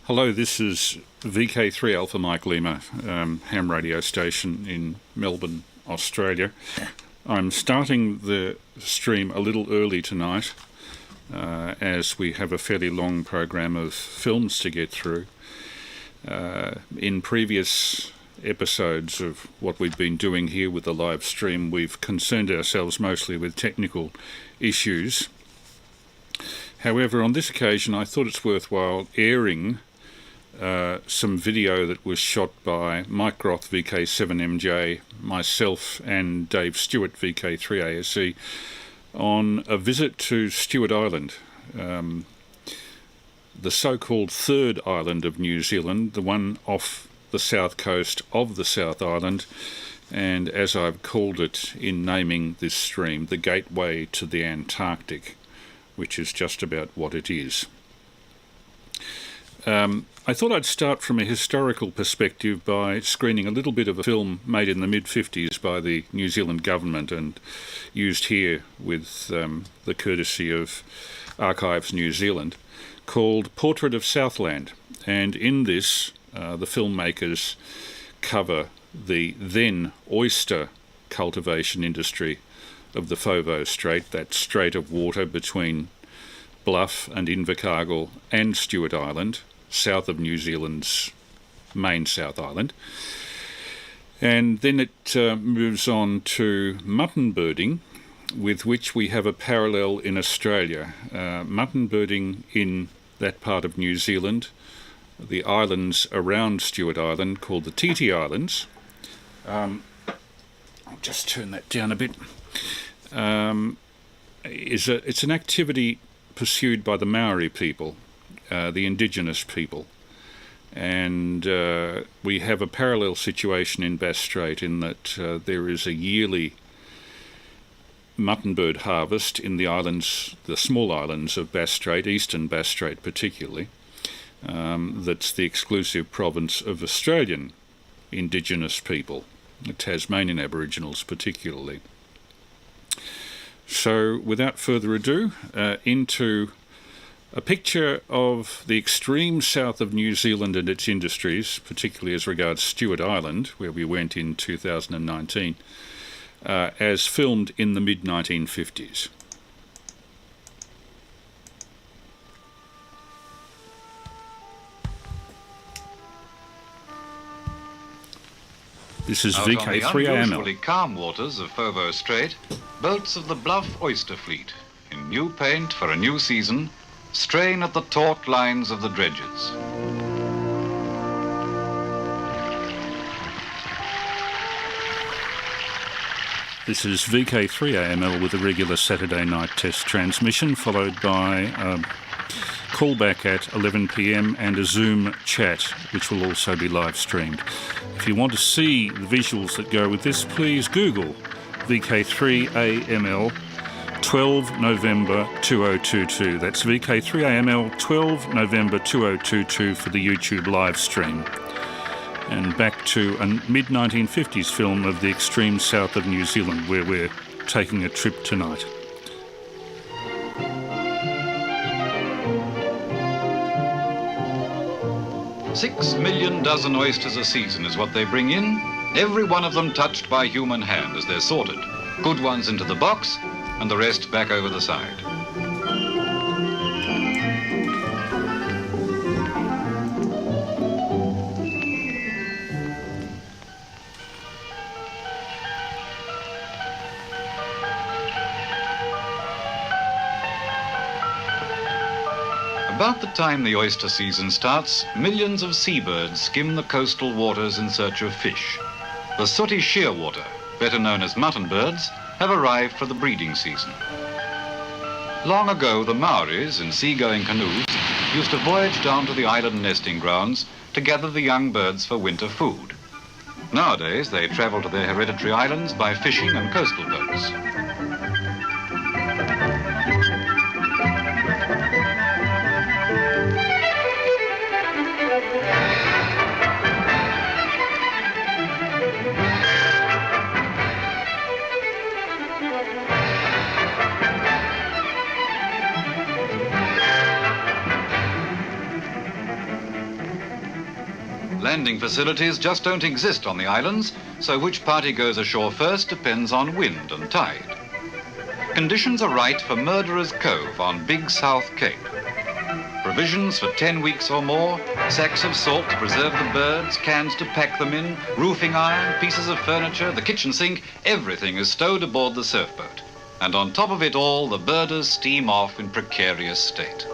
Hello, this is VK3 Alpha Mike Lima, ham radio station in Melbourne, Australia. I'm starting the stream a little early tonight as we have a fairly long program of films to get through. In previous episodes of what we've been doing here with the live stream, we've concerned ourselves mostly with technical issues. However, on this occasion, I thought it's worthwhile airing some video that was shot by Mike Groth, VK7MJ, myself and Dave Stewart, VK3ASC, on a visit to Stewart Island, the so-called third island of New Zealand, the one off the south coast of the South Island, and as I've called it in naming this stream, the gateway to the Antarctic, which is just about what it is. I thought I'd start from a historical perspective by screening a little bit of a film made in the mid-50s by the New Zealand government and used here with the courtesy of Archives New Zealand, called Portrait of Southland. And in this, the filmmakers cover the then oyster cultivation industry of the Foveaux Strait, that strait of water between Bluff and Invercargill and Stewart Island, south of New Zealand's main South Island. And then it moves on to mutton birding, with which we have a parallel in Australia. Mutton birding in that part of New Zealand, the islands around Stewart Island, called the Titi Islands. I'll just turn that down a bit. It's an activity pursued by the Maori people, the indigenous people, and we have a parallel situation in Bass Strait in that there is a yearly mutton bird harvest in the islands, the small islands of Bass Strait, eastern Bass Strait particularly, that's the exclusive province of Australian indigenous people, the Tasmanian Aboriginals particularly. So without further ado, into a picture of the extreme south of New Zealand and its industries, particularly as regards Stewart Island, where we went in 2019, as filmed in the mid-1950s. This is VK3AML. Out on the unusually calm waters of Foveaux Strait, boats of the Bluff oyster fleet, in new paint for a new season, strain at the taut lines of the dredges. This is VK3AML with a regular Saturday night test transmission, followed by a callback at 11 p.m. and a Zoom chat, which will also be live streamed. If you want to see the visuals that go with this, please Google VK3AML 12 November 2022. That's VK3AML 12 November 2022 for the YouTube live stream. And back to a mid-1950s film of the extreme south of New Zealand, where we're taking a trip tonight. Six million dozen oysters a season is what they bring in, every one of them touched by human hand as they're sorted. Good ones into the box, and the rest back over the side. About the time the oyster season starts, millions of seabirds skim the coastal waters in search of fish. The sooty shearwater, better known as mutton birds, have arrived for the breeding season. Long ago, the Maoris, in seagoing canoes, used to voyage down to the island nesting grounds to gather the young birds for winter food. Nowadays, they travel to their hereditary islands by fishing and coastal boats. Landing facilities just don't exist on the islands, so which party goes ashore first depends on wind and tide. Conditions are right for Murderer's Cove on Big South Cape. Provisions for 10 weeks or more, sacks of salt to preserve the birds, cans to pack them in, roofing iron, pieces of furniture, the kitchen sink, everything is stowed aboard the surfboat. And on top of it all, the birders steam off in precarious state.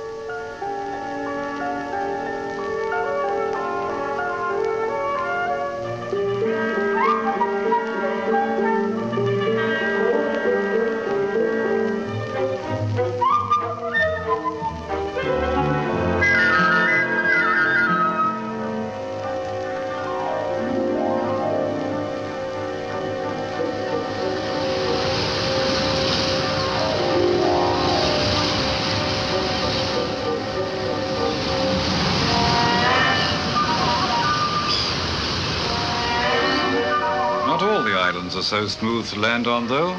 Are so smooth to land on, though.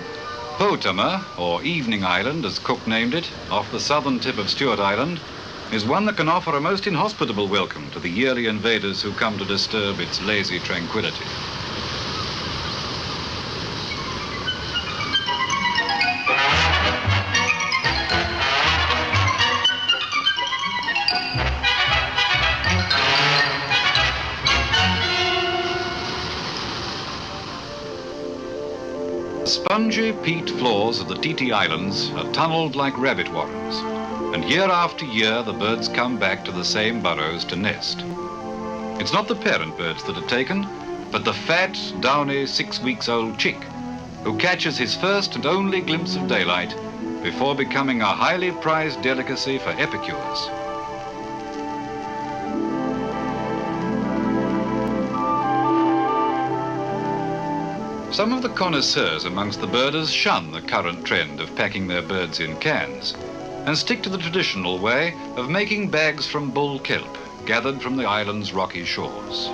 Potama, or Evening Island, as Cook named it, off the southern tip of Stewart Island, is one that can offer a most inhospitable welcome to the yearly invaders who come to disturb its lazy tranquility. The spongy peat floors of the Titi Islands are tunneled like rabbit warrens, and year after year the birds come back to the same burrows to nest. It's not the parent birds that are taken, but the fat, downy 6-week-old chick, who catches his first and only glimpse of daylight before becoming a highly prized delicacy for epicures. Some of the connoisseurs amongst the birders shun the current trend of packing their birds in cans and stick to the traditional way of making bags from bull kelp gathered from the island's rocky shores.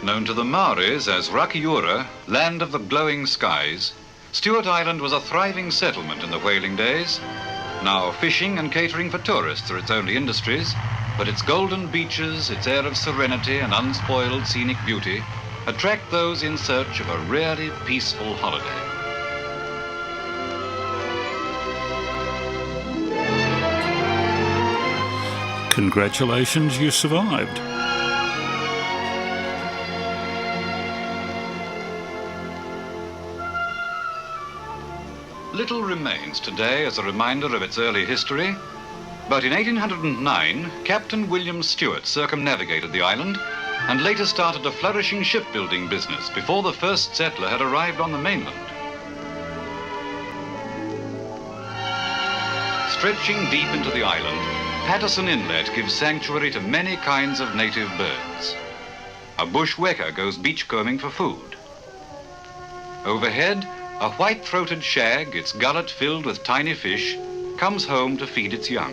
Known to the Maoris as Rakiura, land of the glowing skies, Stewart Island was a thriving settlement in the whaling days. Now fishing and catering for tourists are its only industries, but its golden beaches, its air of serenity and unspoiled scenic beauty attract those in search of a really peaceful holiday. Congratulations, you survived. Little remains today as a reminder of its early history, but in 1809, Captain William Stewart circumnavigated the island and later started a flourishing shipbuilding business before the first settler had arrived on the mainland. Stretching deep into the island, Patterson Inlet gives sanctuary to many kinds of native birds. A bushwhacker goes beachcombing for food. Overhead, a white-throated shag, its gullet filled with tiny fish, comes home to feed its young.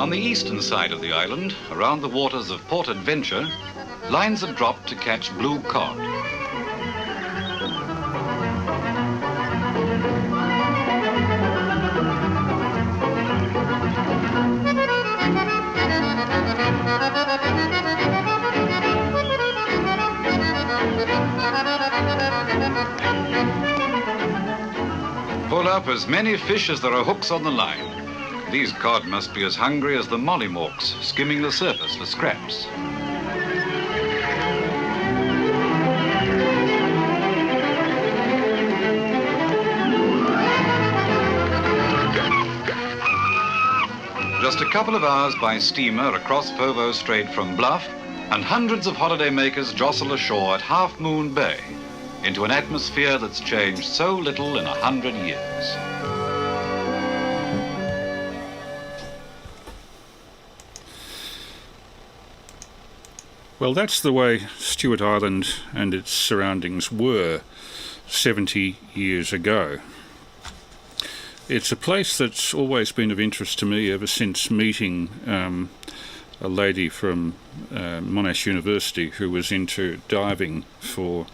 On the eastern side of the island, around the waters of Port Adventure, lines are dropped to catch blue cod. Pull up as many fish as there are hooks on the line. These cod must be as hungry as the mollymawks, skimming the surface for scraps. Just a couple of hours by steamer across Foveaux Strait from Bluff, and hundreds of holidaymakers jostle ashore at Half Moon Bay into an atmosphere that's changed so little in 100 years. Well, that's the way Stewart Island and its surroundings were 70 years ago. It's a place that's always been of interest to me ever since meeting a lady from Monash University who was into diving for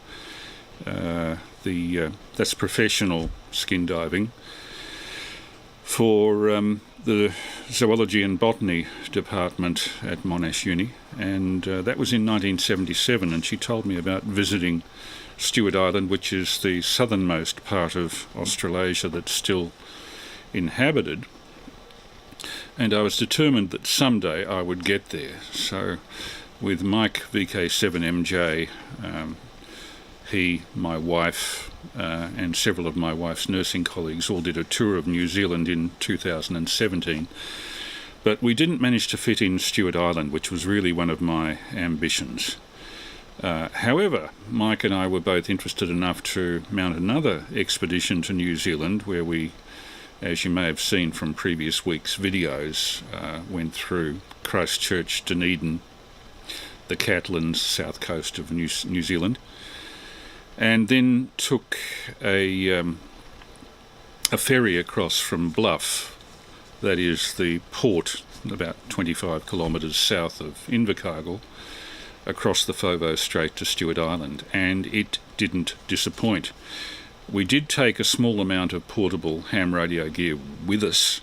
that's professional skin diving for the Zoology and Botany department at Monash Uni, and that was in 1977, and she told me about visiting Stewart Island, which is the southernmost part of Australasia that's still inhabited, and I was determined that someday I would get there. So with Mike VK3AML, he, my wife, and several of my wife's nursing colleagues all did a tour of New Zealand in 2017. But we didn't manage to fit in Stewart Island, which was really one of my ambitions. However, Mike and I were both interested enough to mount another expedition to New Zealand, where we, as you may have seen from previous week's videos, went through Christchurch, Dunedin, the Catlins, south coast of New Zealand, and then took a ferry across from Bluff, that is the port about 25 kilometres south of Invercargill, across the Foveaux Strait to Stewart Island, and it didn't disappoint. We did take a small amount of portable ham radio gear with us.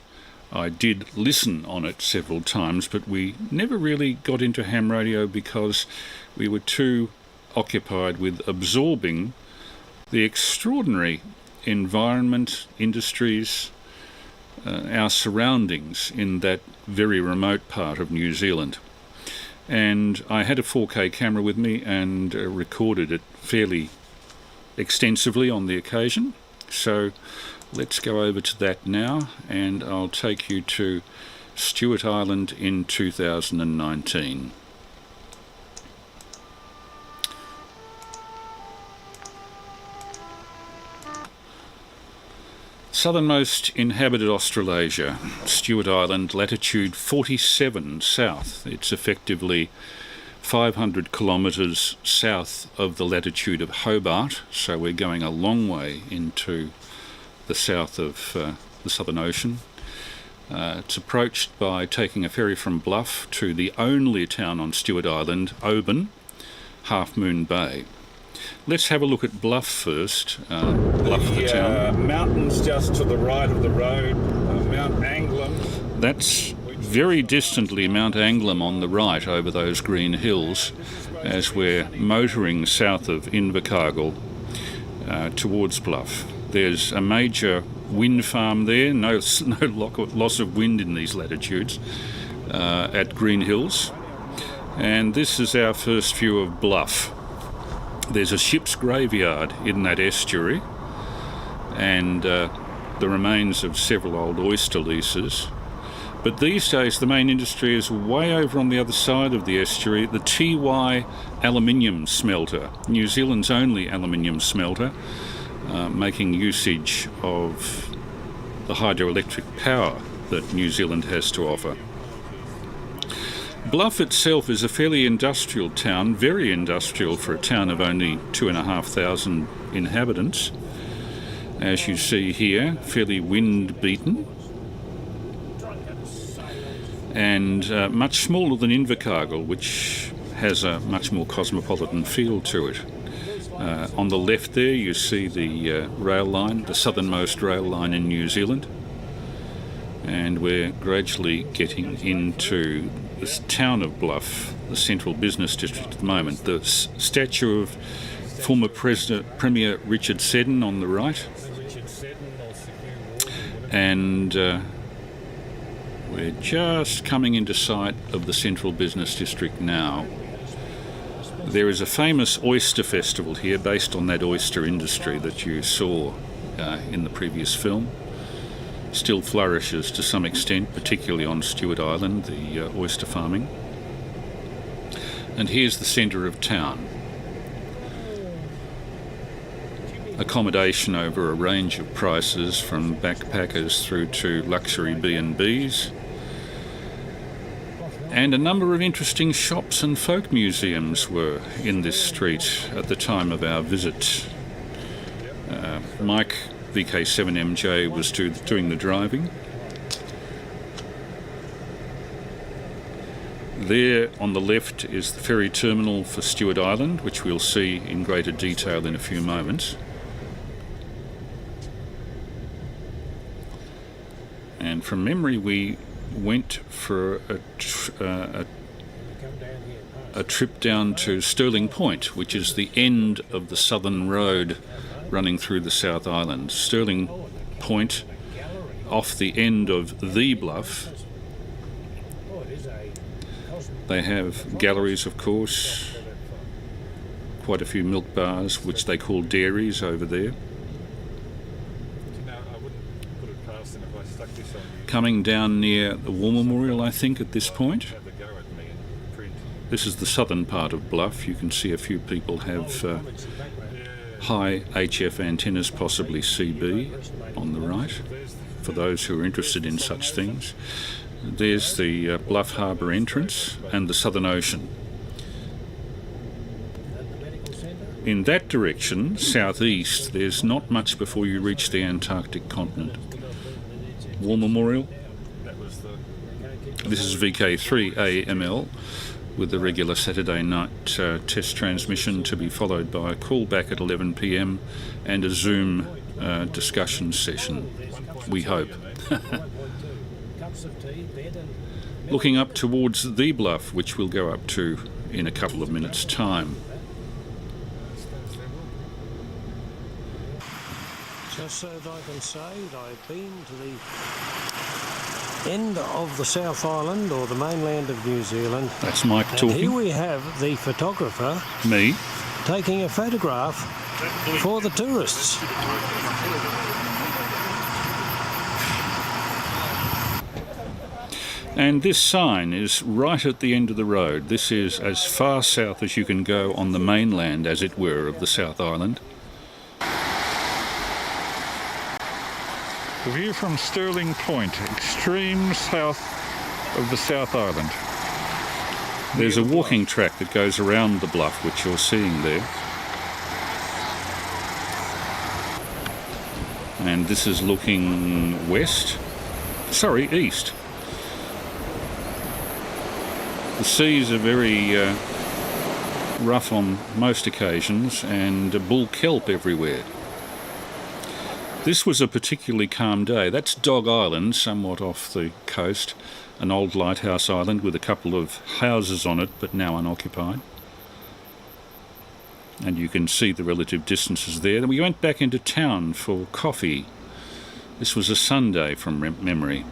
I did listen on it several times, but we never really got into ham radio because we were too occupied with absorbing the extraordinary environment, industries, our surroundings in that very remote part of New Zealand. And I had a 4K camera with me and recorded it fairly extensively on the occasion. So let's go over to that now, and I'll take you to Stewart Island in 2019. Southernmost inhabited Australasia, Stewart Island, latitude 47 south. It's effectively 500 kilometres south of the latitude of Hobart, so we're going a long way into the south of the Southern Ocean. It's approached by taking a ferry from Bluff to the only town on Stewart Island, Oban, Half Moon Bay. Let's have a look at Bluff first. Bluff, the town. Mountains just to the right of the road, Mount Anglem. That's very distantly Mount Anglem on the right over those green hills as we're motoring south of Invercargill towards Bluff. There's a major wind farm there, no loss of wind in these latitudes at Green Hills. And this is our first view of Bluff. There's a ship's graveyard in that estuary, and the remains of several old oyster leases. But these days the main industry is way over on the other side of the estuary, the TY aluminium smelter, New Zealand's only aluminium smelter, making usage of the hydroelectric power that New Zealand has to offer. Bluff itself is a fairly industrial town, very industrial for a town of only 2,500 inhabitants. As you see here, fairly wind-beaten, and much smaller than Invercargill, which has a much more cosmopolitan feel to it. On the left there you see the rail line, the southernmost rail line in New Zealand, and we're gradually getting into this town of Bluff, the central business district at the moment. The statue of former Premier Richard Seddon on the right, and we're just coming into sight of the central business district now. There is a famous oyster festival here based on that oyster industry that you saw in the previous film. still flourishes to some extent, particularly on Stewart Island, the oyster farming. And here's the centre of town. Accommodation over a range of prices, from backpackers through to luxury B&Bs, and a number of interesting shops and folk museums were in this street at the time of our visit. Mike, VK3AML, was doing the driving. There on the left is the ferry terminal for Stewart Island, which we'll see in greater detail in a few moments. And from memory, we went for a trip down to Stirling Point, which is the end of the southern road running through the South Island. Stirling Point, off the end of the Bluff. They have galleries, of course, quite a few milk bars, which they call dairies over there. Coming down near the War Memorial, I think, at this point. This is the southern part of Bluff. You can see a few people have high HF antennas, possibly CB, on the right, for those who are interested in such things. There's the Bluff Harbour entrance and the Southern Ocean. In that direction, southeast, there's not much before you reach the Antarctic continent. War Memorial. This is VK3AML, with the regular Saturday night test transmission to be followed by a call back at 11 p.m. and a Zoom discussion session, we hope. Looking up towards the Bluff, which we'll go up to in a couple of minutes' time. Just so that I can say that I've been to the end of the South Island, or the mainland of New Zealand. That's Mike talking. And here we have the photographer, me, taking a photograph for the tourists. And this sign is right at the end of the road. This is as far south as you can go on the mainland, as it were, of the South Island. The view from Stirling Point, extreme south of the South Island. There's a walking track that goes around the bluff, which you're seeing there. And this is looking east. The seas are very rough on most occasions, and bull kelp everywhere. This was a particularly calm day. That's Dog Island, somewhat off the coast, an old lighthouse island with a couple of houses on it, but now unoccupied. And you can see the relative distances there. Then we went back into town for coffee. This was a Sunday from memory.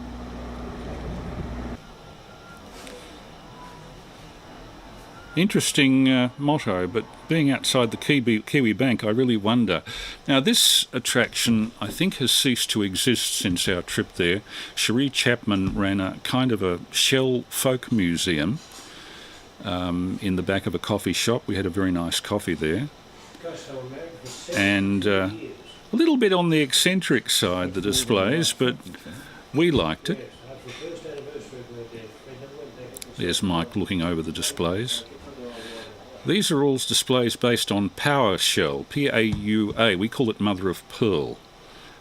Interesting motto, but being outside the Kiwi Bank, I really wonder. Now, this attraction, I think, has ceased to exist since our trip there. Cherie Chapman ran a kind of a shell folk museum in the back of a coffee shop. We had a very nice coffee there. And a little bit on the eccentric side, the displays, but we liked it. There's Mike looking over the displays. These are all displays based on power shell, P-A-U-A. We call it mother of pearl,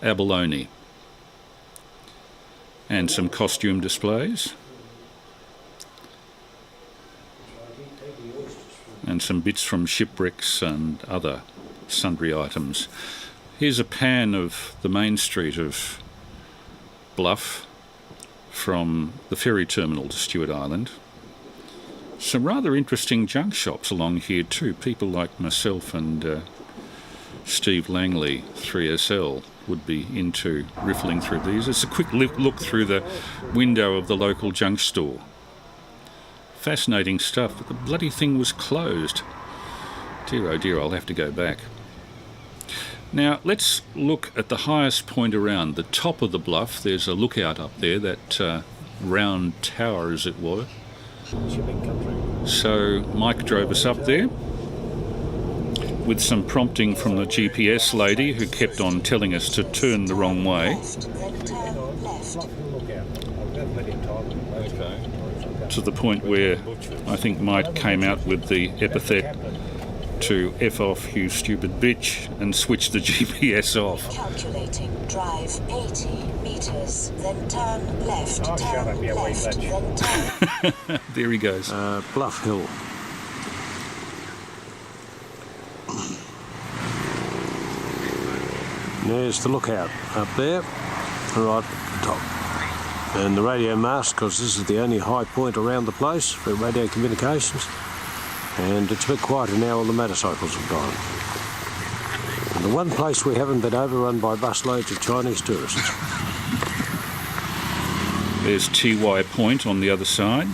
abalone. And some costume displays. And some bits from shipwrecks and other sundry items. Here's a pan of the main street of Bluff from the ferry terminal to Stewart Island. Some rather interesting junk shops along here too. People like myself and Steve Langley, 3SL, would be into riffling through these. It's a quick look through the window of the local junk store. Fascinating stuff, but the bloody thing was closed. Dear oh dear, I'll have to go back. Now let's look at the highest point around, the top of the bluff. There's a lookout up there, that round tower as it were. So Mike drove us up there with some prompting from the GPS lady who kept on telling us to turn the wrong way. To the point where I think Mike came out with the epithet to F off, you stupid bitch, and switched the GPS off. Calculating, drive 80 meters, then turn left, turn left, then turn. There he goes. Bluff Hill. There's the lookout up there, right at the top. And the radio mast, because this is the only high point around the place for radio communications. And it's a bit quieter now, all the motorcycles have gone. And the one place we haven't been overrun by busloads of Chinese tourists. There's TY Point on the other side.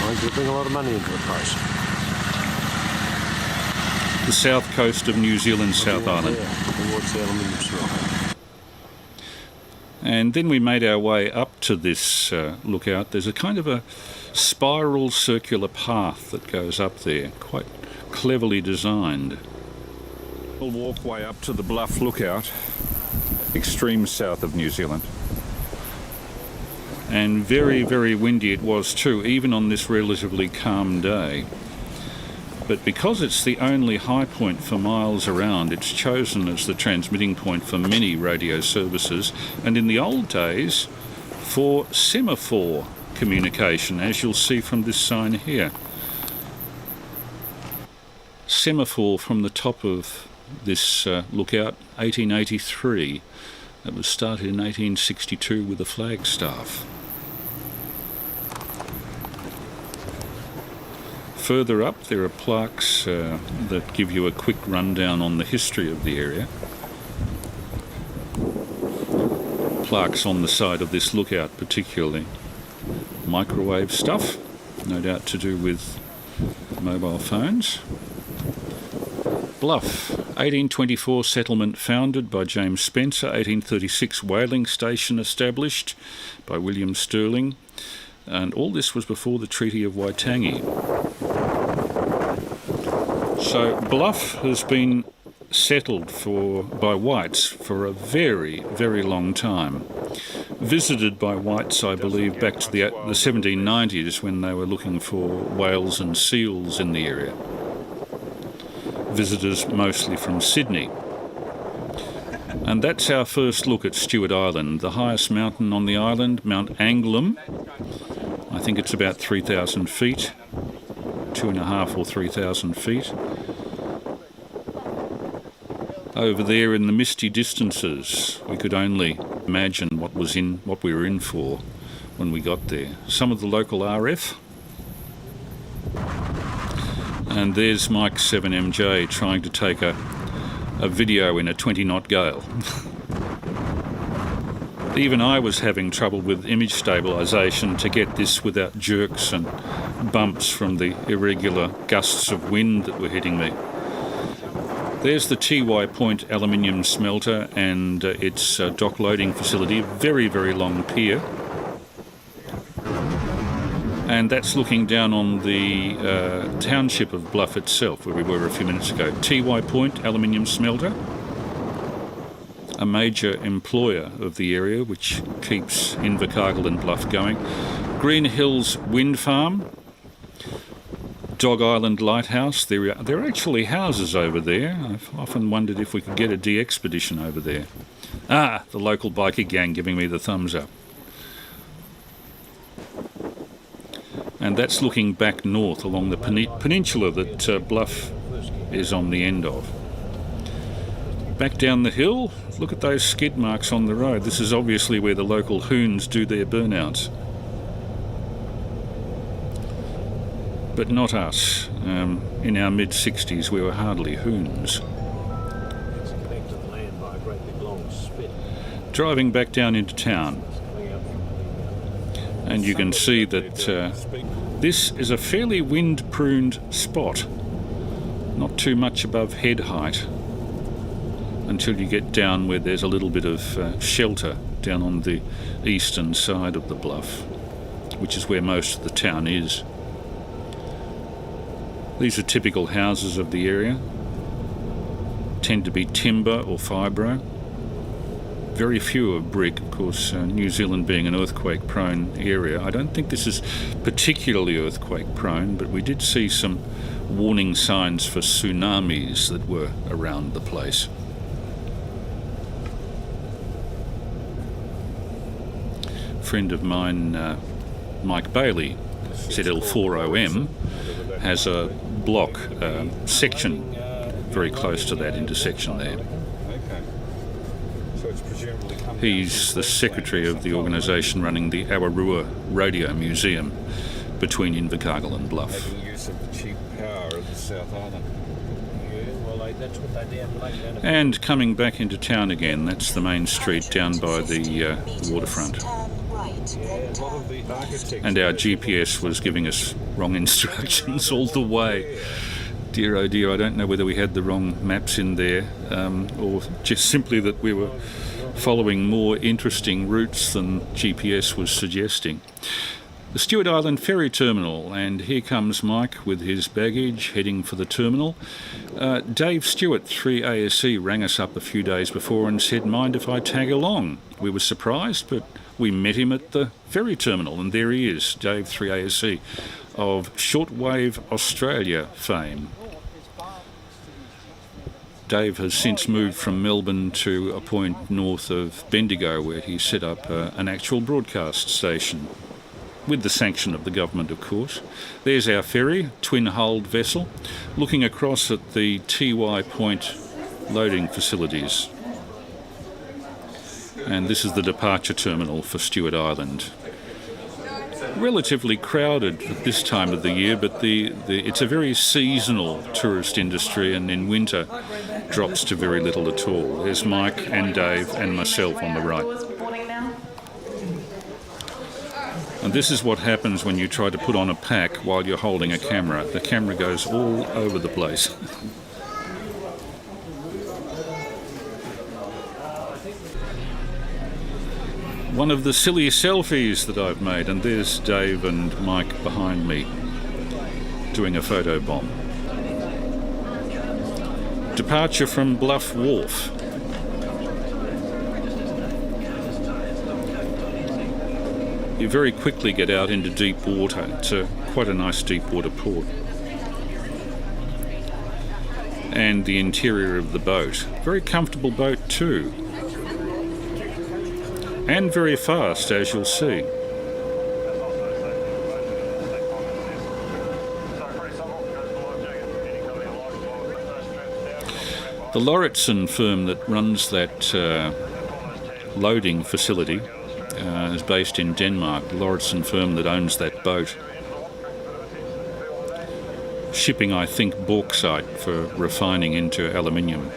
Mind you, bring a lot of money into the place. The south coast of New Zealand, South Island. Towards the aluminium smelter. And then we made our way up to this lookout. There's a kind of a spiral circular path that goes up there, quite cleverly designed. We'll walkway up to the Bluff lookout, extreme south of New Zealand. And very, very windy it was too, even on this relatively calm day. But because it's the only high point for miles around, it's chosen as the transmitting point for many radio services, and in the old days for semaphore communication, as you'll see from this sign here. Semaphore from the top of this lookout, 1883. It was started in 1862 with a flagstaff. Further up there are plaques that give you a quick rundown on the history of the area. Plaques on the side of this lookout particularly. Microwave stuff, no doubt to do with mobile phones. Bluff, 1824 settlement founded by James Spencer, 1836 whaling station established by William Stirling, and all this was before the Treaty of Waitangi. So Bluff has been settled by whites for a very, very long time. Visited by whites, I believe, back to the 1790s when they were looking for whales and seals in the area. Visitors mostly from Sydney. And that's our first look at Stewart Island, the highest mountain on the island, Mount Anglem. I think it's about 3,000 feet, 2,500 or 3,000 feet. Over there in the misty distances, we could only imagine what we were in for when we got there. Some of the local RF. And there's Mike 7MJ trying to take a video in a 20-knot gale. Even I was having trouble with image stabilisation to get this without jerks and bumps from the irregular gusts of wind that were hitting me. There's the TY Point aluminium smelter and its dock loading facility, very, very long pier. And that's looking down on the township of Bluff itself, where we were a few minutes ago. TY Point aluminium smelter, a major employer of the area, which keeps Invercargill and Bluff going. Green Hills Wind Farm, Dog Island Lighthouse. There are actually houses over there. I've often wondered if we could get a de-expedition over there. Ah, the local bikie gang giving me the thumbs up. And that's looking back north along the peninsula that Bluff is on the end of. Back down the hill, look at those skid marks on the road. This is obviously where the local hoons do their burnouts. But not us. In our mid-60s, we were hardly hoons. Driving back down into town. And you can see that this is a fairly wind-pruned spot. not too much above head height until you get down where there's a little bit of shelter down on the eastern side of the bluff, which is where most of the town is. These are typical houses of the area, tend to be timber or fibro. Very few are brick, of course, New Zealand being an earthquake-prone area. I don't think this is particularly earthquake-prone, but we did see some warning signs for tsunamis that were around the place. A friend of mine, Mike Bailey, ZL4OM, has a block section very close to that intersection there. He's the secretary of the organisation running the Awarua Radio Museum between Invercargill and Bluff. Making use of the cheap power of the South Island. That's what they did. And coming back into town again, that's the main street down by the waterfront. And our GPS was giving us wrong instructions all the way. Dear oh dear, I don't know whether we had the wrong maps in there or just simply that we were following more interesting routes than GPS was suggesting. The Stewart Island ferry terminal, and here comes Mike with his baggage heading for the terminal. Dave Stewart, 3ASC, rang us up a few days before and said, mind if I tag along? We were surprised, but we met him at the ferry terminal, and there he is, Dave, 3ASC, of Shortwave Australia fame. Dave has since moved from Melbourne to a point north of Bendigo where he set up an actual broadcast station, with the sanction of the government, of course. There's our ferry, twin-hulled vessel, looking across at the TY Point loading facilities. And this is the departure terminal for Stewart Island. Relatively crowded at this time of the year, but it's a very seasonal tourist industry, and in winter drops to very little at all. There's Mike and Dave and myself on the right. And this is what happens when you try to put on a pack while you're holding a camera. The camera goes all over the place. One of the silly selfies that I've made, and there's Dave and Mike behind me doing a photo bomb. Departure from Bluff Wharf. You very quickly get out into deep water. It's quite a nice deep water port. And the interior of the boat. Very comfortable boat too. And very fast, as you'll see. The Lauritsen firm that runs that loading facility is based in Denmark. The Lauritsen firm that owns that boat. Shipping, I think, bauxite for refining into aluminium.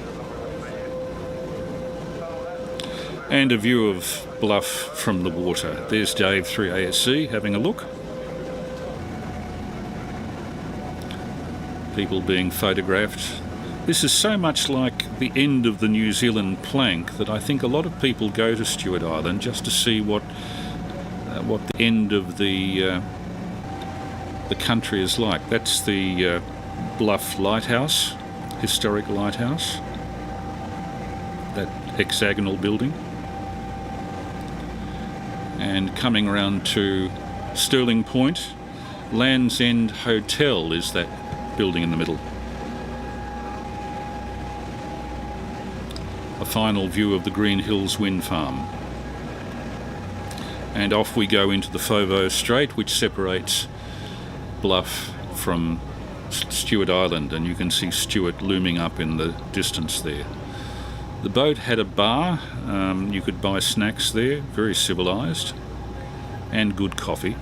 And a view of Bluff from the water. There's Dave, 3ASC, having a look. People being photographed. This is so much like the end of the New Zealand plank that I think a lot of people go to Stewart Island just to see what the end of the country is like. That's the Bluff Lighthouse, historic lighthouse, that hexagonal building. And coming around to Stirling Point, Land's End Hotel is that building in the middle. A final view of the Green Hills Wind Farm. And off we go into the Fovo Strait, which separates Bluff from Stewart Island, and you can see Stewart looming up in the distance there. The boat had a bar, you could buy snacks there, very civilised, and good coffee.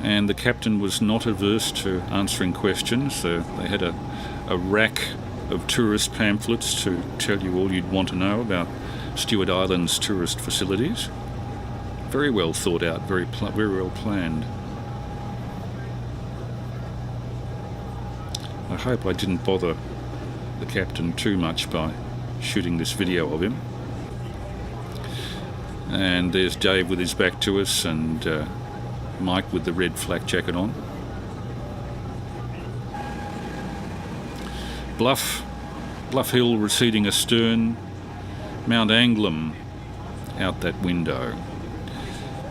And the captain was not averse to answering questions. They had a rack of tourist pamphlets to tell you all you'd want to know about Stewart Island's tourist facilities. Very well thought out, very well planned. hope I didn't bother the captain too much by shooting this video of him. And there's Dave with his back to us, and Mike with the red flak jacket on. Bluff Hill receding astern, Mount Anglem out that window.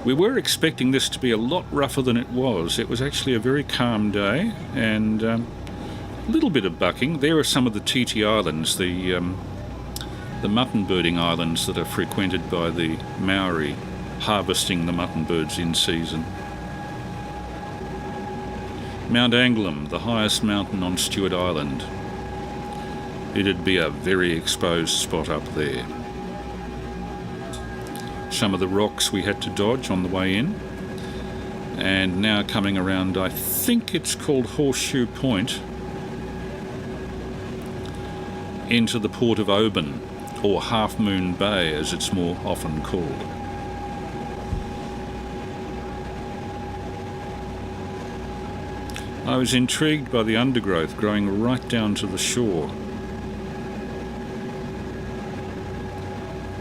We were expecting this to be a lot rougher than it was. It was actually a very calm day, and a little bit of bucking. There are some of the TT Islands, the mutton birding islands that are frequented by the Maori, harvesting the mutton birds in season. Mount Anglem, the highest mountain on Stewart Island. It'd be a very exposed spot up there. Some of the rocks we had to dodge on the way in. And now coming around, I think it's called Horseshoe Point, into the port of Oban, or Half Moon Bay as it's more often called. I was intrigued by the undergrowth growing right down to the shore.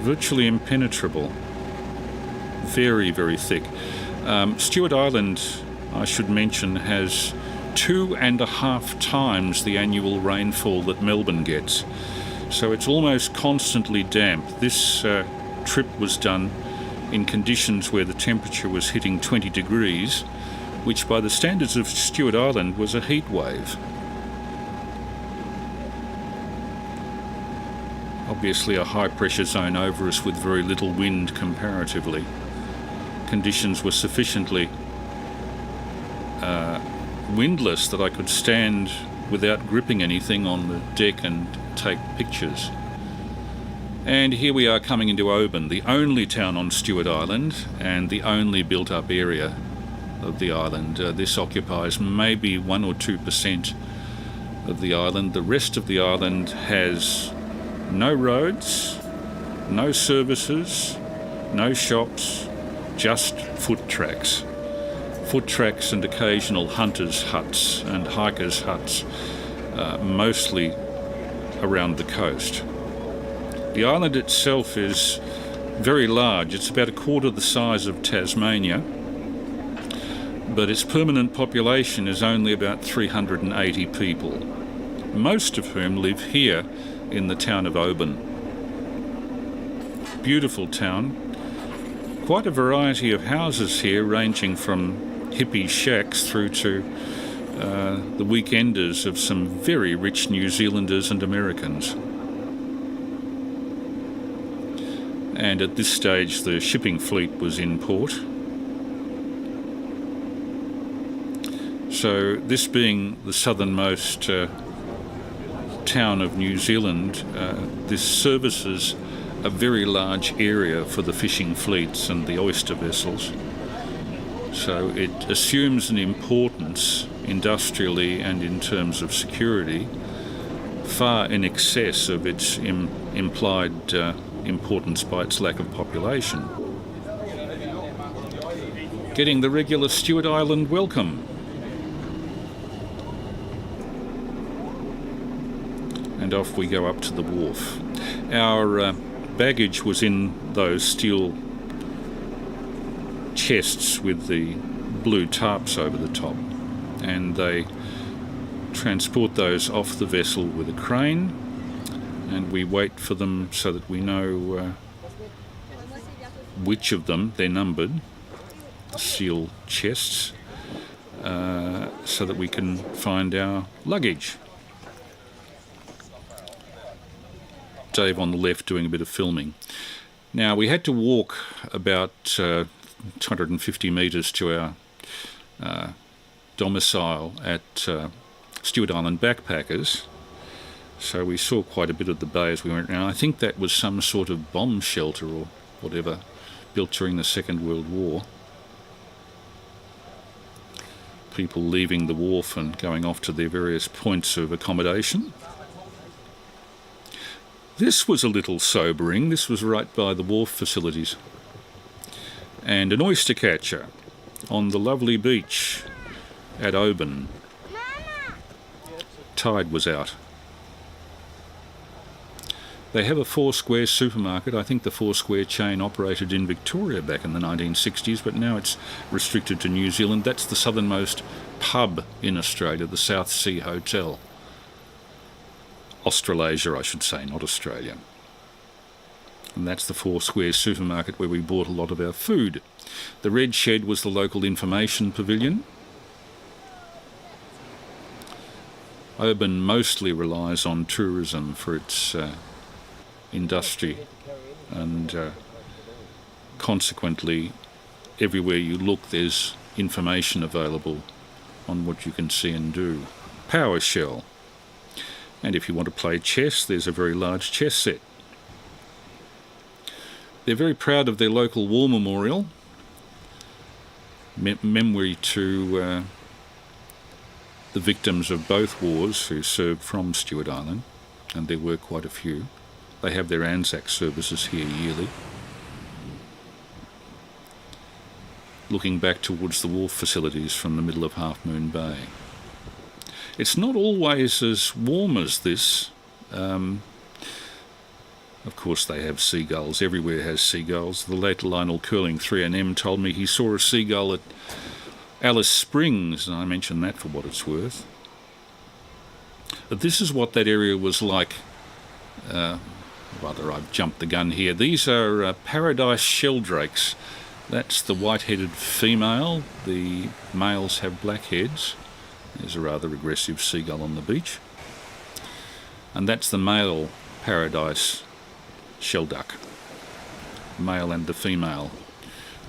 Virtually impenetrable. Very, very thick. Stewart Island, I should mention, has 2.5 times the annual rainfall that Melbourne gets. So it's almost constantly damp. This trip was done in conditions where the temperature was hitting 20 degrees, which by the standards of Stewart Island was a heat wave. Obviously a high pressure zone over us with very little wind comparatively. Conditions were sufficiently windless that I could stand without gripping anything on the deck and take pictures. And here we are coming into Oban, the only town on Stewart Island and the only built-up area of the island. This occupies maybe 1 or 2% of the island. The rest of the island has no roads, no services, no shops, just foot tracks. Foot tracks and occasional hunters' huts and hikers' huts, mostly around the coast. The island itself is very large. It's about a quarter the size of Tasmania, but its permanent population is only about 380 people, most of whom live here in the town of Oban. Beautiful town. Quite a variety of houses here, ranging from hippie shacks through to the weekenders of some very rich New Zealanders and Americans. And at this stage the shipping fleet was in port. So this being the southernmost town of New Zealand, this services a very large area for the fishing fleets and the oyster vessels. So it assumes an importance industrially and in terms of security far in excess of its implied importance by its lack of population. Getting the regular Stewart Island welcome. And off we go up to the wharf. Our baggage was in those steel chests with the blue tarps over the top, and they transport those off the vessel with a crane, and we wait for them so that we know which of them, they're numbered, the steel chests, so that we can find our luggage. Dave on the left doing a bit of filming. Now we had to walk about 250 metres to our domicile at Stewart Island Backpackers, so we saw quite a bit of the bay as we went around. I think that was some sort of bomb shelter or whatever, built during the Second World War. People leaving the wharf and going off to their various points of accommodation. This was a little sobering. This was right by the wharf facilities. And an oyster catcher on the lovely beach at Oban. tide was out. They have a Four Square supermarket. I think the Four Square chain operated in Victoria back in the 1960s, but now it's restricted to New Zealand. That's the southernmost pub in Australia, the South Sea Hotel. Australasia, I should say, not Australia. And that's the Four Square supermarket where we bought a lot of our food. The red shed was the local information pavilion. Oban mostly relies on tourism for its industry, and consequently everywhere you look there's information available on what you can see and do. PowerShell. And if you want to play chess, there's a very large chess set. They're very proud of their local war memorial, memory to the victims of both wars who served from Stewart Island, and there were quite a few. They have their Anzac services here yearly. Looking back towards the wharf facilities from the middle of Half Moon Bay. It's not always as warm as this. Of course they have seagulls. Everywhere has seagulls. The late Lionel Curling 3AM told me he saw a seagull at Alice Springs, and I mentioned that for what it's worth. But this is what that area was like. Rather, I've jumped the gun here. These are paradise sheldrakes. That's the white-headed female. The males have black heads. There's a rather aggressive seagull on the beach. And that's the male paradise shelduck, male and the female.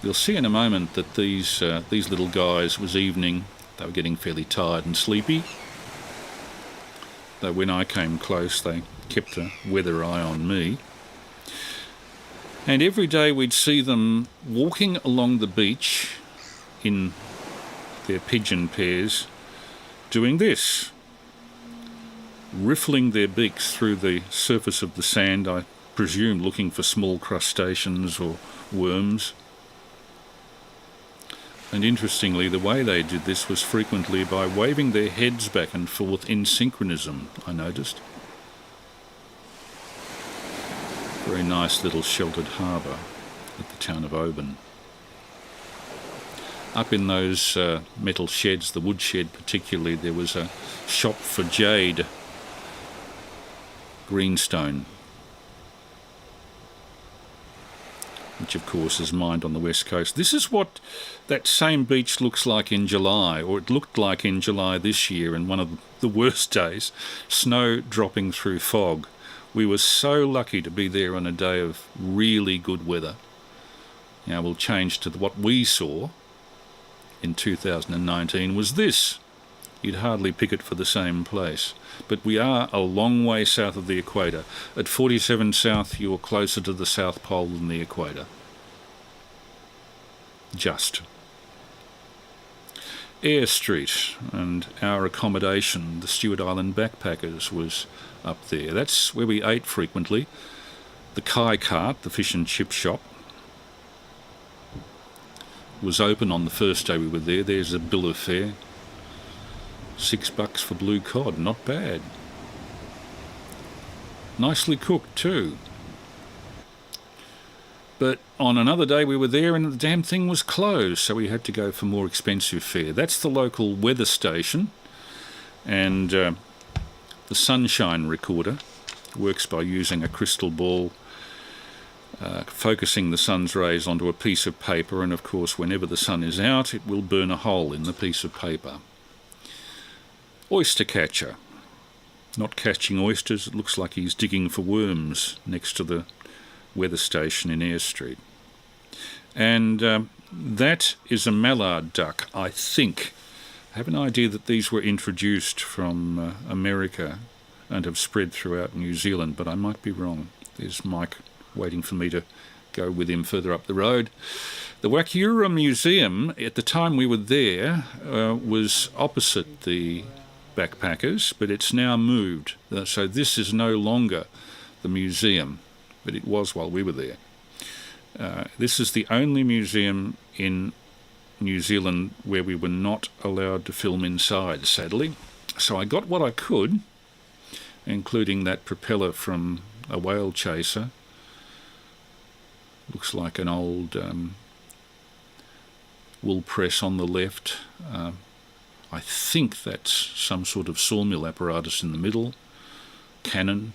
You'll see in a moment that these little guys was evening. They were getting fairly tired and sleepy. Though when I came close, they kept a weather eye on me. And every day we'd see them walking along the beach in their pigeon pairs, doing this, riffling their beaks through the surface of the sand, I presume looking for small crustaceans or worms. And interestingly, the way they did this was frequently by waving their heads back and forth in synchronism, I noticed. Very nice little sheltered harbour at the town of Oban. Up in those metal sheds, the wood shed particularly, there was a shop for jade, greenstone, which of course is mined on the west coast. This is what that same beach looks like in July, or it looked like in July this year, in one of the worst days, snow dropping through fog. We were so lucky to be there on a day of really good weather. Now we'll change to what we saw in 2019 was this. You'd hardly pick it for the same place. But we are a long way south of the equator. At 47 south, you're closer to the South Pole than the equator. Just. Eyre Street and our accommodation, the Stewart Island Backpackers, was up there. That's where we ate frequently. The Kai Cart, the fish and chip shop, was open on the first day we were there. There's a bill of fare. $6 for blue cod, not bad. Nicely cooked too. But on another day we were there and the damn thing was closed, so we had to go for more expensive fare. That's the local weather station, and the sunshine recorder works by using a crystal ball, focusing the sun's rays onto a piece of paper, and of course whenever the sun is out it will burn a hole in the piece of paper. Oyster catcher. Not catching oysters, it looks like he's digging for worms next to the weather station in Eyre Street. And that is a mallard duck, I think. I have an idea that these were introduced from America and have spread throughout New Zealand, but I might be wrong. There's Mike waiting for me to go with him further up the road. The Wakiura Museum, at the time we were there, was opposite the Backpackers, but it's now moved. So this is no longer the museum, but it was while we were there. This is the only museum in New Zealand where we were not allowed to film inside, sadly. So I got what I could, including that propeller from a whale chaser. Looks like an old wool press on the left. I think that's some sort of sawmill apparatus in the middle. Cannon.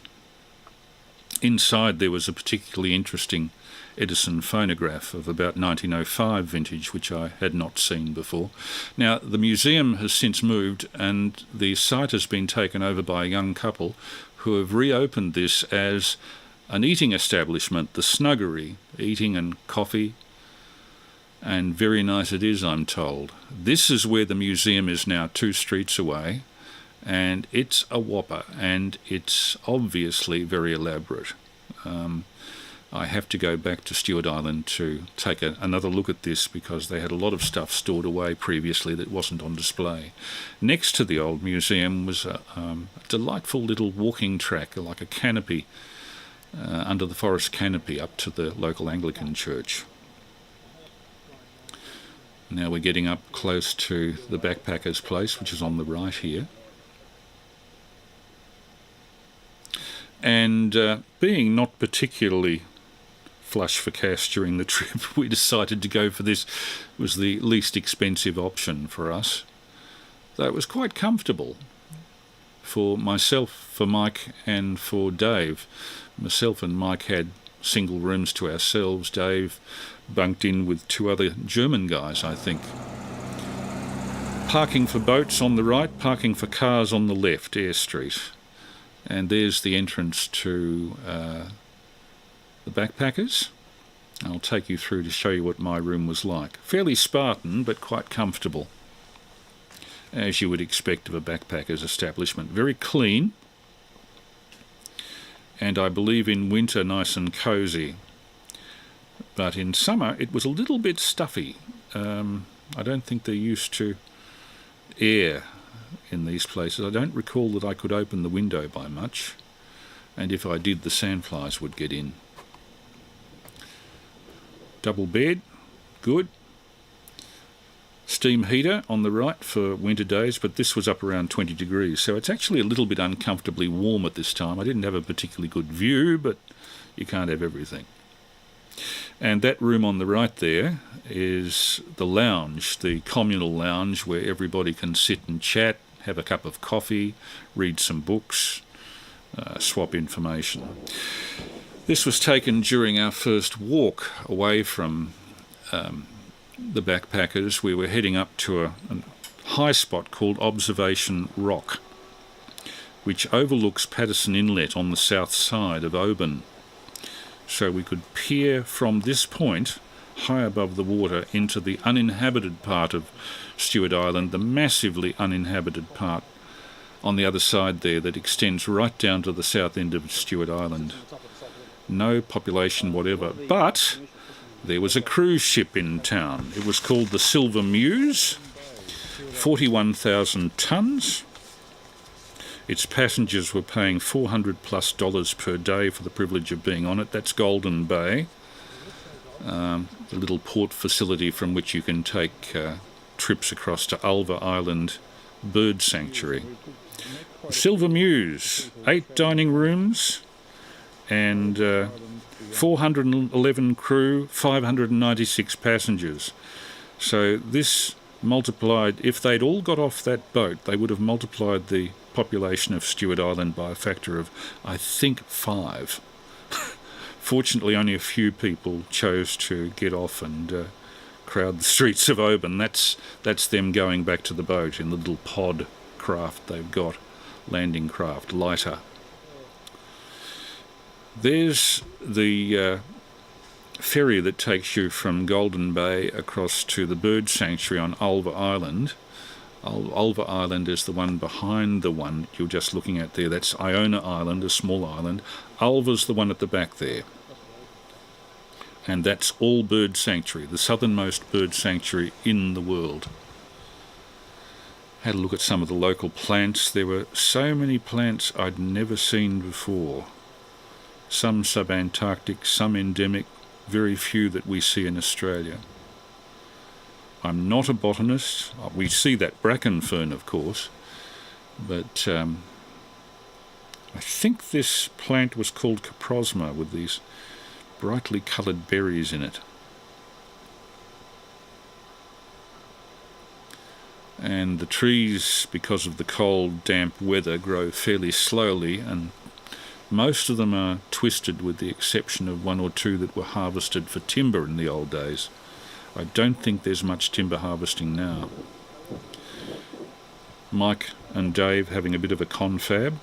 Inside there was a particularly interesting Edison phonograph of about 1905 vintage, which I had not seen before. Now, the museum has since moved, and the site has been taken over by a young couple who have reopened this as an eating establishment, the Snuggery, eating and coffee, and very nice it is, I'm told. This is where the museum is now, 2 streets away, and it's a whopper, and it's obviously very elaborate. I have to go back to Stewart Island to take another look at this, because they had a lot of stuff stored away previously that wasn't on display. Next to the old museum was a delightful little walking track, like a canopy, under the forest canopy up to the local Anglican church. Now we're getting up close to the backpackers' place, which is on the right here. And being not particularly flush for cash during the trip, we decided to go for this. It was the least expensive option for us. Though it was quite comfortable for myself, for Mike and for Dave. Myself and Mike had single rooms to ourselves. Dave bunked in with 2 other German guys, I think. Parking for boats on the right, parking for cars on the left, Eyre Street. And there's the entrance to the backpackers. I'll take you through to show you what my room was like. Fairly Spartan, but quite comfortable, as you would expect of a backpacker's establishment. Very clean, and I believe in winter nice and cosy. But in summer it was a little bit stuffy. I don't think they're used to air in these places. I don't recall that I could open the window by much, and if I did, the sandflies would get in. Double bed, good. Steam heater on the right for winter days, but this was up around 20 degrees, so it's actually a little bit uncomfortably warm at this time. I didn't have a particularly good view, but you can't have everything. And that room on the right there is the lounge, the communal lounge, where everybody can sit and chat, have a cup of coffee, read some books, swap information. This was taken during our first walk away from the backpackers. We were heading up to a high spot called Observation Rock, which overlooks Patterson Inlet on the south side of Oban. So we could peer from this point, high above the water, into the uninhabited part of Stewart Island, the massively uninhabited part on the other side there that extends right down to the south end of Stewart Island. No population whatever, but there was a cruise ship in town. It was called the Silver Muse, 41,000 tonnes. Its passengers were paying $400+ per day for the privilege of being on it. That's Golden Bay, the little port facility from which you can take trips across to Ulva Island Bird Sanctuary. Silver Muse, 8 dining rooms and 411 crew, 596 passengers. So this multiplied, if they'd all got off that boat, they would have multiplied the population of Stewart Island by a factor of, I think, 5. Fortunately, only a few people chose to get off and crowd the streets of Oban. That's them going back to the boat in the little pod craft they've got, landing craft, lighter. There's the ferry that takes you from Golden Bay across to the bird sanctuary on Ulva Island. Ulva Island is the one behind the one you're just looking at there. That's Iona Island, a small island. Ulva's the one at the back there. And that's all bird sanctuary, the southernmost bird sanctuary in the world. Had a look at some of the local plants. There were so many plants I'd never seen before. Some SUB-ANTARCTIC, some endemic, very few that we see in Australia. I'm not a botanist. We see that bracken fern, of course, But I think this plant was called Caprosma, with these brightly coloured berries in it. And the trees, because of the cold, damp weather, grow fairly slowly, and most of them are twisted, with the exception of one or two that were harvested for timber in the old days. I don't think there's much timber harvesting now. Mike and Dave having a bit of a confab,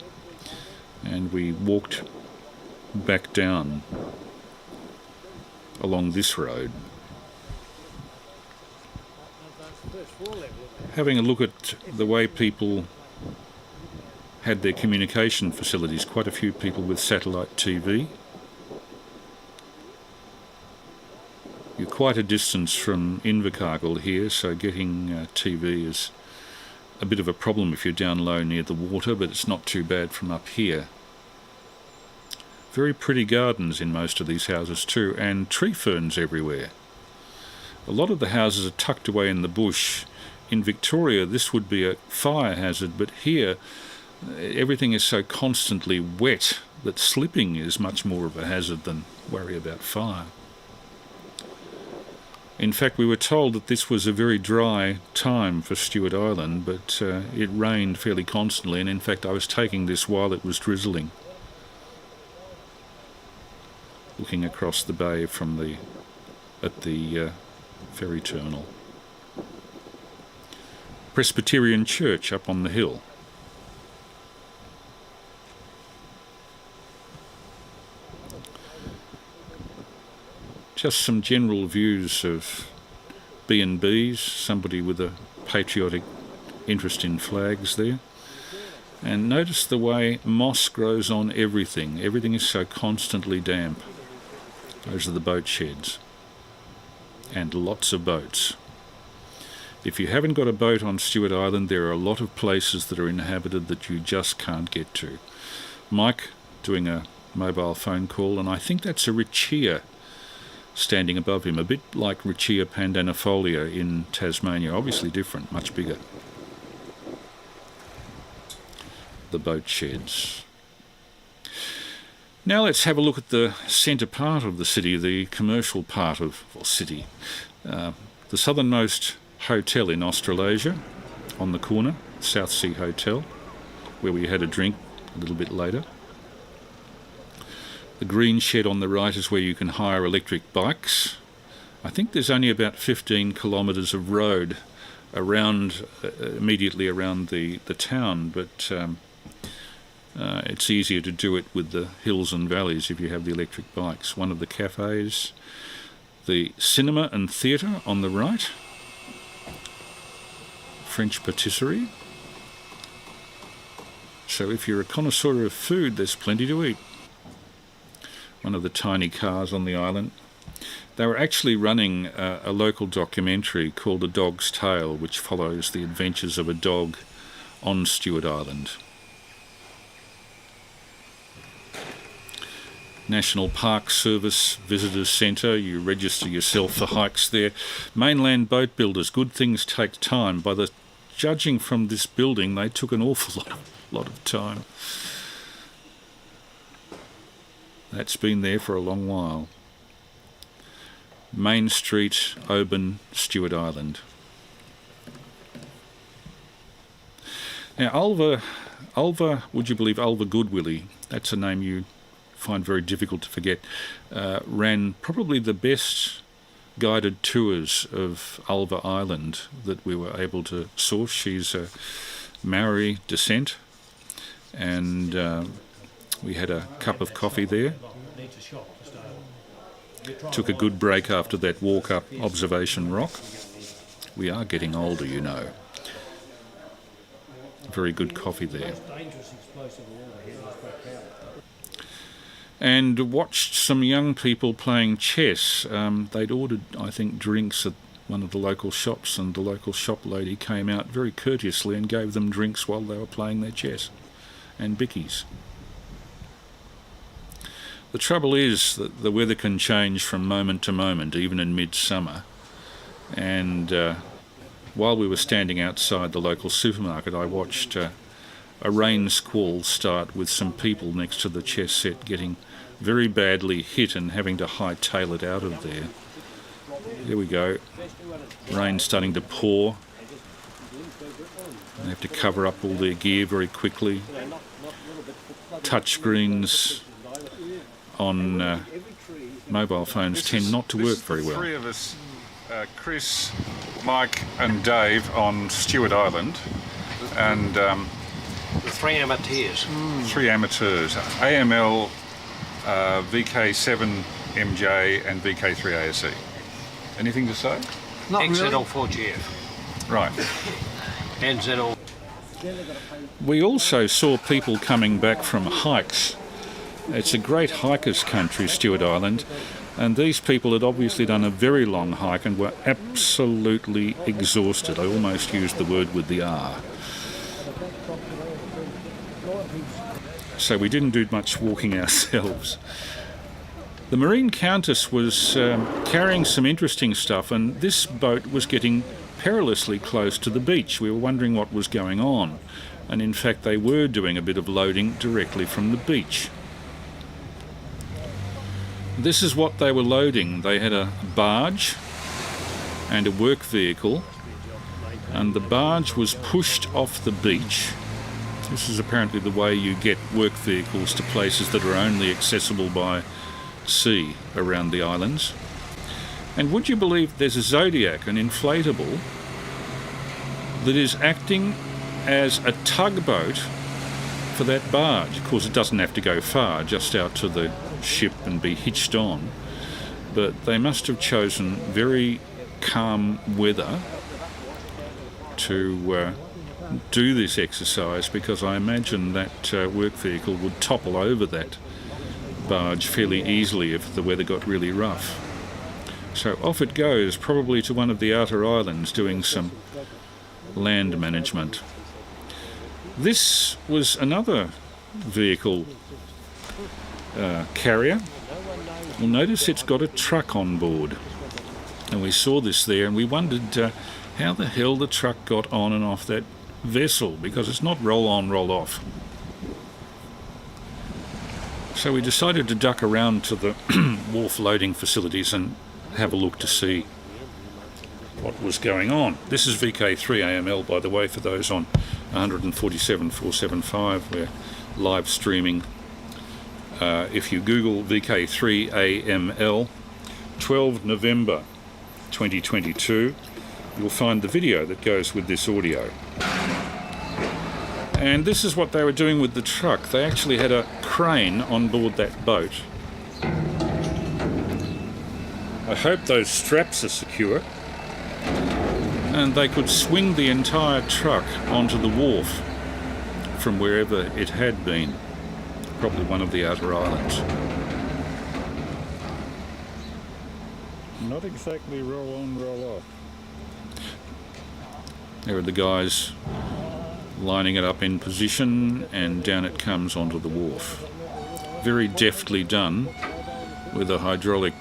and we walked back down along this road, having a look at the way people had their communication facilities. Quite a few people with satellite TV. You're quite a distance from Invercargill here, so getting TV is a bit of a problem if you're down low near the water, but it's not too bad from up here. Very pretty gardens in most of these houses too, and tree ferns everywhere. A lot of the houses are tucked away in the bush. In Victoria, this would be a fire hazard, but here everything is so constantly wet that slipping is much more of a hazard than worry about fire. In fact, we were told that this was a very dry time for Stewart Island, but it rained fairly constantly, and in fact I was taking this while it was drizzling, looking across the bay from at the ferry terminal. Presbyterian Church up on the hill. Just some general views of B&Bs, somebody with a patriotic interest in flags there. And notice the way moss grows on everything. Everything is so constantly damp. Those are the boat sheds. And lots of boats. If you haven't got a boat on Stewart Island, there are a lot of places that are inhabited that you just can't get to. Mike doing a mobile phone call, and I think that's a Richia standing above him, a bit like Richia pandanifolia in Tasmania, obviously different, much bigger. The boat sheds. Now let's have a look at the centre part of the city, the commercial part of city. The southernmost hotel in Australasia on the corner, South Sea Hotel, where we had a drink a little bit later. The green shed on the right is where you can hire electric bikes. I think there's only about 15 kilometres of road around, immediately around the town, but it's easier to do it with the hills and valleys if you have the electric bikes. One of the cafes, the cinema and theatre on the right, French patisserie. So if you're a connoisseur of food, there's plenty to eat. One of the tiny cars on the island. They were actually running a local documentary called A Dog's Tale, which follows the adventures of a dog on Stewart Island. National Park Service Visitors Centre, you register yourself for hikes there. Mainland boat builders, good things take time. By the judging from this building, they took an awful lot of time. That's been there for a long while. Main Street, Oban, Stewart Island. Now, Ulva, would you believe Ulva Goodwillie, that's a name you find very difficult to forget, ran probably the best guided tours of Ulva Island that we were able to source. She's a Maori descent, and we had a cup of coffee there. Took a good break after that walk up Observation Rock. We are getting older, you know. Very good coffee there. And watched some young people playing chess. They'd ordered, I think, drinks at one of the local shops, and the local shop lady came out very courteously and gave them drinks while they were playing their chess, and bickies. The trouble is that the weather can change from moment to moment, even in midsummer. And while we were standing outside the local supermarket, I watched a rain squall start with some people next to the chess set getting very badly hit and having to hightail it out of there. Here we go. Rain starting to pour. They have to cover up all their gear very quickly. Touchscreens on mobile phones tend not to work very well. Three of us, Chris, Mike and Dave on Stewart Island, and The three amateurs. three amateurs, AML, VK3AML and VK3ASE. Anything to say? Not really. XZL4GF. Right. And ZL. We also saw people coming back from hikes. It's a great hikers' country, Stewart Island, and these people had obviously done a very long hike and were absolutely exhausted. I almost used the word with the R. So we didn't do much walking ourselves. The Marine Countess was carrying some interesting stuff, and this boat was getting perilously close to the beach. We were wondering what was going on, and in fact they were doing a bit of loading directly from the beach. This is what they were loading. They had a barge and a work vehicle, and the barge was pushed off the beach. This is apparently the way you get work vehicles to places that are only accessible by sea around the islands. And would you believe there's a Zodiac, an inflatable, that is acting as a tugboat for that barge. Of course, it doesn't have to go far, just out to the ship and be hitched on. But they must have chosen very calm weather to do this exercise, because I imagine that work vehicle would topple over that barge fairly easily if the weather got really rough. So off it goes, probably to one of the outer islands, doing some land management. This was another vehicle carrier. You'll notice it's got a truck on board, and we saw this there, and we wondered how the hell the truck got on and off that vessel, because it's not roll on, roll off. So we decided to duck around to the wharf loading facilities and have a look to see what was going on. This is VK3AML, by the way, for those on 147.475. We're live streaming. If you Google VK3AML 12 November 2022, you'll find the video that goes with this audio. And this is what they were doing with the truck. They actually had a crane on board that boat. I hope those straps are secure. And they could swing the entire truck onto the wharf from wherever it had been, probably one of the outer islands. Not exactly roll on, roll off. There are the guys lining it up in position, and down it comes onto the wharf. Very deftly done with a hydraulic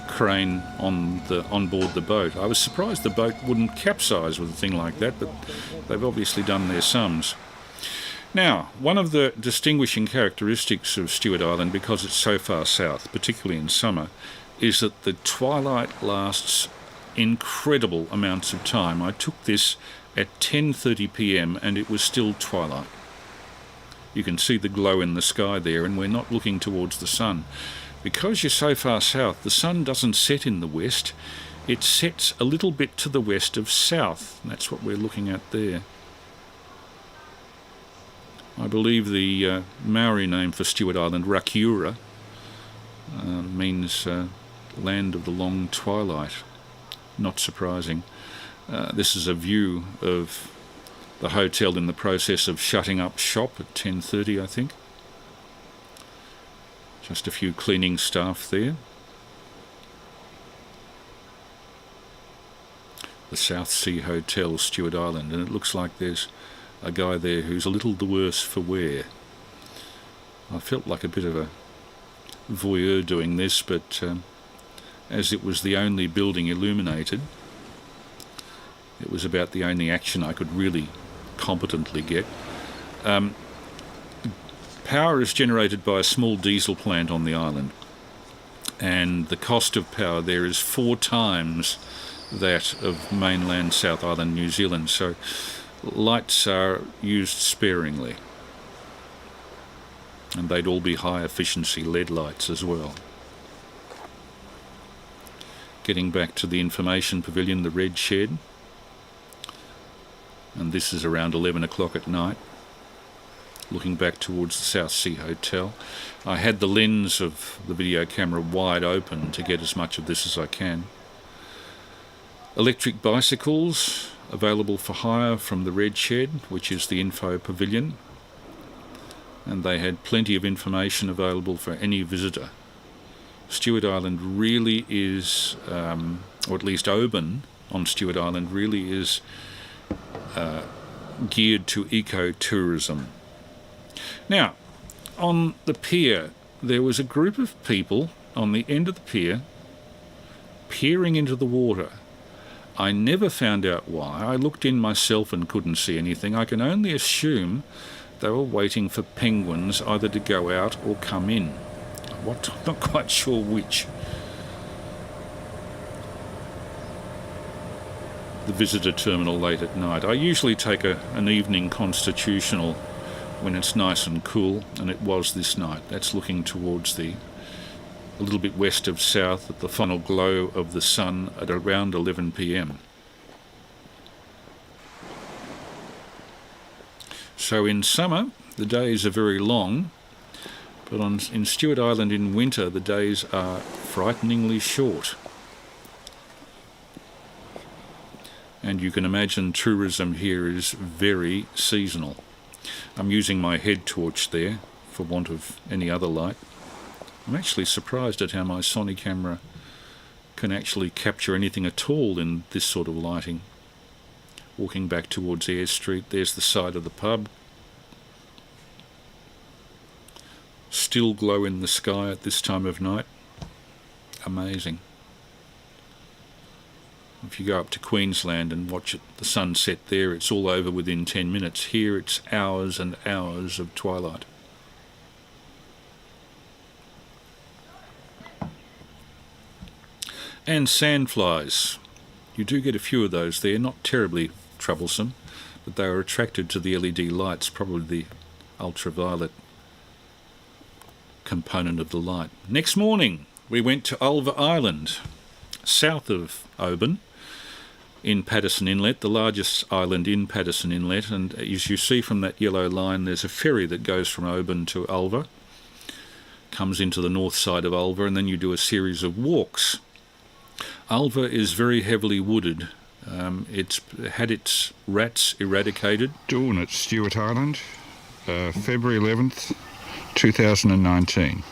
crane on board the boat. I was surprised the boat wouldn't capsize with a thing like that, but they've obviously done their sums. Now, one of the distinguishing characteristics of Stewart Island, because it's so far south, particularly in summer, is that the twilight lasts incredible amounts of time. I took this at 10:30 p.m. and it was still twilight. You can see the glow in the sky there, and we're not looking towards the sun. Because you're so far south, the sun doesn't set in the west. It sets a little bit to the west of south. That's what we're looking at there. I believe the Maori name for Stewart Island, Rakiura, means land of the long twilight. Not surprising. This is a view of the hotel in the process of shutting up shop at 10:30, I think. Just a few cleaning staff there. The South Sea Hotel, Stewart Island, and it looks like there's a guy there who's a little the worse for wear. I felt like a bit of a voyeur doing this, but as it was the only building illuminated, it was about the only action I could really competently get. Power is generated by a small diesel plant on the island, and the cost of power there is 4 times that of mainland South Island, New Zealand, so lights are used sparingly, and they'd all be high efficiency LED lights as well. Getting back to the information pavilion, the red shed, and this is around 11 o'clock at night, looking back towards the South Sea Hotel. I had the lens of the video camera wide open to get as much of this as I can. Electric bicycles available for hire from the red shed, which is the info pavilion, and they had plenty of information available for any visitor. Stewart Island really is, or at least Oban on Stewart Island really is geared to eco-tourism. Now, on the pier, there was a group of people on the end of the pier peering into the water. I never found out why. I looked in myself and couldn't see anything. I can only assume they were waiting for penguins either to go out or come in. I'm not quite sure which. The visitor terminal late at night. I usually take an evening constitutional when it's nice and cool, and it was this night. That's looking towards a little bit west of south at the final glow of the sun at around 11 p.m. So in summer, the days are very long, but in Stewart Island in winter, the days are frighteningly short. And you can imagine tourism here is very seasonal. I'm using my head torch there for want of any other light. I'm actually surprised at how my Sony camera can actually capture anything at all in this sort of lighting. Walking back towards Eyre Street, there's the side of the pub. Still glow in the sky at this time of night. Amazing. If you go up to Queensland and watch the sunset there, it's all over within 10 minutes. Here it's hours and hours of twilight. And sandflies. You do get a few of those there, not terribly troublesome, but they are attracted to the LED lights, probably the ultraviolet component of the light. Next morning, we went to Ulva Island, south of Oban, in Patterson Inlet, the largest island in Patterson Inlet, and as you see from that yellow line, there's a ferry that goes from Oban to Ulva, comes into the north side of Ulva, and then you do a series of walks. Ulva is very heavily wooded. It's had its rats eradicated. Dawn at Stewart Island, February 11th, 2019.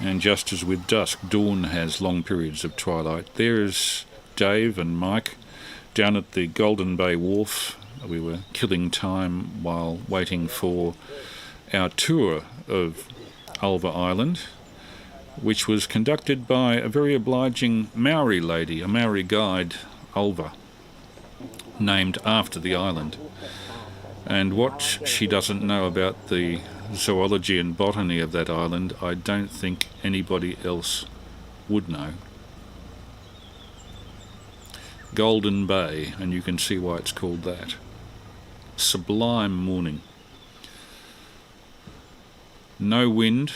And just as with dusk, dawn has long periods of twilight. There's Dave and Mike down at the Golden Bay Wharf. We were killing time while waiting for our tour of Ulva Island, which was conducted by a very obliging Maori lady, a Maori guide, Ulva, named after the island. And what she doesn't know about the zoology and botany of that island, I don't think anybody else would know. Golden Bay, and you can see why it's called that. Sublime morning. No wind.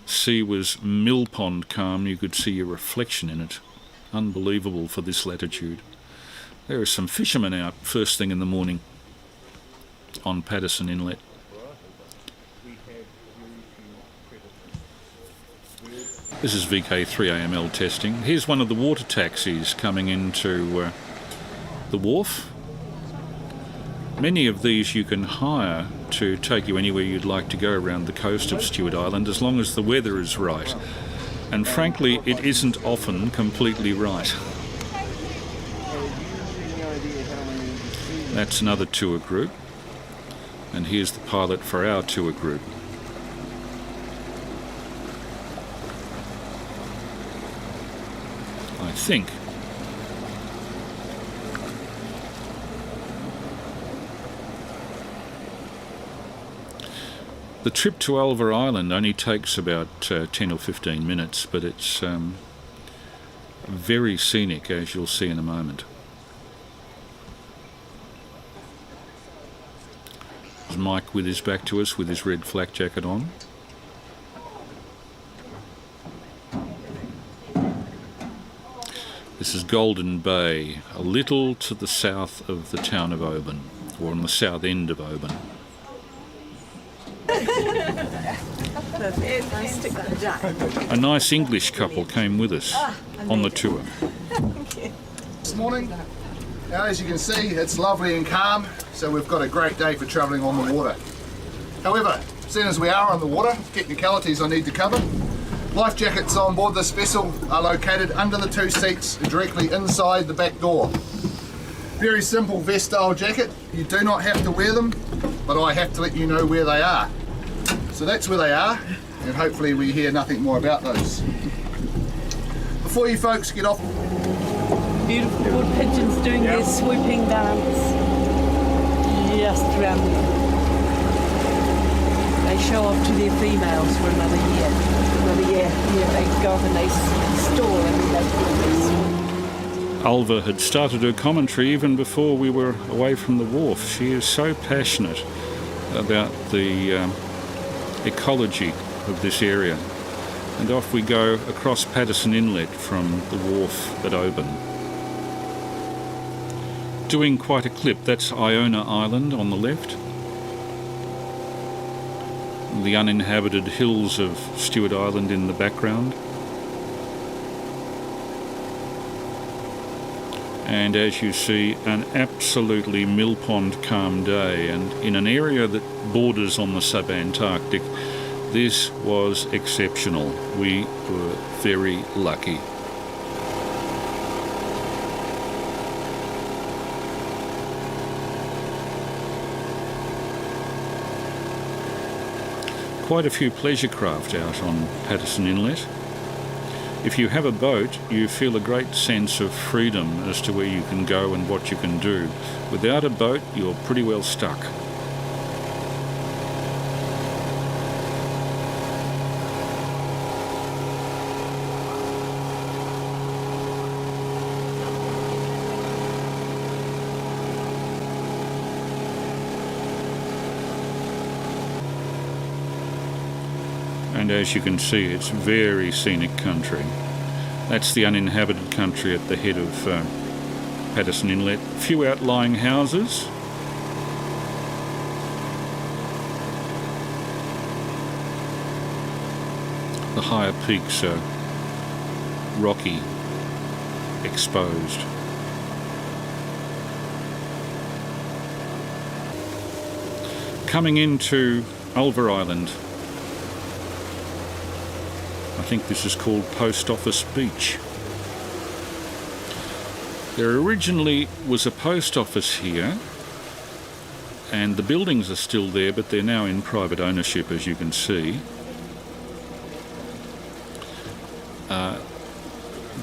Sea was mill pond calm. You could see your reflection in it. Unbelievable for this latitude. There are some fishermen out first thing in the morning on Patterson Inlet. This is VK3AML testing. Here's one of the water taxis coming into the wharf. Many of these you can hire to take you anywhere you'd like to go around the coast of Stewart Island, as long as the weather is right. And frankly, it isn't often completely right. That's another tour group. And here's the pilot for our tour group. I think. The trip to Ulva Island only takes about 10 or 15 minutes, but it's very scenic, as you'll see in a moment. There's Mike with his back to us with his red flak jacket on. This is Golden Bay, a little to the south of the town of Oban, or on the south end of Oban. A nice English couple came with us on the tour. This morning, now as you can see, it's lovely and calm, so we've got a great day for travelling on the water. However, seeing as we are on the water, technicalities I need to cover. Life jackets on board this vessel are located under the 2 seats directly inside the back door. Very simple vest style jacket, you do not have to wear them, but I have to let you know where they are. So that's where they are, and hopefully we hear nothing more about those. Before you folks get off, Beautiful wood pigeons doing their swooping dance just around there. They show off to their females for another year. Yeah, they go off and they store and they Ulva had started her commentary even before we were away from the wharf. She is so passionate about the ecology of this area. And off we go across Patterson Inlet from the wharf at Oban. Doing quite a clip. That's Iona Island on the left. The uninhabited hills of Stewart Island in the background. And as you see, an absolutely mill-pond calm day, and in an area that borders on the SUB-ANTARCTIC, this was exceptional. We were very lucky. Quite a few pleasure craft out on Patterson Inlet. If you have a boat, you feel a great sense of freedom as to where you can go and what you can do. Without a boat, you're pretty well stuck. And as you can see, it's very scenic country. That's the uninhabited country at the head of Patterson Inlet. A few outlying houses. The higher peaks are rocky, exposed. Coming into Ulva Island, I think this is called Post Office Beach. There originally was a post office here, and the buildings are still there, but they're now in private ownership, as you can see.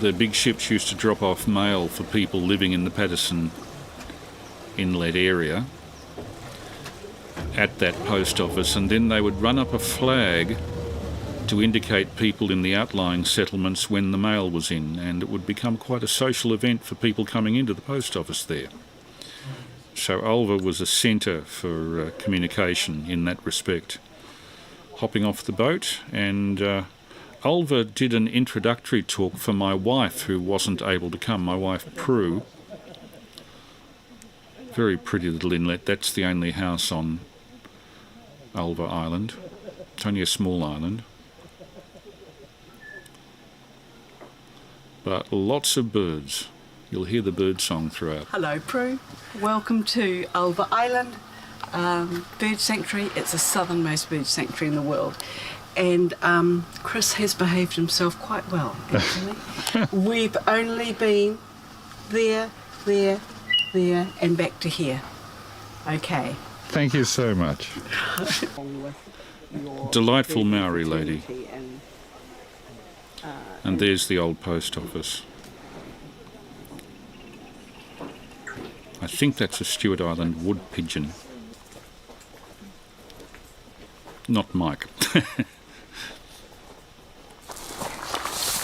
The big ships used to drop off mail for people living in the Patterson Inlet area at that post office, and then they would run up a flag to indicate people in the outlying settlements when the mail was in, and it would become quite a social event for people coming into the post office there. So Ulva was a centre for communication in that respect. Hopping off the boat, and Ulva did an introductory talk for my wife, who wasn't able to come, my wife Prue. Very pretty little inlet. That's the only house on Ulva Island. It's only a small island. But lots of birds. You'll hear the bird song throughout. Hello, Prue. Welcome to Ulva Island Bird Sanctuary. It's the southernmost bird sanctuary in the world. And Chris has behaved himself quite well, actually. We've only been there, and back to here. Okay. Thank you so much. Delightful Maori lady. And there's the old post office. I think that's a Stewart Island wood pigeon. Not Mike.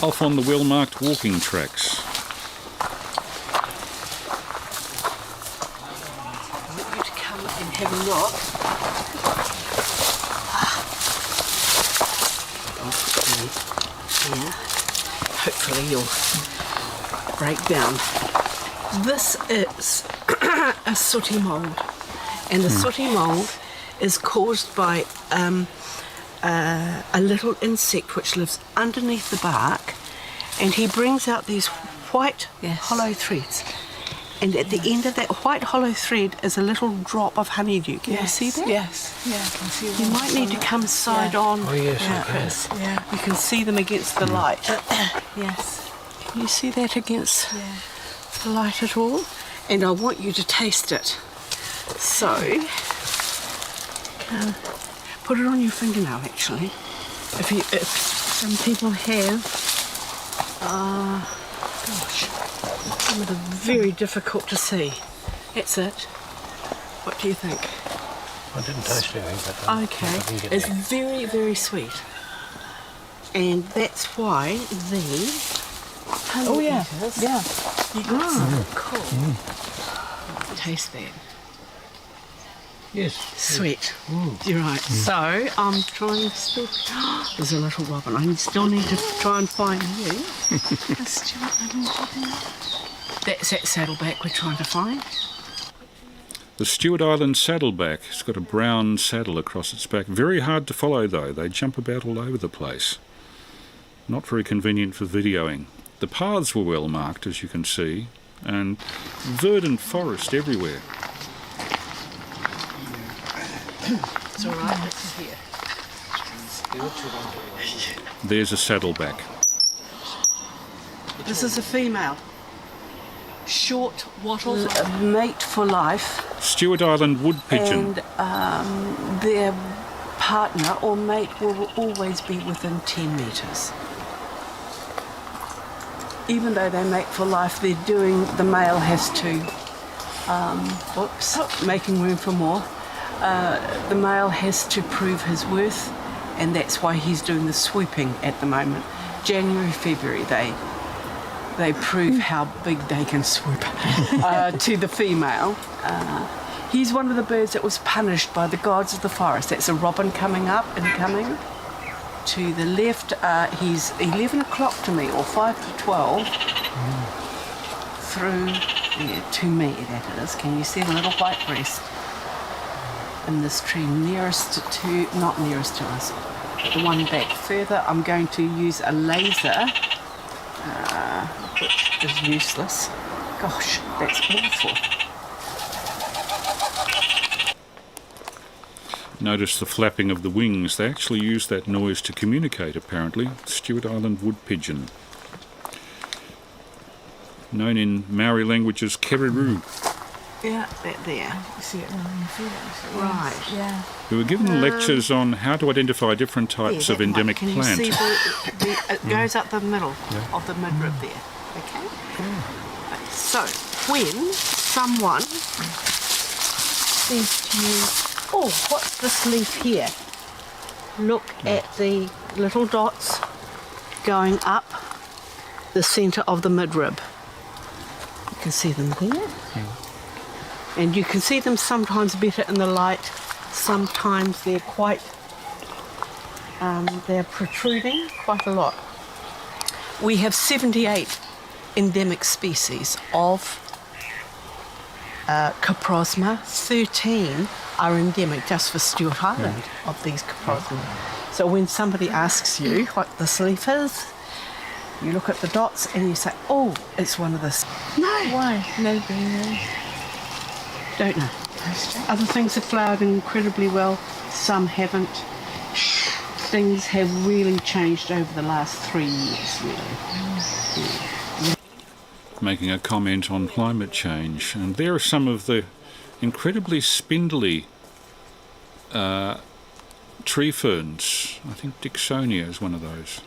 Off on the well-marked walking tracks. I want you to come and have a look. Here. Hopefully you'll break down. This is a sooty mould, and the sooty mould is caused by a little insect which lives underneath the bark, and he brings out these white hollow threads, and at the end of that white hollow thread is a little drop of honeydew. Can you see that? Yes, yeah, I can see that. You might need to come side on. Oh yes, Yeah, okay. Chris, yeah. You can see them against the light. Yes, Can you see that against yeah. the light at all? And I want you to taste it. So, put it on your fingernail actually. If some people have, gosh, some of them are very difficult to see. That's it. What do you think? I didn't taste anything, but I can Okay, get it's there. very, very sweet. And that's why the honey Oh yeah, eaters, yeah. you got some cool. Taste that. Yes. Sweet. You're right. So I'm trying to still. There's a little robin. I still need to try and find you. That's that saddleback we're trying to find. The Stewart Island saddleback. It's got a brown saddle across its back. Very hard to follow though. They jump about all over the place. Not very convenient for videoing. The paths were well marked, as you can see, and verdant forest everywhere. It's all right. It's here. There's a saddleback. This is a female. Short wattle, mate for life, Stewart Island wood pigeon. and their partner or mate will always be within 10 metres. Even though they mate for life, they're doing, the male has to, making room for more. The male has to prove his worth, and that's why he's doing the swooping at the moment. January, February, they prove how big they can swoop to the female. He's one of the birds that was punished by the gods of the forest. That's a robin coming up and coming. To the left, he's 11 o'clock to me, or 5 to 12. Through, to me that is. Can you see the little white breast? In this tree nearest to, not nearest to us, the one back further. I'm going to use a laser, which is useless. Gosh, that's awful. Notice the flapping of the wings. They actually use that noise to communicate, apparently. Stewart Island wood pigeon. Known in Maori language as kereroo. Yeah, that there. You see it now, you feel it. Right. Yeah. We were given lectures on how to identify different types There, of that endemic Can plant. you see it goes up the middle of the midrib there. Okay? So, when someone says to you, oh, what's this leaf here? Look at the little dots going up the centre of the midrib. You can see them there. And you can see them sometimes better in the light, sometimes they're quite, they're protruding quite a lot. We have 78 endemic species of Caprosma. 13 are endemic just for Stewart Island of these Caprosma. So when somebody asks you what this leaf is, you look at the dots and you say, oh, it's one of this. No. Why? Nobody knows. Don't know. Other things have flowered incredibly well, some haven't. Things have really changed over the last 3 years, really. Making a comment on climate change. And there are some of the incredibly spindly tree ferns. I think Dixonia is one of those.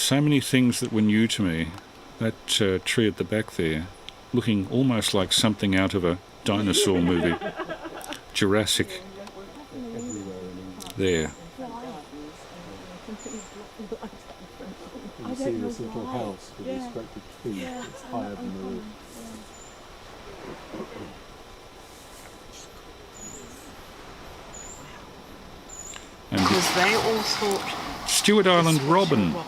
So many things that were new to me. That tree at the back there, looking almost like something out of a dinosaur movie. Jurassic. There. You see this little house with this great big tree that's higher than the roof. Because they all thought Stewart Island this was robin. your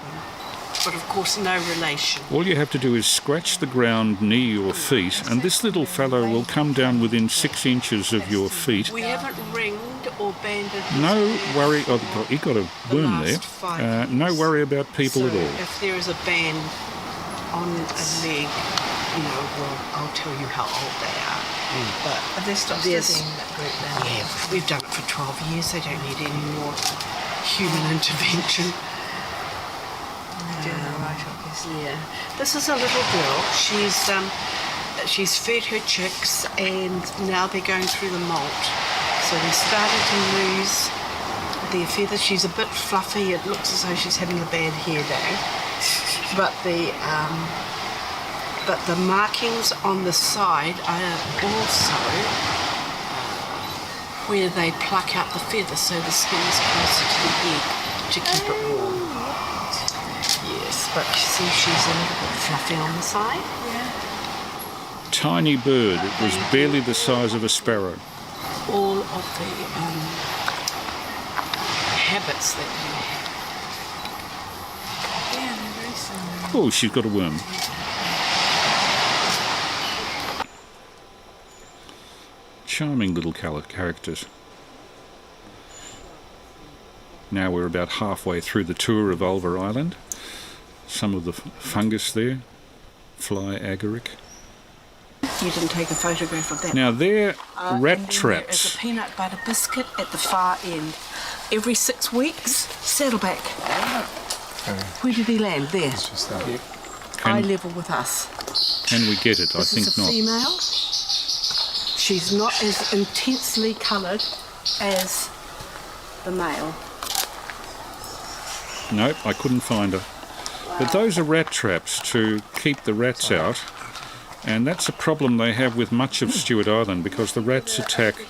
but of course no relation. All you have to do is scratch the ground near your feet, and this little fellow will come down within 6 inches of your feet. We haven't ringed or banded. No worry. Oh, he got a worm there. No worry about people so at all. If there is a band on a leg, you know, well, I'll tell you how old they are. But Have they stopped there's- studying that group then? yeah, we've done it for 12 years. They don't need any more human intervention. They're doing all right, obviously. Yeah, this is a little girl. She's fed her chicks, and now they're going through the molt. So they're starting to lose their feathers. She's a bit fluffy. It looks as though she's having a bad hair day. But the markings on the side are also where they pluck out the feathers, so the skin is closer to the egg to keep it warm. Yes, but you see she's a little bit fluffy on the side. Tiny bird. It was barely the size of a sparrow. All of the habits that you have. Yeah, they're very similar. Oh, she's got a worm. Charming little characters. Now we're about halfway through the tour of Ulva Island. Some of the fungus there, fly agaric. You didn't take a photograph of that. Now they're And rat then traps. There is a peanut butter biscuit at the far end. Every 6 weeks, saddleback. Where did he land? There. Eye level with us. Can we get it? I This think is a not. female. She's not as intensely coloured as the male. Nope, I couldn't find her. But those are rat traps to keep the rats out, and that's a problem they have with much of Stewart Island because the rats attack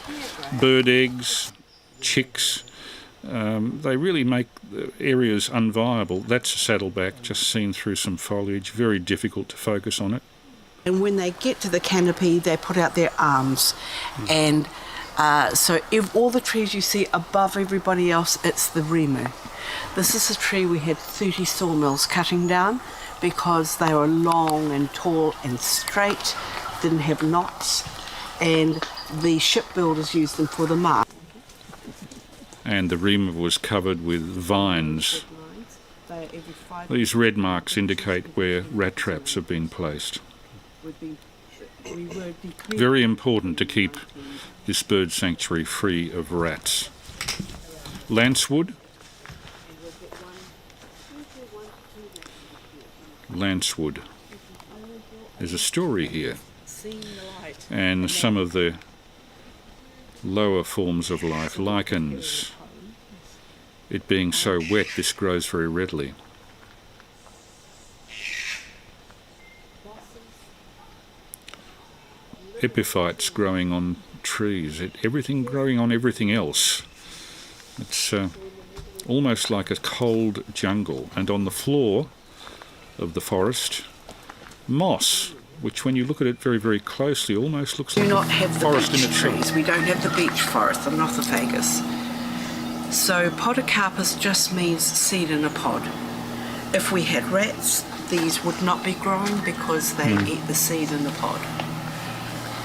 bird eggs, chicks. They really make the areas unviable. That's a saddleback, just seen through some foliage. Very difficult to focus on it. And when they get to the canopy, they put out their arms. And so all the trees you see above everybody else, it's the rimu. This is a tree we had 30 sawmills cutting down because they were long and tall and straight, didn't have knots, and the shipbuilders used them for the mast. And the rimu was covered with vines. These red marks indicate where rat traps have been placed. Very important to keep this bird sanctuary free of rats. Lancewood. Lancewood. There's a story here. And some of the lower forms of life, lichens. It being so wet, this grows very readily. Epiphytes growing on trees, everything growing on everything else. It's almost like a cold jungle. And on the floor of the forest, moss, which when you look at it very, very closely, almost looks like Do not have a the forest in beech itself. trees. We don't have the beech forest, the Nothofagus. So podocarpus just means seed in a pod. If we had rats, these would not be growing because they eat the seed in the pod.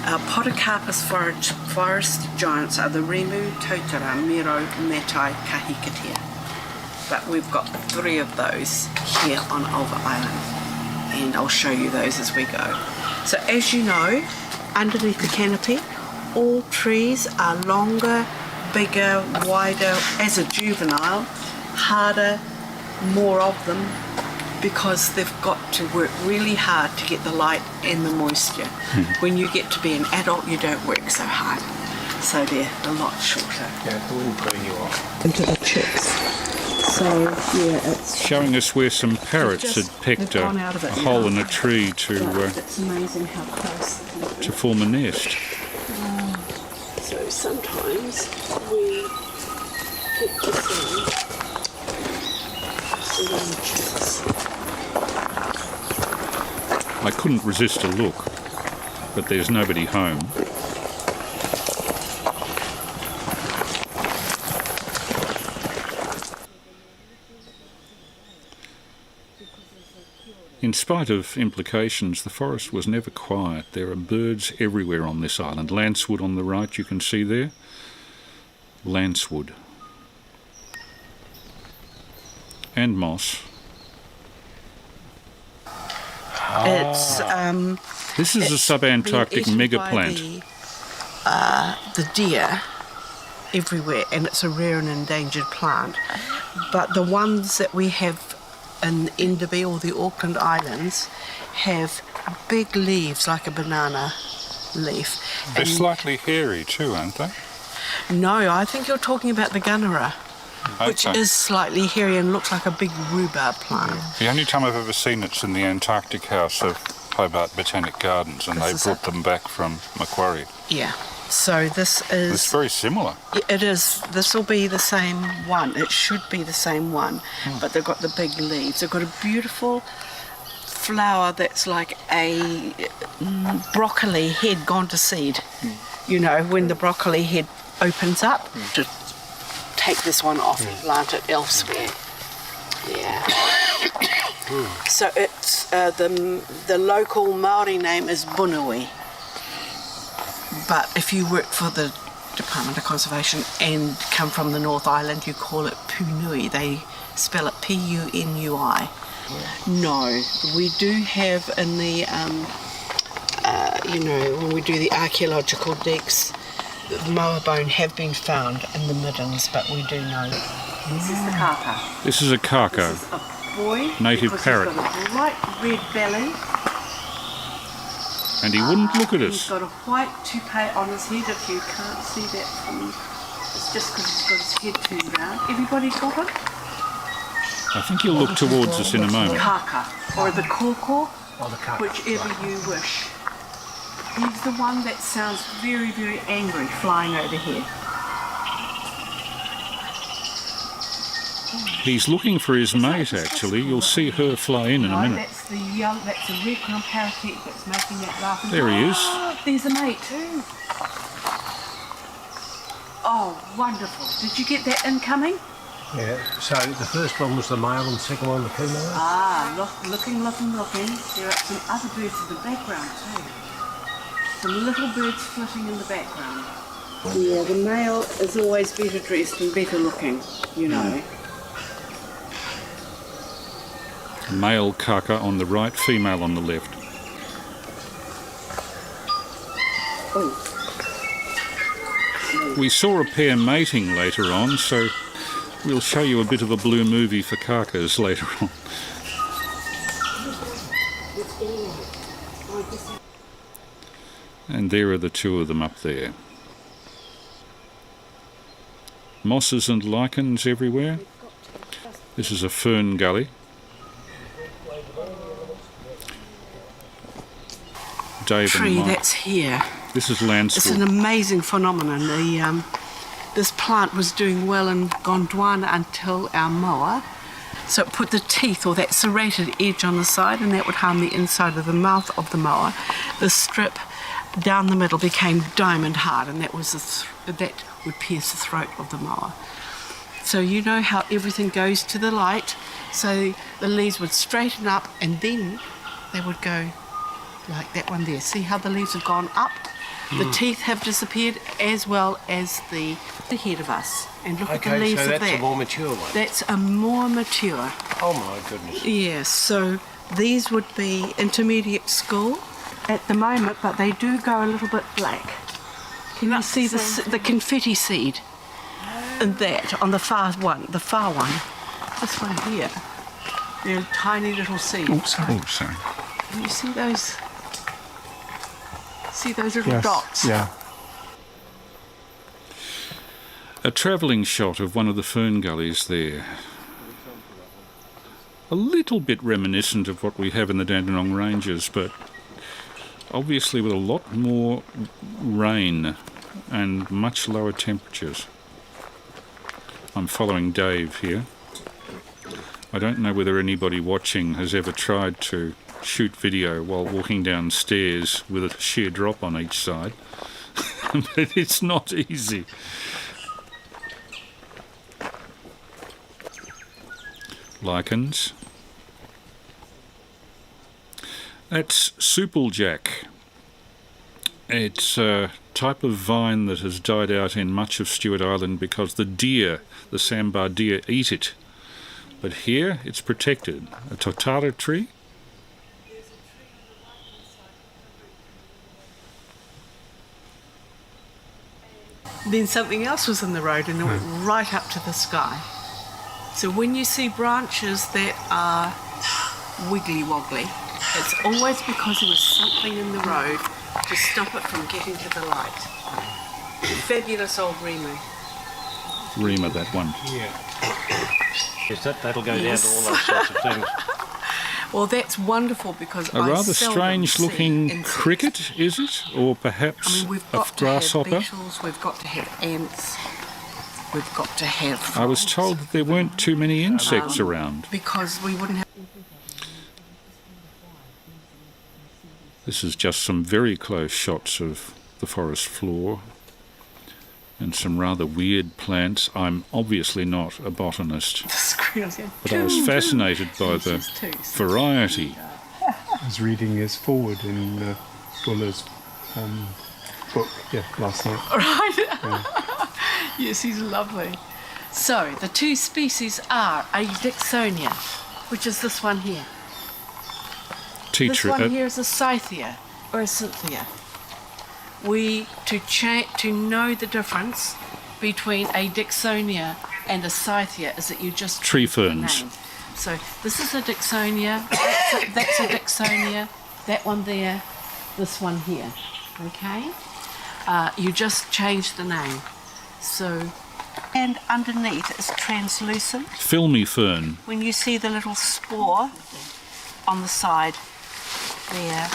Our podocarpus forest giants are the rimu, totara, miro, matai, kahikatea. But we've got 3 of those here on Ulva Island, and I'll show you those as we go. So as you know, underneath the canopy, all trees are longer, bigger, wider, as a juvenile, harder, more of them, because they've got to work really hard to get the light and the moisture. When you get to be an adult, you don't work so hard. So they're a lot shorter. Yeah, it wouldn't put you off. Into the chicks. So yeah, it's showing us where some parrots had pecked a hole in a tree It's amazing how close. to form a nest. So sometimes we get to see some chicks. I couldn't resist a look, but there's nobody home. In spite of implications, the forest was never quiet. There are birds everywhere on this island. Lancewood on the right, you can see there. Lancewood. And moss. It's This is a sub-Antarctic megaplant. The deer everywhere, and it's a rare and endangered plant. But the ones that we have in Enderby or the Auckland Islands have big leaves like a banana leaf. They're slightly hairy too, aren't they? No, I think you're talking about the gunnera, which Okay. is slightly hairy and looks like a big rhubarb plant. The only time I've ever seen it's in the Antarctic House of Hobart Botanic Gardens, and they brought them back from Macquarie. Yeah. So this is... It's very similar. It is. This will be the same one. It should be the same one, but they've got the big leaves. They've got a beautiful flower that's like a broccoli head gone to seed. You know, when the broccoli head opens up, to take this one off and plant it elsewhere. Yeah. So it's the local Māori name is Bunui. But if you work for the Department of Conservation and come from the North Island, you call it Punui. They spell it P-U-N-U-I. No, we do have in the, when we do the archaeological digs, moa bone have been found in the middens, but we do know. This is the kaka. This is a kako, This is a boy. native parrot. He's got a bright red belly. And he wouldn't look at He's us. got a white toupee on his head, if you can't see that from... It's just because he's got his head turned round. Everybody got it? I think he'll look towards us in a moment. Kaka, or the koko, whichever you wish. He's the one that sounds very, very angry flying over here. He's looking for his mate, actually. You'll see her fly in a No, minute. that's the that's a red-crowned parakeet that's making that laughing. There he is. There's a mate too. Oh, wonderful. Did you get that incoming? Yeah, so the first one was the male and the second one the female. Ah, looking. There are some other birds in the background too. Some little birds flitting in the background. Yeah, the male is always better dressed and better looking, you know. Male kaka on the right, female on the left. Oh. We saw a pair mating later on, so we'll show you a bit of a blue movie for kakas later on. And there are the two of them up there. Mosses and lichens everywhere. This is a fern gully. Dave Tree and Mike. that's here. This is It's an landscape. amazing phenomenon. This plant was doing well in Gondwana until our mower. So it put the teeth or that serrated edge on the side, and that would harm the inside of the mouth of the mower. The strip down the middle became diamond hard, and that was that would pierce the throat of the mower. So you know how everything goes to the light. So the leaves would straighten up, and then they would go like that one there. See how the leaves have gone up? The teeth have disappeared, as well as the head of us. And look at the leaves so of that's that. a more mature one. That's a more mature. Oh my goodness. Yes, so these would be intermediate school at the moment, but they do go a little bit black. Can you see the confetti seed? And that on the far one, this one here. They're tiny little seeds. Oh, sorry. Can you see those? See those little dots? Yeah. A travelling shot of one of the fern gullies there. a little bit reminiscent of what we have in the Dandenong Ranges, but obviously with a lot more rain and much lower temperatures. I'm following Dave here. I don't know whether anybody watching has ever tried to shoot video while walking downstairs with a sheer drop on each side, but it's not easy. Lichens. That's Supplejack. It's a type of vine that has died out in much of Stewart Island because the deer, the sambar deer, eat it. But here it's protected. A totara tree. Then something else was in the road and it went right up to the sky. So when you see branches that are wiggly woggly, it's always because there was something in the road to stop it from getting to the light. Fabulous old Remu. Rema, that one. Yes, that'll go down to all those sorts of things. Well, that's wonderful because A rather strange-looking cricket, is it? Or perhaps we've a got to grasshopper? have beetles, we've got to have ants, we've got to have frogs. I was told that there weren't too many insects around. Because we wouldn't have... This is just some very close shots of the forest floor and some rather weird plants. I'm obviously not a botanist, but I was fascinated by the variety. I was reading his forward in Ulva's book last night. Right. Yes, he's lovely. So, the two species are a Dicksonia, which is this one here. This one here is a Scythia, or a Cynthia. To know the difference between a Dicksonia and a Scythia is that you just tree change the ferns. name. So this is a Dicksonia, that's a Dicksonia, that one there, this one here, okay? You just change the name. So, and underneath is translucent. Filmy fern. When you see the little spore on the side there.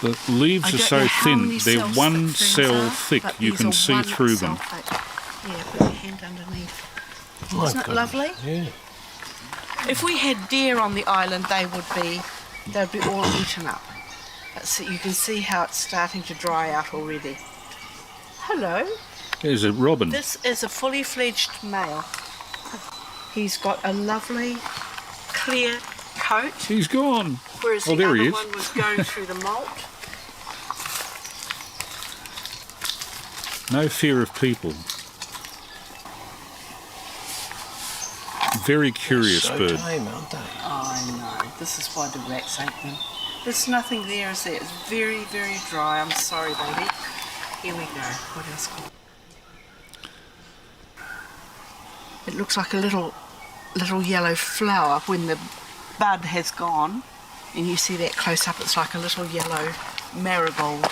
The leaves are so thin, they're one cell thick, you can see through them. Yeah, put your hand underneath. Isn't it lovely? Yeah. If we had deer on the island, they'd be all eaten up. So you can see how it's starting to dry out already. Hello. There's a robin. This is a fully fledged male. He's got a lovely clear coat. He's gone. Whereas Oh, the there other he is. one was going through the molt. No fear of people. Very curious So bird. tame, aren't they? I know. This is why the rats ate them. There's nothing there, is there? It's very, very dry. I'm sorry, baby. Here we go. What else? It looks like a little yellow flower when the bud has gone. And you see that close up, it's like a little yellow marigold.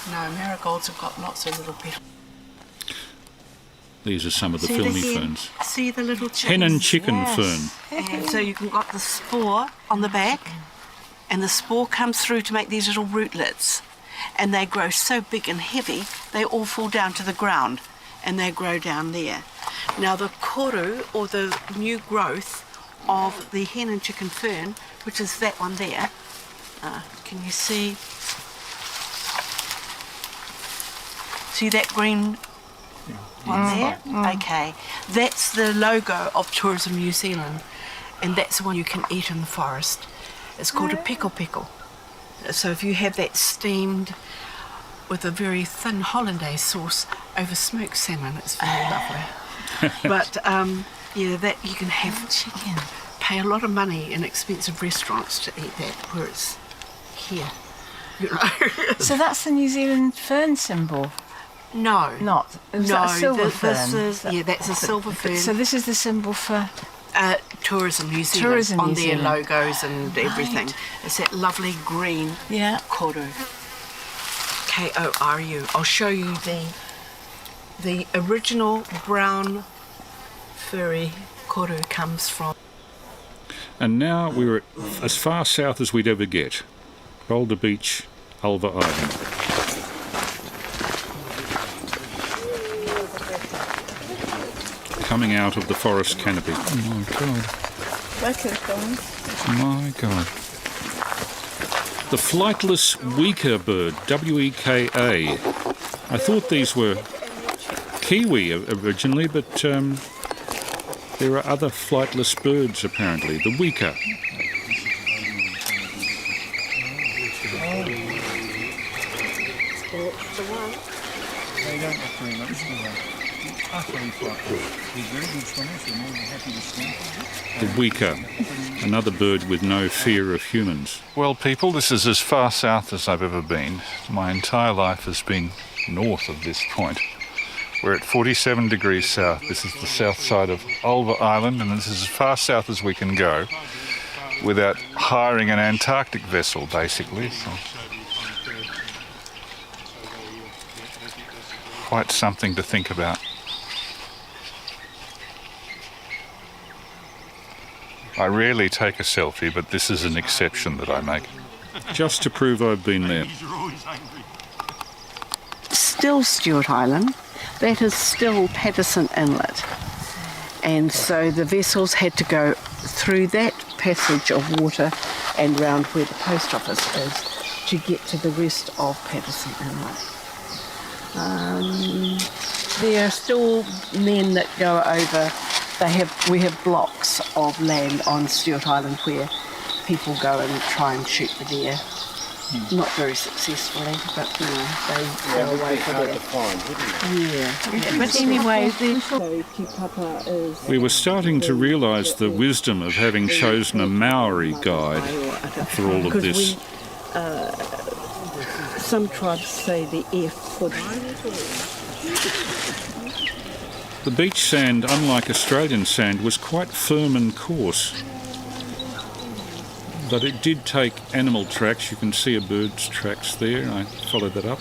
No, marigolds have got lots of little petals. These are some of the See filmy again? ferns. See the little chickens? Hen and chicken fern. And so you've got the spore on the back, and the spore comes through to make these little rootlets. And they grow so big and heavy, they all fall down to the ground, and they grow down there. Now the koru, or the new growth of the hen and chicken fern, which is that one there, can you see? See that green one there? Okay, that's the logo of Tourism New Zealand, and that's the one you can eat in the forest. It's called a pickle pickle. So if you have that steamed with a very thin hollandaise sauce over smoked salmon, it's very lovely. But yeah, that you can have chicken. Pay a lot of money in expensive restaurants to eat that, where it's here. You know? So that's the New Zealand fern symbol? No. Not? Is that a silver fern? That's a silver fern. So this is the symbol for? Tourism New Zealand, Tourism on New their Zealand. logos and everything. It's that lovely green koru. K-O-R-U. I'll show you the original brown furry koru comes from And now we're as far south as we'd ever get. Boulder Beach, Ulva Island. Coming out of the forest canopy. Oh my God. My God. The flightless weaker bird, W-E-K-A. I thought these were kiwi originally, but there are other flightless birds apparently, the weaker. They don't look very much, do they? Utterly flightless. They're very good swimmers, they're more than happy to swim. The weaker, another bird with no fear of humans. Well, people, this is as far south as I've ever been. My entire life has been north of this point. We're at 47 degrees south. This is the south side of Ulva Island, and this is as far south as we can go without hiring an Antarctic vessel, basically. So, quite something to think about. I rarely take a selfie, but this is an exception that I make. Just to prove I've been there. Still Stewart Island, that is still Patterson Inlet. And so the vessels had to go through that passage of water and round where the post office is to get to the rest of Patterson Inlet. There are still men that go over. We have blocks of land on Stewart Island where people go and try and shoot the deer. Not very successfully, but you know, they go away for that. Yeah. But anyway, we were starting to realise the wisdom of having chosen a Maori guide for all of this. Some tribes say the F for The beach sand, unlike Australian sand, was quite firm and coarse. But it did take animal tracks. You can see a bird's tracks there. I followed that up.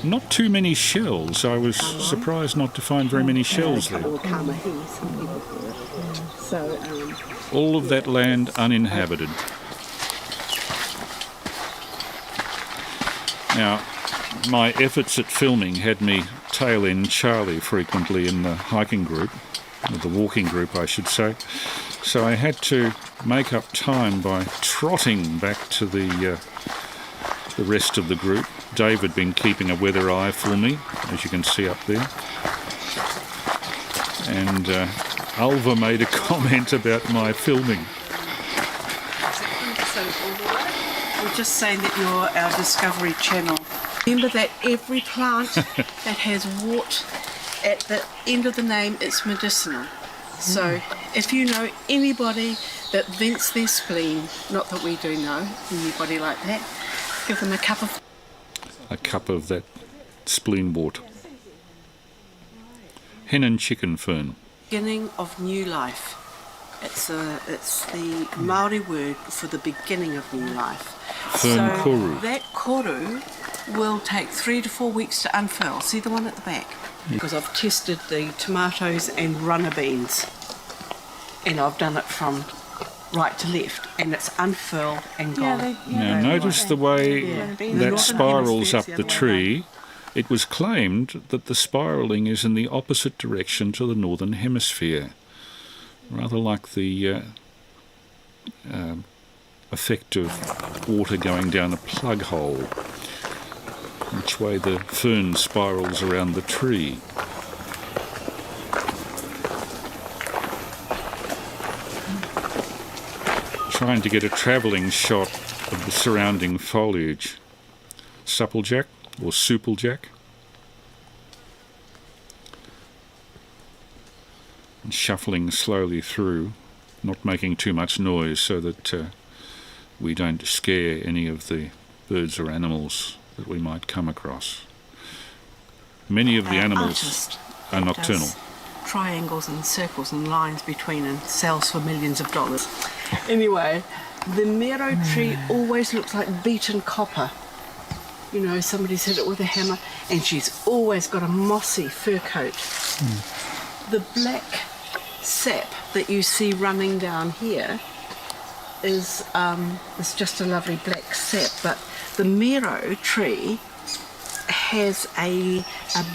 Not too many shells. I was surprised not to find very many shells there. All of that land uninhabited. Now, my efforts at filming had me tail end Charlie frequently in the hiking group, or the walking group I should say, so I had to make up time by trotting back to the rest of the group. Dave had been keeping a weather eye for me, as you can see up there, and Ulva made a comment about my filming. We're just saying that you're our Discovery Channel. Remember that every plant that has wart at the end of the name, it's medicinal. So if you know anybody that vents their spleen, not that we do know anybody like that, give them a cup of that spleen wort. Hen and chicken fern. Beginning of new life. It's the Maori word for the beginning of new life. Fern koru. That koru will take 3 to 4 weeks to unfurl. See the one at the back? Because I've tested the tomatoes and runner beans, and I've done it from right to left, and it's unfurl and gone. Now notice the way that spirals up the tree. It was claimed that the spiralling is in the opposite direction to the northern hemisphere, rather like the effect of water going down a plug hole, which way the fern spirals around the tree. Trying to get a travelling shot of the surrounding foliage. Supplejack or supplejack. And shuffling slowly through, not making too much noise so that we don't scare any of the birds or animals that we might come across. Many of the animals are nocturnal. Triangles and circles and lines between and sells for millions of dollars. Anyway, the mero tree always looks like beaten copper. You know, somebody's hit it with a hammer, and she's always got a mossy fur coat. The black sap that you see running down here is it's just a lovely black sap, but the mero tree has a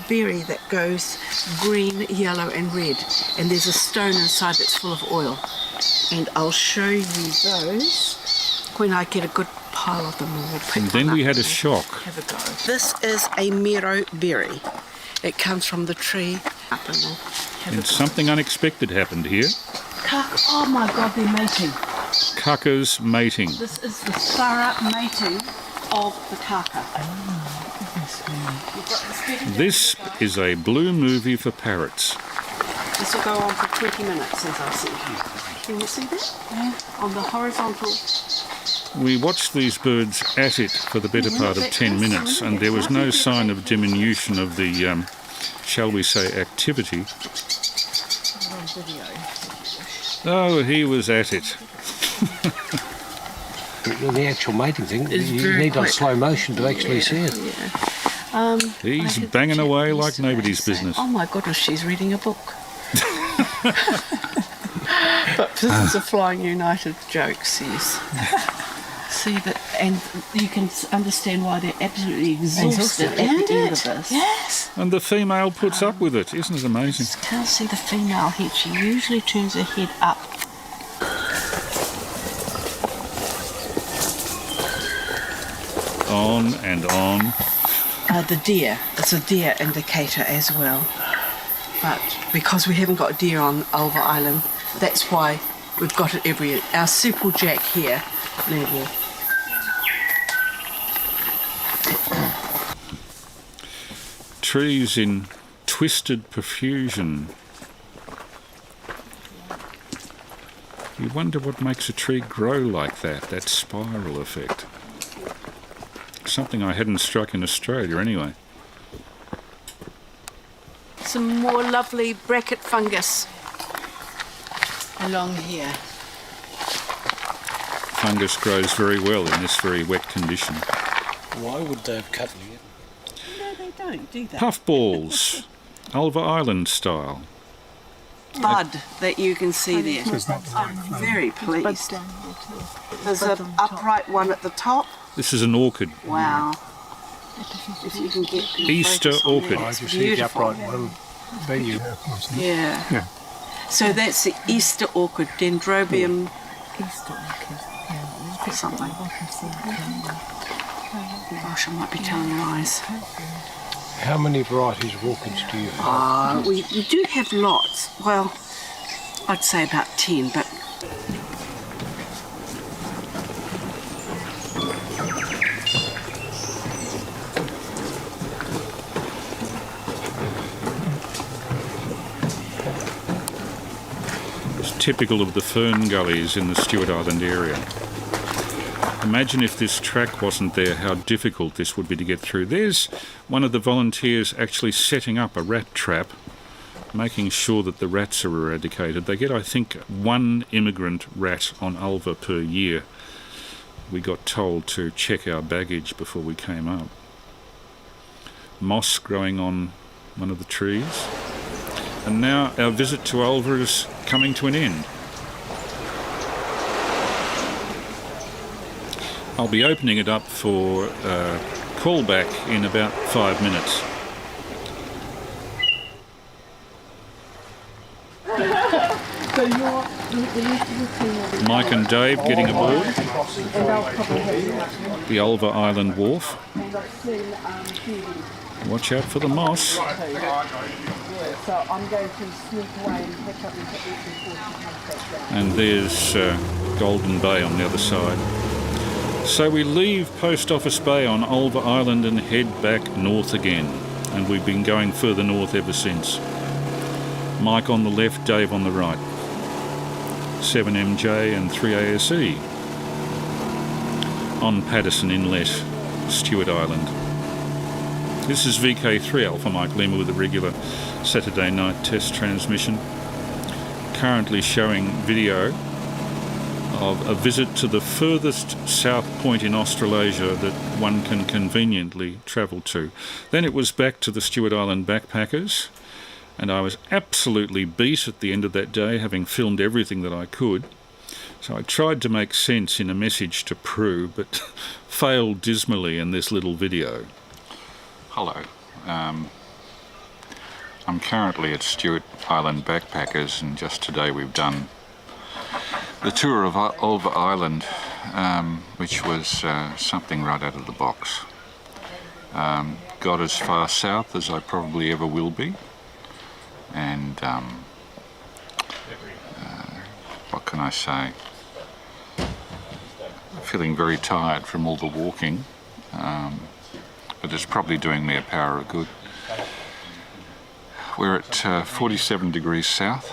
berry that goes green, yellow and red, and there's a stone inside that's full of oil, and I'll show you those when I get a good pile of them, and we'll pick And then one we up had a and shock. have a go. This is a mero berry. It comes from the tree up, and we'll have a And go. something unexpected happened here. Oh my God, they're mating. Cuckers mating. This is the thorough mating of the kaka. This is a blue movie for parrots. This will go on for 20 minutes, as I see. Can you see that? Yeah. On the horizontal. We watched these birds at it for the better part of 10 minutes, and there was no sign of diminution of the, shall we say, activity. Oh, he was at it. The actual mating thing, It's you very need on quick. slow motion to actually see it. Yeah. He's I did banging check away like yesterday nobody's saying, business. Oh my goodness, she's reading a book. But this is a Flying United joke, sis. See that, and you can understand why they're absolutely exhausted at the end of this. Yes. And the female puts up with it. Isn't it amazing? Can't see the female head. She usually turns her head up. On and on. The deer. It's a deer indicator as well. But because we haven't got deer on Ulva Island, that's why we've got it every year. Our supple jack here, level. Trees in twisted profusion. You wonder what makes a tree grow like that spiral effect. Something I hadn't struck in Australia anyway. Some more lovely bracket fungus along here. Fungus grows very well in this very wet condition. Why would they have cut it? No, they don't do that. Puffballs, Ulva Island style. Bud that you can see there. I'm very pleased. There's an upright one at the top. This is an orchid. Wow. If you can get good Easter focus on orchid. that, I it's just see the beautiful. upright one. Venue. Yeah. Yeah. So that's the Easter orchid, Dendrobium something. Gosh, I might be telling lies. How many varieties of orchids do you have? We do have lots. Well, I'd say about 10, but It's typical of the fern gullies in the Stewart Island area. Imagine if this track wasn't there, how difficult this would be to get through. There's one of the volunteers actually setting up a rat trap, making sure that the rats are eradicated. They get, I think, 1 immigrant rat on Ulva per year. We got told to check our baggage before we came up. Moss growing on one of the trees. And now our visit to Ulva is coming to an end. I'll be opening it up for callback in about 5 minutes. Mike and Dave getting aboard the Ulva Island wharf. Watch out for the moss. so I'm going to sneak away and pick up and put these And there's Golden Bay on the other side. So we leave Post Office Bay on Ulva Island and head back north again. And we've been going further north ever since. Mike on the left, Dave on the right. 7MJ and 3ASE on Patterson Inlet, Stewart Island. This is VK3 Alpha Mike Lima with a regular Saturday night test transmission. Currently showing video of a visit to the furthest south point in Australasia that one can conveniently travel to. Then it was back to the Stewart Island backpackers, and I was absolutely beat at the end of that day, having filmed everything that I could. So I tried to make sense in a message to Prue, but failed dismally in this little video. Hello. I'm currently at Stewart Island Backpackers, and just today we've done the tour of Ulva Island, which was something right out of the box. Got as far south as I probably ever will be, and what can I say? Feeling very tired from all the walking, but it's probably doing me a power of good. We're at 47 degrees south,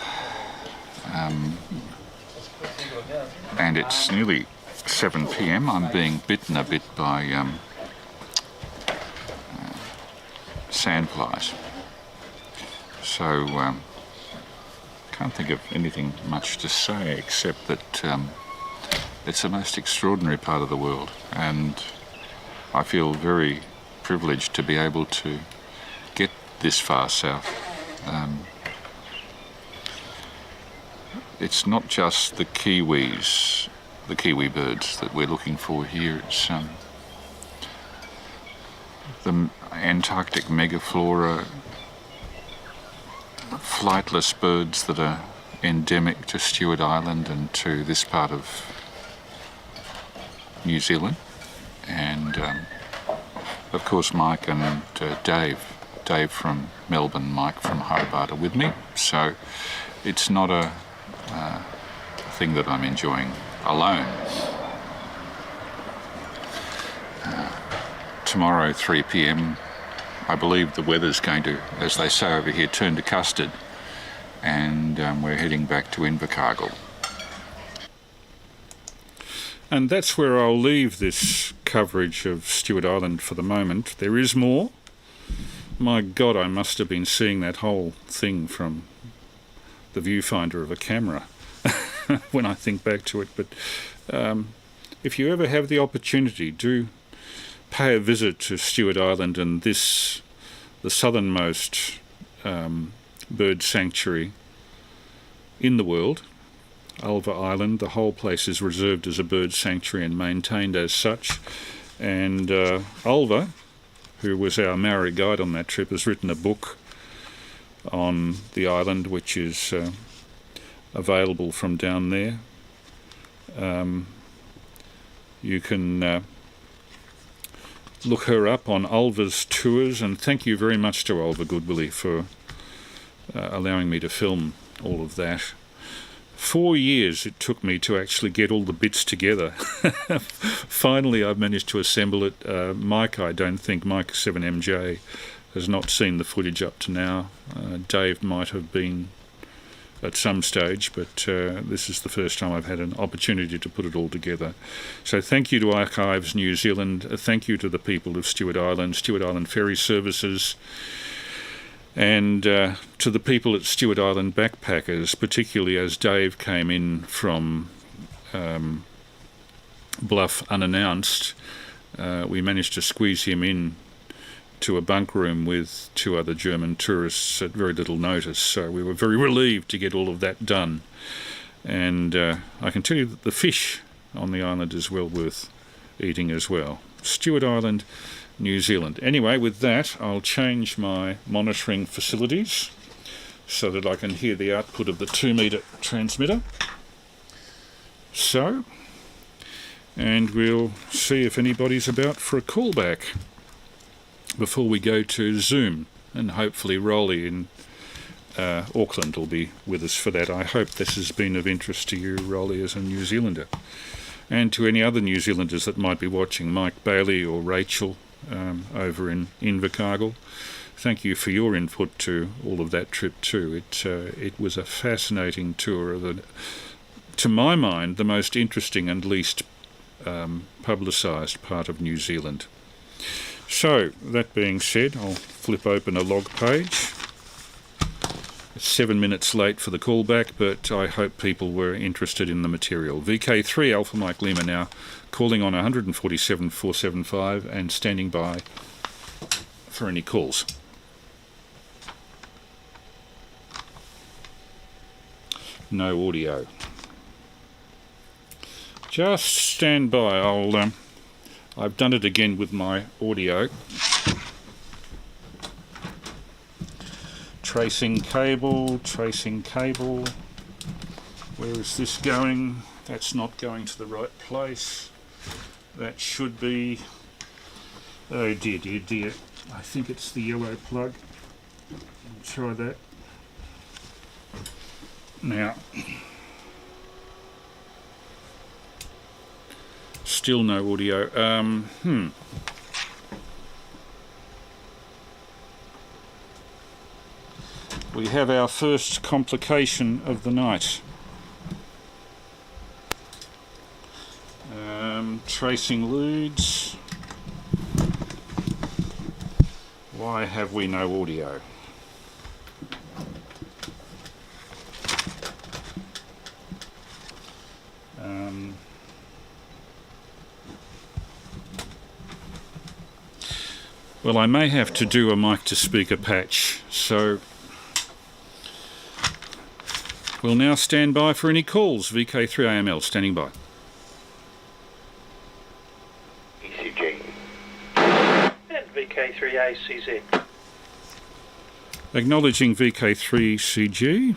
and it's nearly 7 p.m. I'm being bitten a bit by sandflies, so can't think of anything much to say except that it's the most extraordinary part of the world, and I feel very privileged to be able to get this far south. It's not just the kiwis, the kiwi birds that we're looking for here. It's the Antarctic megaflora, flightless birds that are endemic to Stewart Island and to this part of New Zealand, and of course Mike and Dave from Melbourne, Mike from Hobart are with me, so it's not a thing that I'm enjoying alone. Tomorrow 3 p.m. I believe the weather's going to, as they say over here, turn to custard, and we're heading back to Invercargill. And that's where I'll leave this coverage of Stewart Island for the moment. There is more. My God, I must have been seeing that whole thing from the viewfinder of a camera when I think back to it. But if you ever have the opportunity, do pay a visit to Stewart Island and the southernmost bird sanctuary in the world, Ulva Island. The whole place is reserved as a bird sanctuary and maintained as such. And Ulva, who was our Maori guide on that trip, has written a book on the island, which is available from down there. You can look her up on Ulva's tours, and thank you very much to Ulva Goodwillie for allowing me to film all of that. 4 years it took me to actually get all the bits together. Finally, I've managed to assemble it. Mike 7MJ, has not seen the footage up to now. Dave might have been at some stage, but this is the first time I've had an opportunity to put it all together. So thank you to Archives New Zealand. Thank you to the people of Stewart Island Ferry Services, and to the people at Stewart Island Backpackers, particularly as Dave came in from Bluff unannounced. We managed to squeeze him in to a bunk room with 2 other German tourists at very little notice, so we were very relieved to get all of that done. And I can tell you that the fish on the island is well worth eating as well. Stewart Island, New Zealand. Anyway, with that, I'll change my monitoring facilities so that I can hear the output of the 2-metre transmitter. So, and we'll see if anybody's about for a callback before we go to Zoom, and hopefully Rolly in Auckland will be with us for that. I hope this has been of interest to you, Rolly, as a New Zealander, and to any other New Zealanders that might be watching, Mike Bailey or Rachel over in Invercargill. Thank you for your input to all of that trip too. It was a fascinating tour of to my mind, the most interesting and least publicised part of New Zealand. So, that being said, I'll flip open a log page. It's 7 minutes late for the callback, but I hope people were interested in the material. VK3 Alpha Mike Lima now calling on 147 475 and standing by for any calls. no audio. Just stand by. I've done it again with my audio. Tracing cable. Where is this going? That's not going to the right place. That should be... Oh dear. I think it's the yellow plug. Try that. Now, still no audio. We have our first complication of the night. Tracing leads. Why have we no audio? Well, I may have to do a mic to speaker patch, so we'll now stand by for any calls. VK3AML standing by. ECG. And VK3ACZ. Acknowledging VK3CG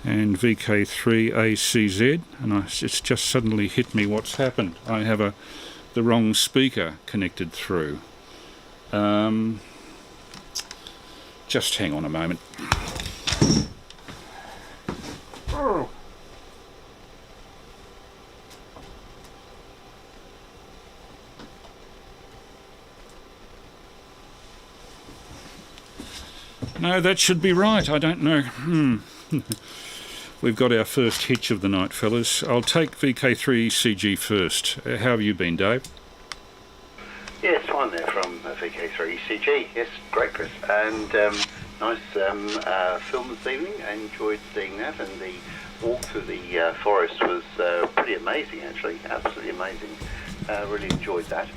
and VK3ACZ, and it's just suddenly hit me what's happened. I have the wrong speaker connected through. Just hang on a moment. Oh. No, that should be right. I don't know. We've got our first hitch of the night, fellas. I'll take VK3CG first. How have you been, Dave? Yes, fine there from VK3CG. Yes, great, Chris. And nice film this evening. I enjoyed seeing that, and the walk through the forest was pretty amazing, actually. Absolutely amazing. Really enjoyed that.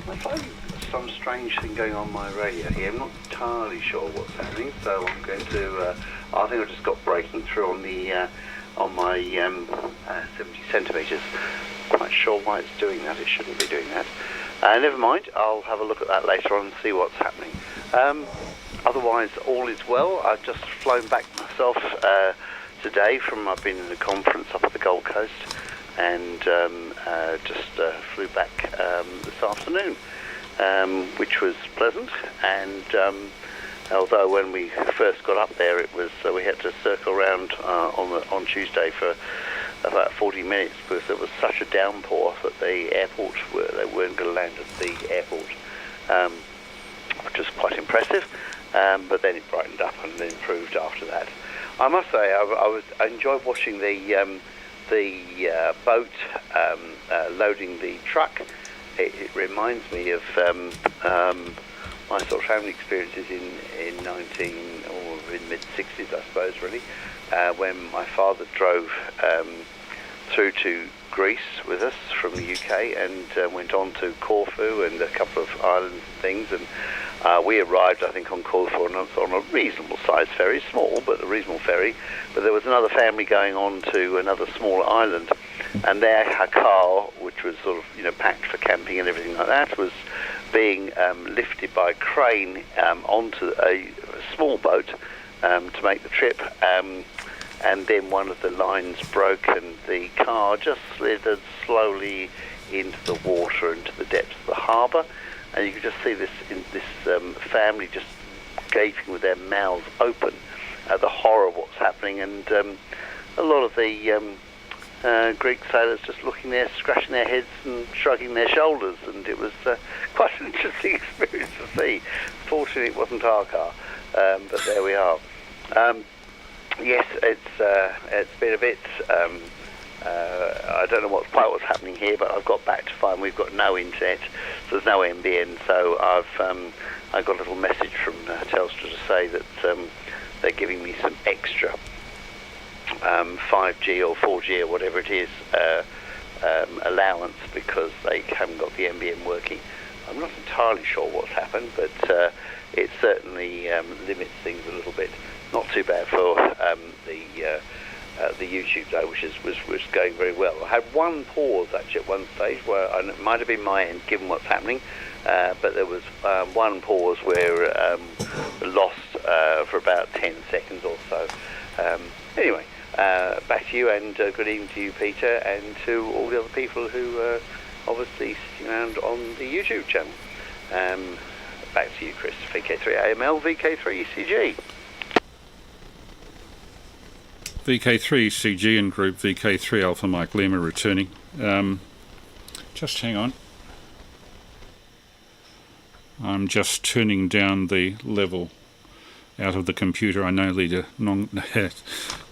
I'm finding some strange thing going on my radio here. I'm not entirely sure what's happening, so I'm going to... I think I just got breaking through on the on my 70 centimetres. Quite sure why it's doing that. It shouldn't be doing that. Never mind. I'll have a look at that later on and see what's happening. Otherwise, all is well. I've just flown back myself today from... I've been in a conference up at the Gold Coast, and just flew back this afternoon, which was pleasant. And although when we first got up there, it was we had to circle around on Tuesday for about 40 minutes because there was such a downpour that the airport they weren't going to land at the airport, which was quite impressive. But then it brightened up and then improved after that. I must say I enjoyed watching the boat loading the truck. It reminds me of my sort of family experiences in mid-60s, I suppose, really, when my father drove through to Greece with us from the UK and went on to Corfu and a couple of islands and things, and we arrived, I think, on Corfu on a reasonable-sized ferry, small, but a reasonable ferry, but there was another family going on to another smaller island, and their car, which was sort of, packed for camping and everything like that, was being lifted by a crane onto a small boat to make the trip, and then one of the lines broke and the car just slithered slowly into the water, into the depths of the harbour, and you could just see this family just gaping with their mouths open at the horror of what's happening, and a lot of the Greek sailors just looking there, scratching their heads and shrugging their shoulders, and it was quite an interesting experience to see. Fortunately, it wasn't our car, but there we are. Yes, it's been a bit... I don't know quite what's happening here, but I've got back to find we've got no internet, so there's no NBN, so I got a little message from Telstra to say that they're giving me some extra 5G or 4G or whatever it is allowance because they haven't got the NBN working. I'm not entirely sure what's happened, but it certainly limits things a little bit. not too bad for the YouTube though, which was going very well. I had one pause actually at one stage where, and it might have been my end given what's happening, but there was one pause where lost for about 10 seconds or so. Anyway, back to you, and good evening to you, Peter, and to all the other people who are obviously sitting around on the YouTube channel. Back to you, Chris. VK3AML, VK3CG. VK3CG and group VK3 Alpha Mike Lima returning. Just hang on. I'm just turning down the level out of the computer. I no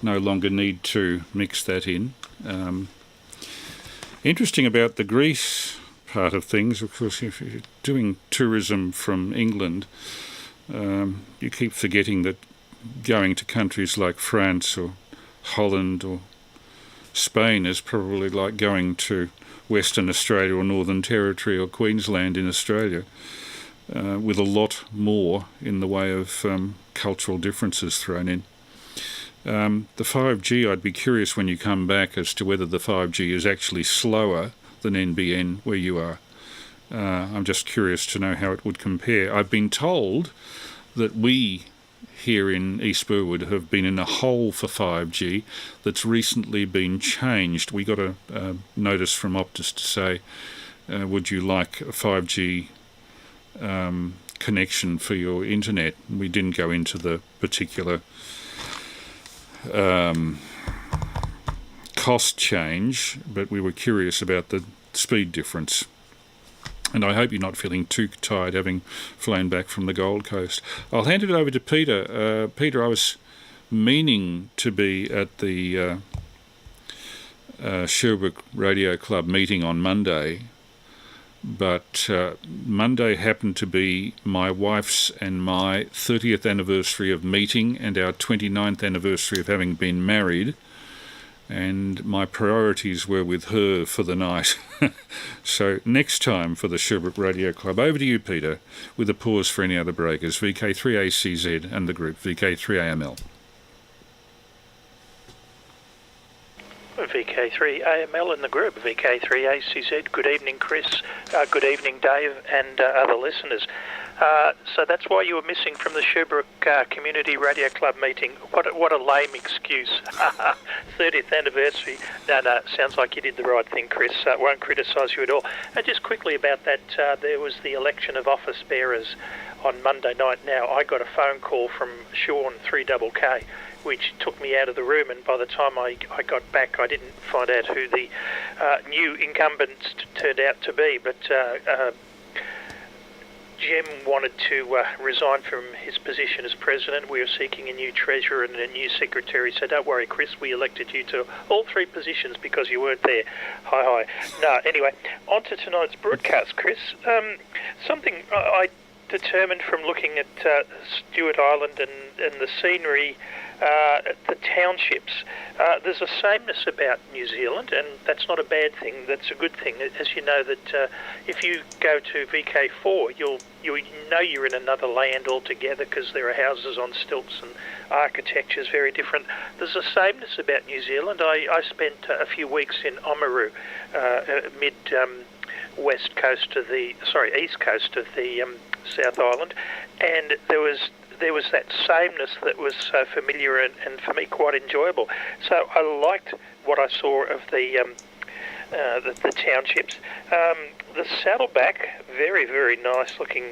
longer need to mix that in. Interesting about the Greece part of things, of course, if you're doing tourism from England, you keep forgetting that going to countries like France or Holland or Spain is probably like going to Western Australia or Northern Territory or Queensland in Australia, with a lot more in the way of cultural differences thrown in. The 5G, I'd be curious when you come back as to whether the 5G is actually slower than NBN where you are. I'm just curious to know how it would compare. I've been told that we here in East Burwood have been in a hole for 5G that's recently been changed. We got a notice from Optus to say, would you like a 5G connection for your internet? We didn't go into the particular cost change, but we were curious about the speed difference. And I hope you're not feeling too tired having flown back from the Gold Coast. I'll hand it over to Peter. Peter, I was meaning to be at the Sherbrooke Radio Club meeting on Monday, but Monday happened to be my wife's and my 30th anniversary of meeting and our 29th anniversary of having been married, and my priorities were with her for the night. So next time for the Sherbrooke Radio Club. Over to you, Peter, with a pause for any other breakers. VK3ACZ and the group VK3AML. VK3AML and the group VK3ACZ. Good evening, Chris. Good evening, Dave, and other listeners. So that's why you were missing from the Sherbrooke Community Radio Club meeting. What a lame excuse. 30th anniversary. No, sounds like you did the right thing, Chris. Won't criticise you at all. And just quickly about that, there was the election of office bearers on Monday night. Now, I got a phone call from Sean 3KK, which took me out of the room, and by the time I got back, I didn't find out who the new incumbents turned out to be, but Jem wanted to resign from his position as president. We are seeking a new treasurer and a new secretary, so don't worry, Chris, we elected you to all three positions because you weren't there. Hi. No, anyway, on to tonight's broadcast, Chris. Something I determined from looking at Stewart Island and the scenery, the townships, there's a sameness about New Zealand, and that's not a bad thing. That's a good thing. As you know, that if you go to VK4, you know you're in another land altogether because there are houses on stilts and architecture is very different. There's a sameness about New Zealand. I spent a few weeks in Oamaru, east coast of the South Island, and there was that sameness that was so familiar and for me quite enjoyable. So I liked what I saw of the townships. The saddleback, very, very nice looking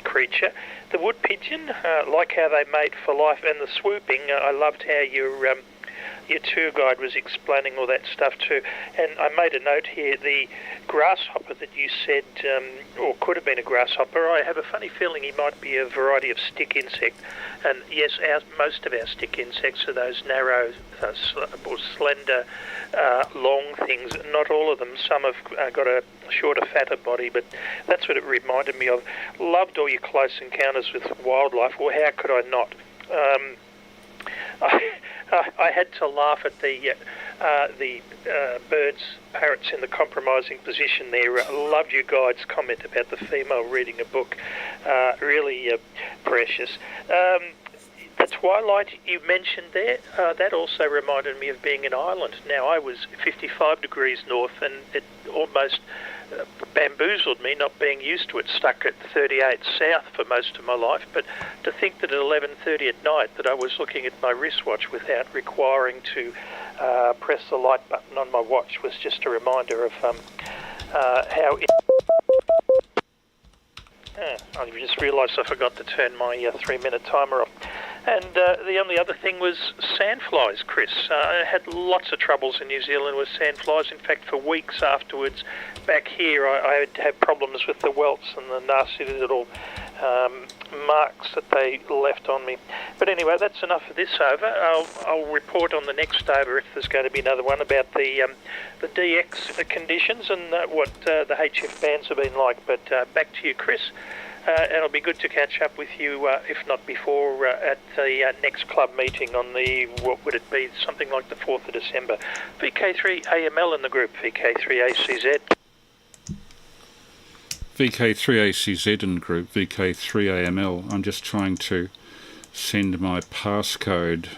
creature. The wood pigeon, like how they mate for life, and the swooping. I loved how your tour guide was explaining all that stuff too. And I made a note here, the grasshopper that you said, or could have been a grasshopper, I have a funny feeling he might be a variety of stick insect. And yes, most of our stick insects are those narrow, or slender, long things. Not all of them. Some have got a shorter, fatter body, but that's what it reminded me of. Loved all your close encounters with wildlife. Well, how could I not? I had to laugh at the birds, parrots in the compromising position there. Loved your guide's comment about the female reading a book. Really precious. The twilight you mentioned there, that also reminded me of being in Ireland. Now, I was 55 degrees north, and it almost bamboozled me not being used to it, stuck at 38 south for most of my life. But to think that at 11:30 at night that I was looking at my wristwatch without requiring to press the light button on my watch was just a reminder of how... I just realised I forgot to turn my 3-minute timer off. And the only other thing was sandflies, Chris. I had lots of troubles in New Zealand with sandflies. In fact, for weeks afterwards, back here, I had to have problems with the welts and the nasty little marks that they left on me. But anyway, that's enough of this over. I'll report on the next over if there's going to be another one about the DX conditions and what the HF bands have been like. But back to you, Chris. And it'll be good to catch up with you, if not before, at the next club meeting on the, what would it be, something like the 4th of December. VK3AML in the group, VK3ACZ. VK3ACZ in group, VK3AML. I'm just trying to send my passcode.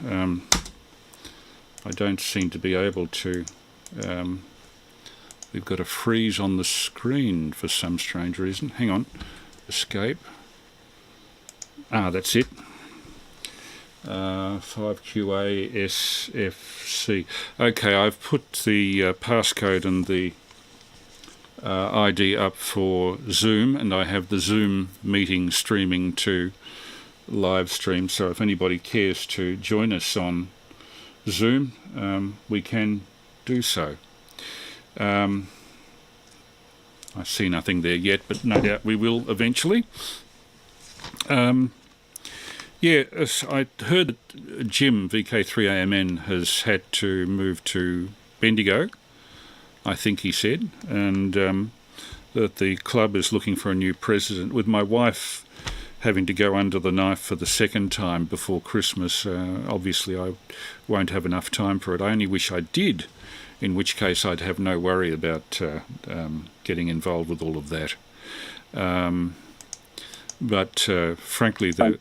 I don't seem to be able to. We've got a freeze on the screen for some strange reason. Hang on. Escape. That's it. 5QASFC. Okay, I've put the passcode and the ID up for Zoom, and I have the Zoom meeting streaming to live stream, so if anybody cares to join us on Zoom, we can do so. I see nothing there yet, but no doubt we will eventually. I heard that Jim, VK3AMN, has had to move to Bendigo, I think he said, and that the club is looking for a new president. With my wife having to go under the knife for the second time before Christmas, obviously I won't have enough time for it. I only wish I did, in which case I'd have no worry about getting involved with all of that. But frankly, there's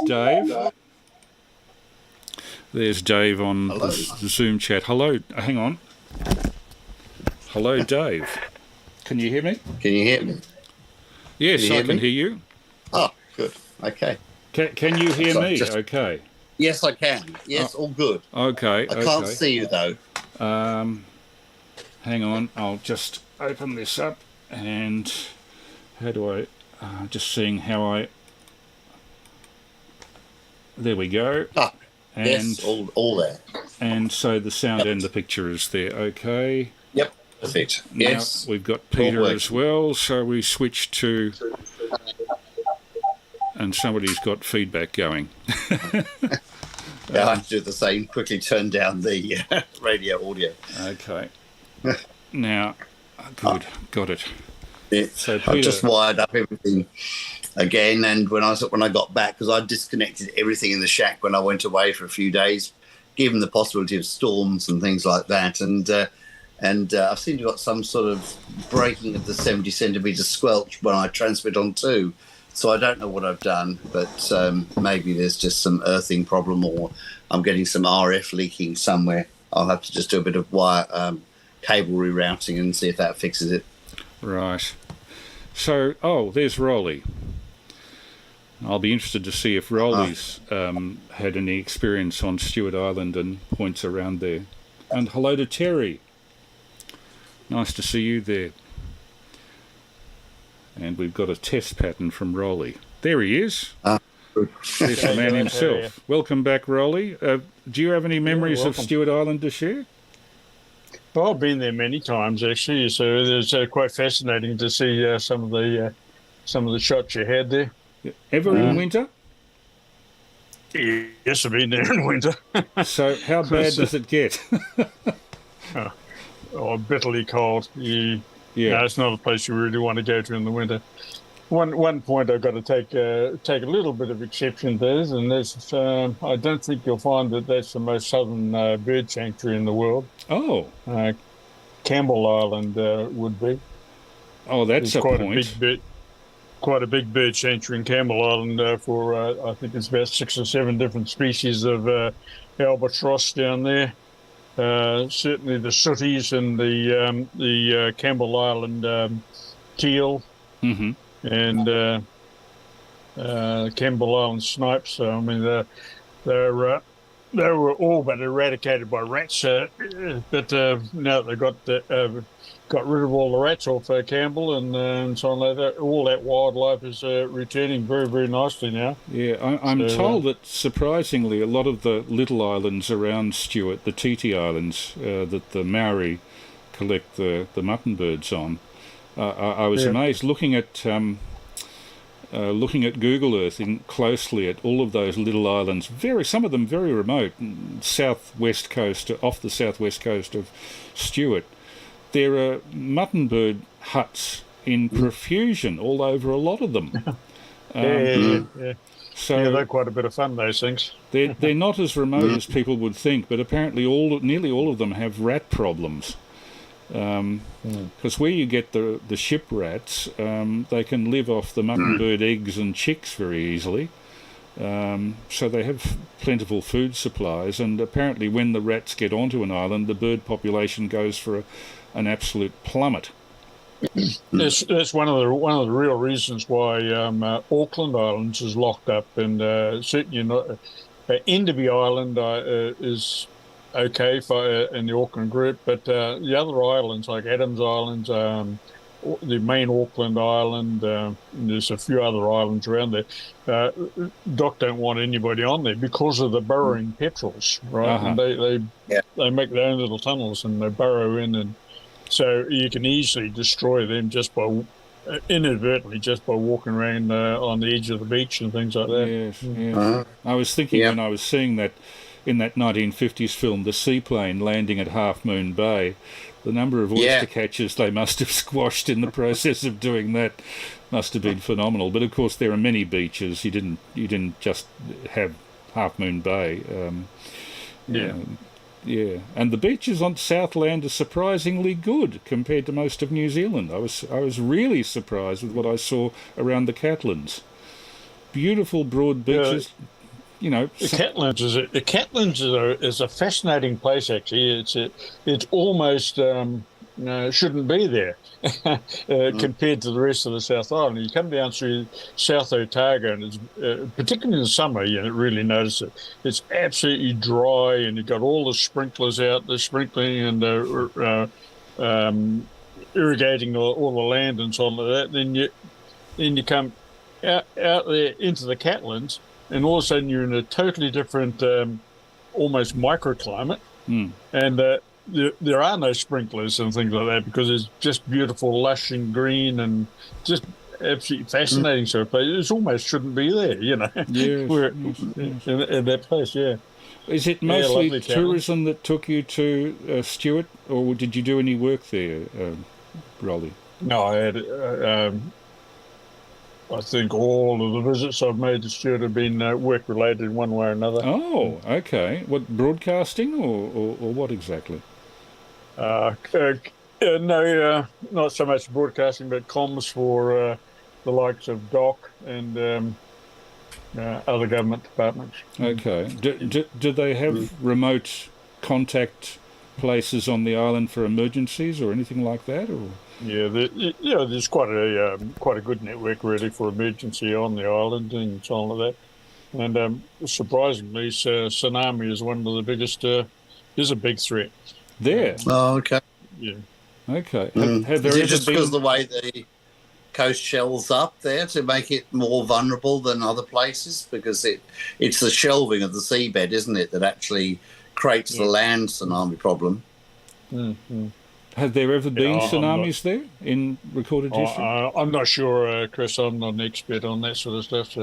Dave. There's Dave on the Zoom chat. Hello, hang on. Hello, Dave. Can you hear me? Can you hear me? Yes, I can hear you. Oh, good. Okay. Can you hear me? Okay. Yes, I can. Yes, all good. Okay. I can't see you, though. Hang on. I'll just open this up. And how do I... just seeing how I... There we go. And, yes, all there. And so the sound and the picture is there. Okay. Yep, perfect. Now yes. We've got Peter as well, so we switch to... And somebody's got feedback going. I have to do the same. Quickly turn down the radio audio. Okay. Now, good. Got it. Yeah. So Peter, I've just wired up everything again, and when I got back, because I disconnected everything in the shack when I went away for a few days, given the possibility of storms and things like that, and I've seen you got some sort of breaking of the 70 centimetre squelch when I transferred on 2. So I don't know what I've done, but maybe there's just some earthing problem, or I'm getting some RF leaking somewhere. I'll have to just do a bit of wire cable rerouting and see if that fixes it. Right. So, there's Rolly. I'll be interested to see if Rolly's had any experience on Stewart Island and points around there. And hello to Terry. Nice to see you there. And we've got a test pattern from Rolly. There he is. There's the man himself. Welcome back, Rolly. Do you have any memories of Stewart Island to share? Well, I've been there many times actually, so it's quite fascinating to see some of the shots you had there. Ever in winter? Yes, I've been there in winter. So how bad does it get? Bitterly cold. No, it's not a place you really want to go to in the winter. One point I've got to take a little bit of exception to this, and that's I don't think you'll find that that's the most southern bird sanctuary in the world. Oh, Campbell Island would be. Oh, that's There's quite point. a big bit. quite a big bird sanctuary in Campbell Island for I think it's about 6 or 7 different species of albatross down there. Certainly the sooties and the Campbell Island teal and Campbell Island snipes. So I mean they were all but eradicated by rats, but now they've got rid of all the rats off Campbell and so on like that. All that wildlife is returning very, very nicely now. Yeah, I'm told that surprisingly a lot of the little islands around Stewart, the Titi Islands, that the Maori collect the mutton birds on, I was amazed looking at Google Earth closely at all of those little islands, some of them very remote, southwest coast, off the southwest coast of Stewart. There are mutton bird huts in profusion all over a lot of them. So they're quite a bit of fun, those things. They're not as remote as people would think, but apparently nearly all of them have rat problems. Because where you get the ship rats, they can live off the mutton bird eggs and chicks very easily. So they have plentiful food supplies, and apparently when the rats get onto an island, the bird population goes for an absolute plummet. That's one of the real reasons why Auckland Islands is locked up, and certainly not. Enderby Island is okay in the Auckland group, but the other islands like Adams Island, the main Auckland Island, and there's a few other islands around there. Doc don't want anybody on there because of the burrowing petrels, right? And they make their own little tunnels and they burrow in, and so you can easily destroy them just by inadvertently walking around on the edge of the beach and things like that. Yes. I was thinking when I was seeing that in that 1950s film, The Seaplane landing at Half Moon Bay, the number of oyster catchers they must have squashed in the process of doing that must have been phenomenal. But of course, there are many beaches. You didn't just have Half Moon Bay. And the beaches on Southland are surprisingly good compared to most of New Zealand. I was really surprised with what I saw around the Catlins. Beautiful broad beaches. The Catlins is a fascinating place. Actually, it's almost shouldn't be there compared to the rest of the South Island. You come down through South Otago, and it's particularly in the summer, you really notice it. It's absolutely dry, and you've got all the sprinklers out, the sprinkling and irrigating all the land and so on like that. Then you come out there into the Catlins, and all of a sudden you're in a totally different, almost microclimate, and there are no sprinklers and things like that because it's just beautiful, lush and green, and just absolutely fascinating sort of place. It almost shouldn't be there, in that place. Is it mostly tourism that took you to Stewart, or did you do any work there, Rolly? No, I had. I think all of the visits I've made to Stewart have been work-related in one way or another. Oh, okay. What, broadcasting or what exactly? No, not so much broadcasting, but comms for the likes of DOC and other government departments. Okay. Do they have remote contact places on the island for emergencies or anything like that? Or? Yeah, there's quite a good network really for emergency on the island and so on like that. And surprisingly, tsunami is one of the biggest. Is a big threat. There. Oh, okay. Yeah. Okay. Have there is it ever just been... because of the way the coast shelves up there to make it more vulnerable than other places? Because it's the shelving of the seabed, isn't it, that actually creates the land tsunami problem. Mm-hmm. Have there ever been tsunamis there in recorded history? I'm not sure, Chris. I'm not an expert on that sort of stuff.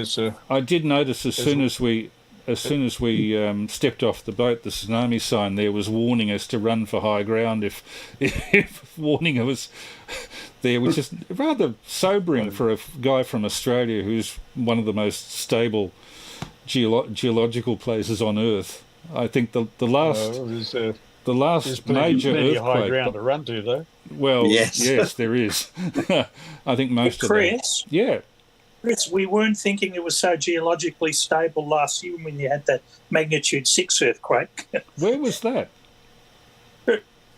So I did notice as soon as we stepped off the boat, the tsunami sign there was warning us to run for high ground if warning was there, which is rather sobering for a guy from Australia who's one of the most stable geological places on Earth. I think the last major many earthquake. high ground to run to, though. Well, Yes. there is. I think most of them. Chris, Yeah. Chris, we weren't thinking it was so geologically stable last year when you had that magnitude 6 earthquake. Where was that?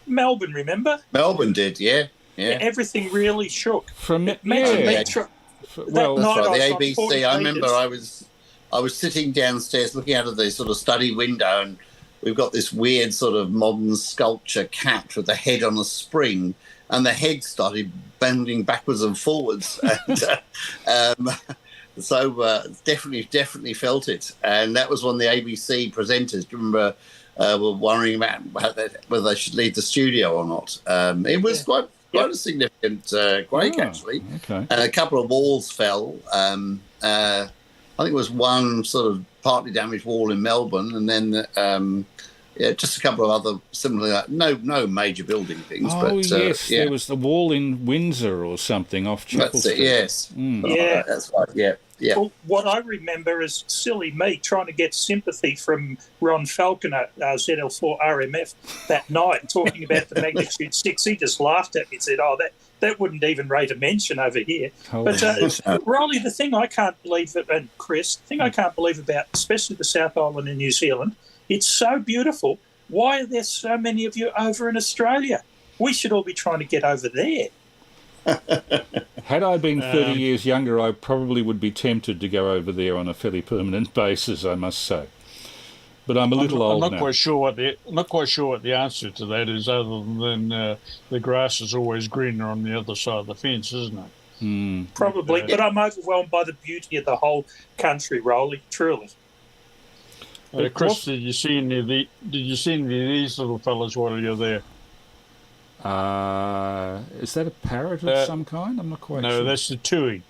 Melbourne, remember? Melbourne did, yeah. Everything really shook. From That night That's I right. was The on 40 ABC. I remember metres. I was sitting downstairs looking out of the sort of study window, and we've got this weird sort of modern sculpture cat with the head on a spring, and the head started bending backwards and forwards. And, so definitely felt it. And that was when the ABC presenters, do you remember, were worrying about whether they should leave the studio or not. It was quite a significant quake, actually. Okay. And a couple of walls fell. I think it was one sort of partly damaged wall in Melbourne, and then just a couple of other similar, no major building things. Oh, but, yes, there was the wall in Windsor or something off Chapel That's Street. it, yes. Yeah. That's right, yeah. Well, what I remember is silly me trying to get sympathy from Ron Falconer, ZL4RMF, that night, talking about the magnitude 6. He just laughed at me and said, that wouldn't even rate a mention over here. But, Riley, the thing I can't believe, and Chris, the thing I can't believe about, especially the South Island in New Zealand, it's so beautiful. Why are there so many of you over in Australia? We should all be trying to get over there. Had I been 30 years younger, I probably would be tempted to go over there on a fairly permanent basis, I must say. But I'm a little old now. I'm not quite sure what the answer to that is, other than the grass is always greener on the other side of the fence, isn't it? Probably, but I'm overwhelmed by the beauty of the whole country, Rolly, truly. Chris, did you see any of these little fellas while you're there? Is that a parrot of some kind? I'm not quite sure. No, that's the tui.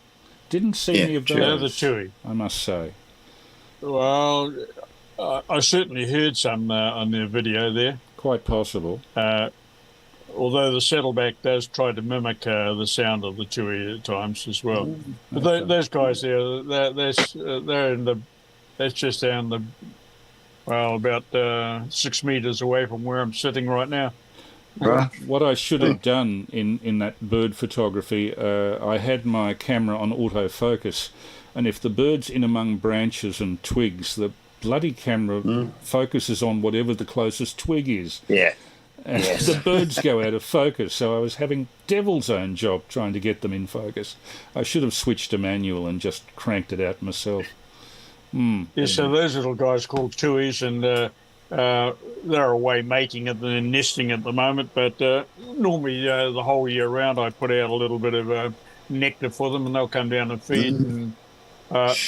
Didn't see any of those. They're the tui, I must say. Well, I certainly heard some on their video there. Quite possible. Although the saddleback does try to mimic the sound of the tui at times as well. But those guys there, they're in the. That's just down the. Well, about 6 meters away from where I'm sitting right now. Right. What I should have done in that bird photography, I had my camera on autofocus, and if the bird's in among branches and twigs, the bloody camera focuses on whatever the closest twig is. Yeah. And the birds go out of focus, so I was having devil's own job trying to get them in focus. I should have switched to manual and just cranked it out myself. Yeah, so those little guys called tuis, and they're away mating and then nesting at the moment, but normally the whole year round I put out a little bit of nectar for them, and they'll come down and feed, and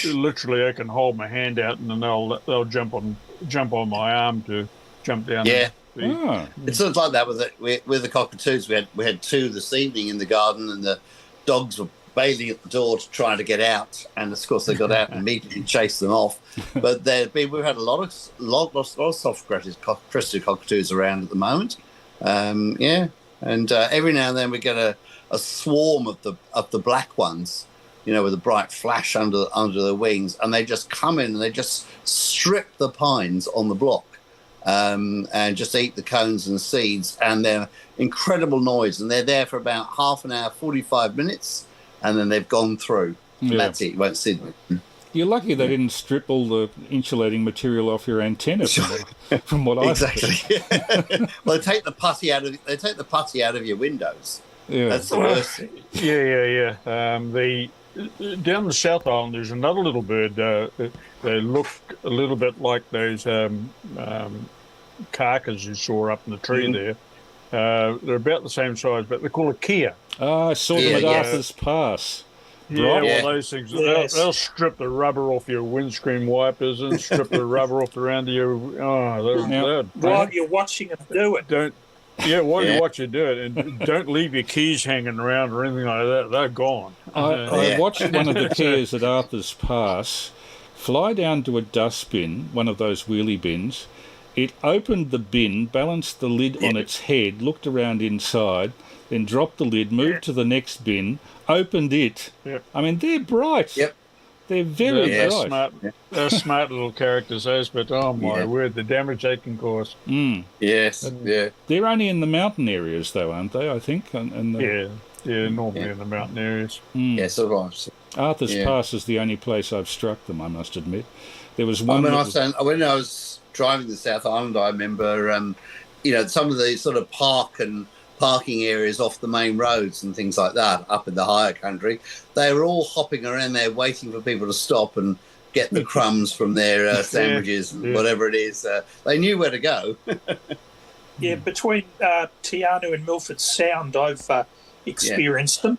literally I can hold my hand out and then they'll jump on my arm to jump down. Yeah. It's sort of like that with the cockatoos. We had two this evening in the garden, and the dogs were bailing at the door to try to get out, and of course they got out and immediately chased them off. But we've had a lot of soft-crested cockatoos around at the moment. And every now and then we get a swarm of the black ones, with a bright flash under the wings, and they just come in and they just strip the pines on the block. And just eat the cones and seeds, and they're incredible noise, and they're there for about half an hour, 45 minutes, and then they've gone through. Yeah. That's it. You won't see them. You're lucky they didn't strip all the insulating material off your antenna, from what I exactly. Well, they take the putty out of your windows. Yeah, that's the worst thing. Yeah. Down the South Island, there's another little bird. They look a little bit like those carcas you saw up in the tree there. They're about the same size, but they're called a kia. I saw them at Arthur's Pass. Yeah, well, those things, they'll strip the rubber off your windscreen wipers and strip the rubber off around your... While you're watching them do it. While you watch it do it, and don't leave your keys hanging around or anything like that. They're gone. I watched one of the kias at Arthur's Pass fly down to a dustbin, one of those wheelie bins. It opened the bin, balanced the lid on its head, looked around inside, then dropped the lid, moved to the next bin, opened it. I mean, they're bright. Yep. They're very they're bright. smart. They're smart little characters, those. But oh my word, the damage they can cause. Yes, yeah. They're only in the mountain areas, though, aren't they? I think. Normally in the mountain areas. Yes, all right. Arthur's Pass is the only place I've struck them, I must admit. There was one. When I was driving the South Island, I remember, some of the sort of parking areas off the main roads and things like that, up in the higher country, they were all hopping around there waiting for people to stop and get the crumbs from their sandwiches and whatever it is. They knew where to go. Between Tianu and Milford Sound, I've experienced them.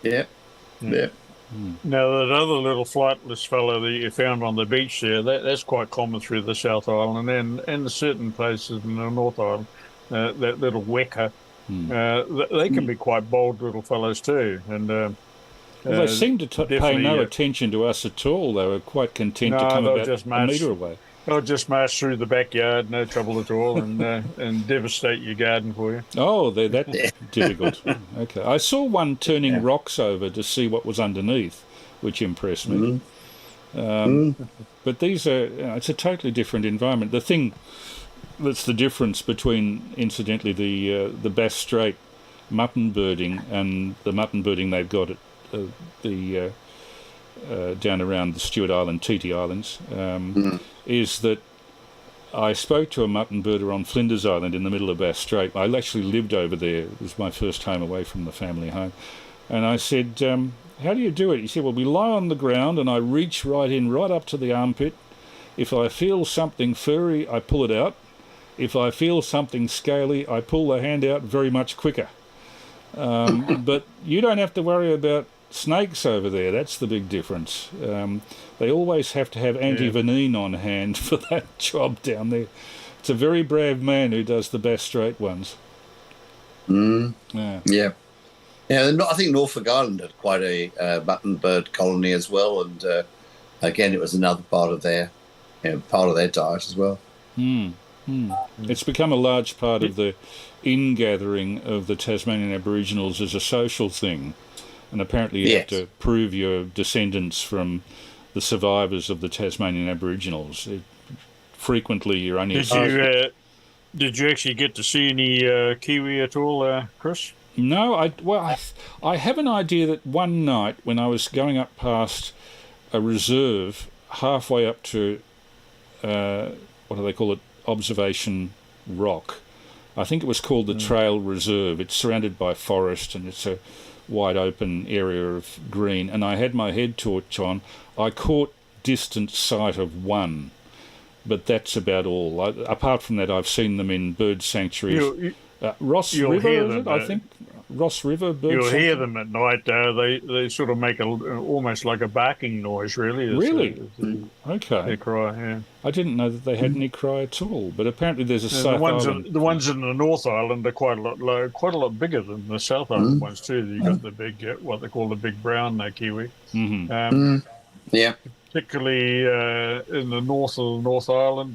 Yeah. Now, that other little flightless fellow that you found on the beach there, that's quite common through the South Island and certain places in the North Island. That little weka, they can be quite bold little fellows too. And well, they seem to pay no attention to us at all. They were quite content to come about a metre away. They'll just march through the backyard, no trouble at all, and devastate your garden for you. Oh, they're that difficult. Okay. I saw one turning rocks over to see what was underneath, which impressed me. But these are, it's a totally different environment. The thing that's the difference between, incidentally, the Bass Strait mutton birding and the mutton birding they've got at down around the Stewart Island, TT Islands, is that I spoke to a mutton birder on Flinders Island in the middle of Bass Strait. I actually lived over there. It was my first home away from the family home. And I said, how do you do it? He said, well, we lie on the ground and I reach right up to the armpit. If I feel something furry, I pull it out. If I feel something scaly, I pull the hand out very much quicker. But you don't have to worry about snakes over there. That's the big difference. They always have to have anti-venin on hand for that job down there. It's a very brave man who does the Bass Strait ones. Yeah, I think Norfolk Island had quite a mutton bird colony as well, and again, it was another part of their diet as well. It's become a large part of the ingathering of the Tasmanian Aboriginals as a social thing. And apparently you have to prove your descendants from the survivors of the Tasmanian Aboriginals. Frequently you're only... Did you actually get to see any kiwi at all, Chris? No, I have an idea that one night when I was going up past a reserve halfway up to, what do they call it, Observation Rock. I think it was called the Trail Reserve. It's surrounded by forest and it's a wide open area of green, and I had my head torch on. I caught distant sight of one, but that's about all. Apart from that, I've seen them in bird sanctuaries. Ross River, is it? I think Ross River bird You'll sanctuary. hear them at night. They sort of make almost like a barking noise, really. Really? Okay. Their cry, yeah. I didn't know that they had any cry at all, but apparently there's a South Island. The ones in the North Island are quite a lot bigger than the South Island ones too. You got the big, what they call the big brown kiwi. Particularly in the north of the North Island,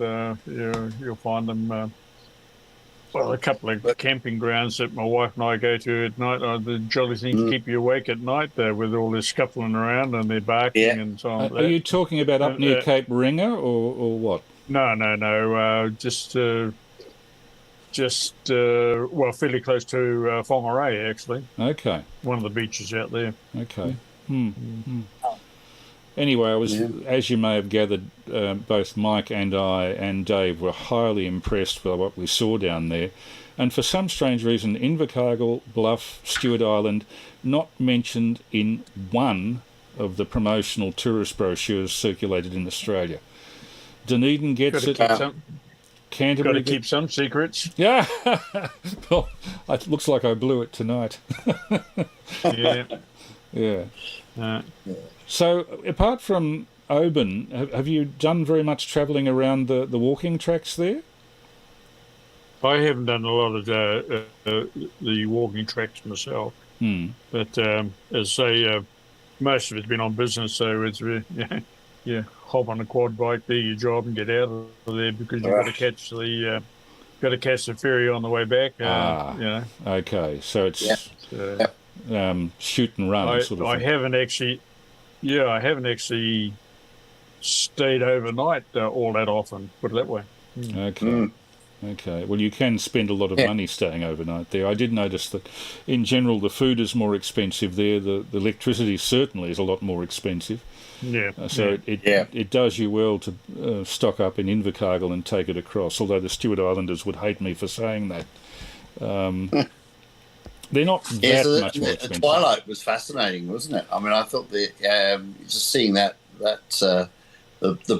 you'll find them. A couple of camping grounds that my wife and I go to at night are the jolly things to keep you awake at night with all this scuffling around and their barking and so on. Are you talking about up near Cape Ringa or what? No. Just fairly close to Whangarei, actually. Okay. One of the beaches out there. Okay. Anyway, I was, as you may have gathered, both Mike and I and Dave were highly impressed by what we saw down there. And for some strange reason, Invercargill, Bluff, Stewart Island, not mentioned in one of the promotional tourist brochures circulated in Australia. Dunedin gets it. Canterbury. Got to keep some secrets. Yeah. Well, it looks like I blew it tonight. Yeah. So, apart from Oban, have you done very much travelling around the walking tracks there? I haven't done a lot of the walking tracks myself. But as I say, most of it's been on business, so it's hop on a quad bike, do your job, and get out of there because you've got to catch the ferry on the way back. Okay, so it's shoot and run sort of thing. I haven't actually Yeah, I haven't actually stayed overnight all that often, put it that way. Okay. Okay. Well, you can spend a lot of money staying overnight there. I did notice that, in general, the food is more expensive there. The electricity certainly is a lot more expensive. Yeah. It does you well to stock up in Invercargill and take it across. Although the Stewart Islanders would hate me for saying that. They're not that much more expensive. The twilight was fascinating, wasn't it? I mean, I thought just seeing that the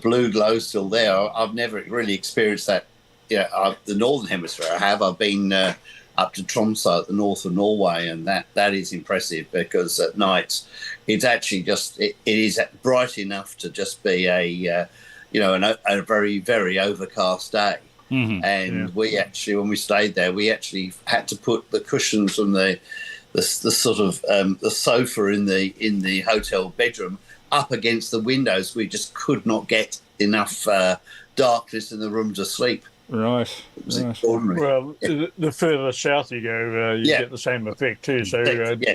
blue glow still there. I've never really experienced that. Yeah, the northern hemisphere I have. I've been up to Tromsø at the north of Norway, and that is impressive because at night it's actually just it is bright enough to just be a very, very overcast day. Mm-hmm. And we actually, when we stayed there, we actually had to put the cushions from the sort of the sofa in the hotel bedroom up against the windows. We just could not get enough darkness in the room to sleep. Right. It was extraordinary. Well, the further south you go, you get the same effect too. So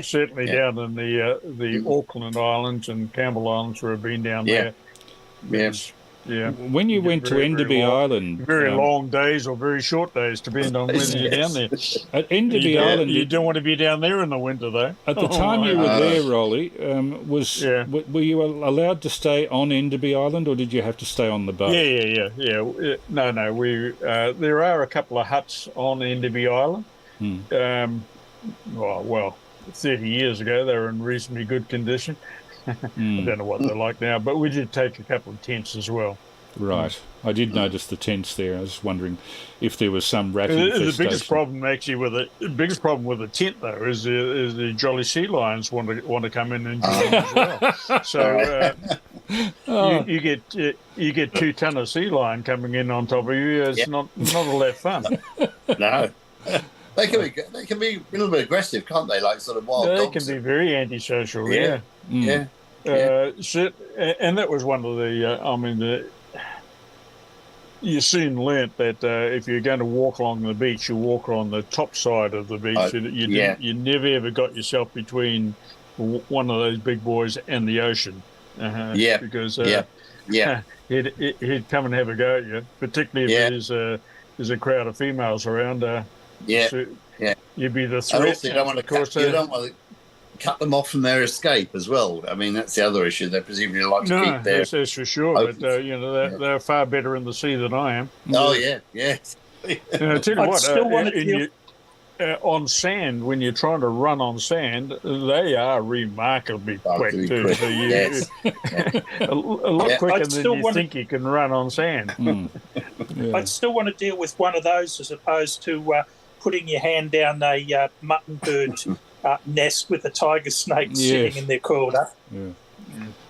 certainly down in the Auckland Islands and Campbell Islands, where I've been down there. Yeah. When you went to Enderby Island... Very long days or very short days, depending on whether you're down there. At Enderby Island... You don't want to be down there in the winter, though. At the time you were there, Rolly, were you allowed to stay on Enderby Island, or did you have to stay on the boat? Yeah. No. There are a couple of huts on Enderby Island. Well, 30 years ago, they were in reasonably good condition. I don't know what they're like now, but we did take a couple of tents as well. Right. I did notice the tents there. I was wondering if there was some rat infestation. The biggest problem actually with the tent though is the jolly sea lions want to come in and join as well. So you get 2 ton of sea lion coming in on top of you. It's not all that fun. No. They can be a little bit aggressive, can't they? Like sort of wild dogs. They can be very antisocial. Yeah. And that was one of the. You soon learnt that if you're going to walk along the beach, you walk on the top side of the beach. You never ever got yourself between one of those big boys and the ocean. Because he'd come and have a go at you, particularly if there's a crowd of females around. You'd be the threat. Also, you don't want to cut them off from their escape as well. I mean, that's the other issue. They presumably like to keep their... that's for sure. But, they're far better in the sea than I am. Oh, yeah. I tell you what, on sand, when you're trying to run on sand, they are remarkably quick too. So a lot quicker than you think you can run on sand. I'd still want to deal with one of those as opposed to putting your hand down a mutton bird nest with a tiger snake sitting in their corner.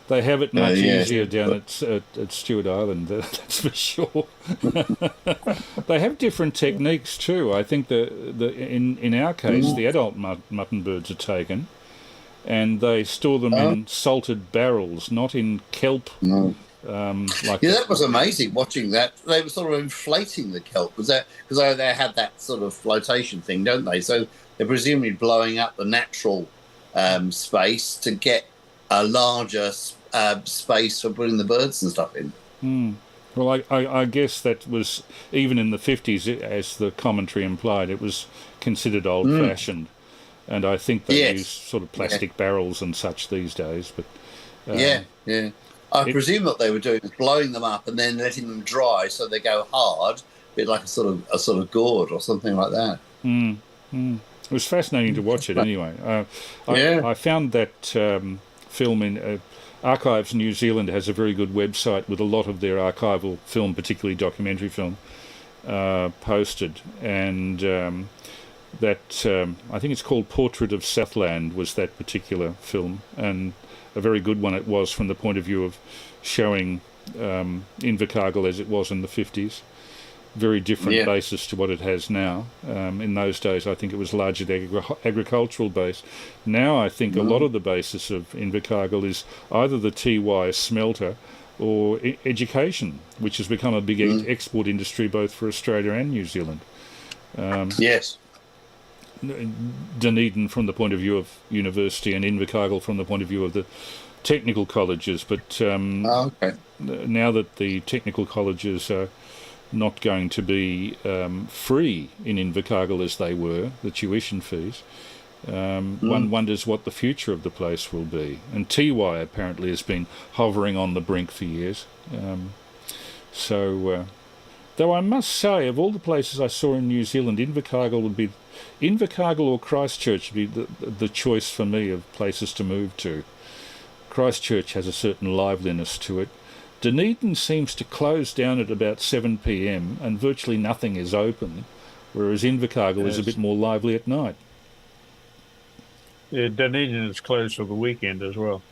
They have it much easier down at Stewart Island, that's for sure. They have different techniques too. I think in our case, the adult mutton birds are taken, and they store them in salted barrels, not in kelp. That was amazing watching that. They were sort of inflating the kelp. Was that because they had that sort of flotation thing, don't they? So they're presumably blowing up the natural space to get a larger space for putting the birds and stuff in. Well, I guess that was, even in the 50s, as the commentary implied, it was considered old-fashioned. And I think they use sort of plastic barrels and such these days. But I presume what they were doing was blowing them up and then letting them dry so they go hard, a bit like a sort of gourd or something like that. It was fascinating to watch it anyway. I found that film in Archives New Zealand has a very good website with a lot of their archival film, particularly documentary film, posted. And I think it's called Portrait of Southland was that particular film. And a very good one it was from the point of view of showing Invercargill as it was in the 50s. Very different basis to what it has now. In those days, I think it was largely agricultural base. Now, I think a lot of the basis of Invercargill is either the TY smelter or education, which has become a big export industry both for Australia and New Zealand. Dunedin from the point of view of university and Invercargill from the point of view of the technical colleges, but now that the technical colleges are not going to be free in Invercargill as they were, the tuition fees, one wonders what the future of the place will be. And TY apparently has been hovering on the brink for years. Though I must say, of all the places I saw in New Zealand, Invercargill or Christchurch would be the choice for me of places to move to. Christchurch has a certain liveliness to it. Dunedin seems to close down at about 7 p.m. and virtually nothing is open, whereas Invercargill is a bit more lively at night. Yeah, Dunedin is closed for the weekend as well.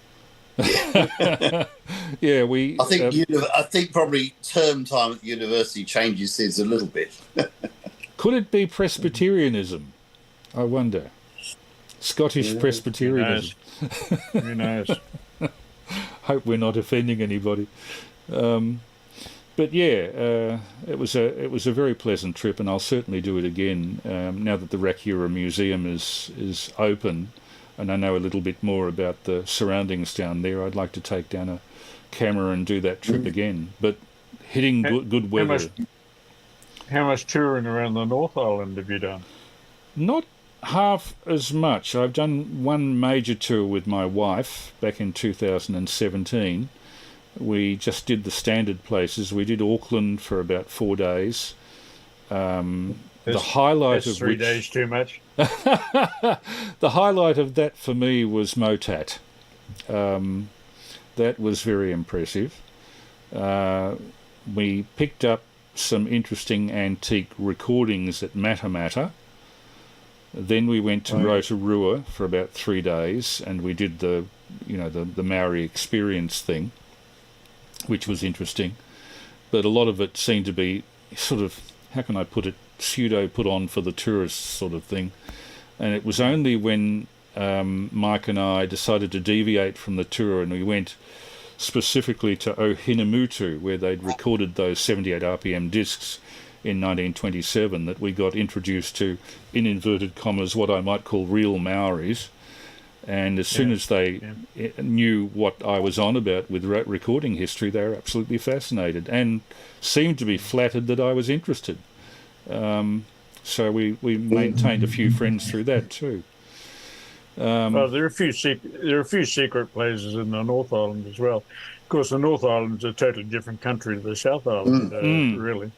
Yeah, I think probably term time at the university changes things a little bit. Could it be Presbyterianism? I wonder. Scottish Presbyterianism. Who knows? Hope we're not offending anybody. But yeah, it was a very pleasant trip, and I'll certainly do it again now that the Rakura Museum is open, and I know a little bit more about the surroundings down there. I'd like to take down a camera and do that trip again. But hitting good weather. How much touring around the North Island have you done? Not half as much. I've done one major tour with my wife back in 2017. We just did the standard places. We did Auckland for about 4 days. The highlight of 3 days too much. The highlight of that for me was Motat. That was very impressive. We picked up some interesting antique recordings at Matamata. Then we went to Rotorua for about 3 days, and we did the Maori experience thing, which was interesting. But a lot of it seemed to be sort of, how can I put it, pseudo put on for the tourists sort of thing. And it was only when Mike and I decided to deviate from the tour and we went specifically to Ohinamutu, where they'd recorded those 78 RPM discs in 1927, that we got introduced to, in inverted commas, what I might call real Maoris. And as soon as they knew what I was on about with recording history, they were absolutely fascinated and seemed to be flattered that I was interested. So we maintained a few friends through that too. Well, there are a few secret places in the North Island as well. Of course, the North Island is a totally different country to the South Island, really.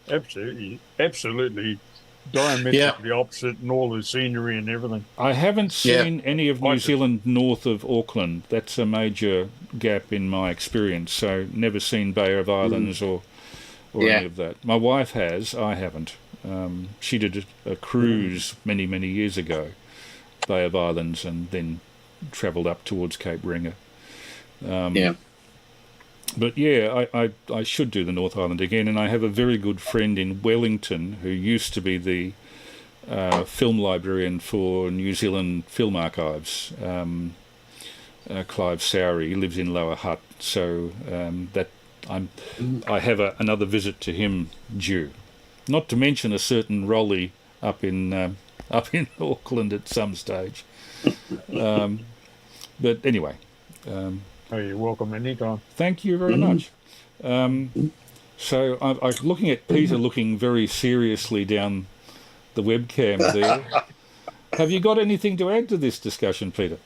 Absolutely diametrically opposite in all the scenery and everything. I haven't seen any of New Zealand north of Auckland. That's a major gap in my experience. So never seen Bay of Islands or any of that. My wife has. I haven't. She did a cruise many years ago, Bay of Islands, and then travelled up towards Cape Reinga. But yeah, I should do the North Island again, and I have a very good friend in Wellington who used to be the film librarian for New Zealand Film Archives, Clive Sowry. He lives in Lower Hutt, so I have another visit to him due. Not to mention a certain Rolly up in Auckland at some stage. But anyway. You're welcome anytime. Thank you very much. So I'm looking at Peter looking very seriously down the webcam there. Have you got anything to add to this discussion, Peter?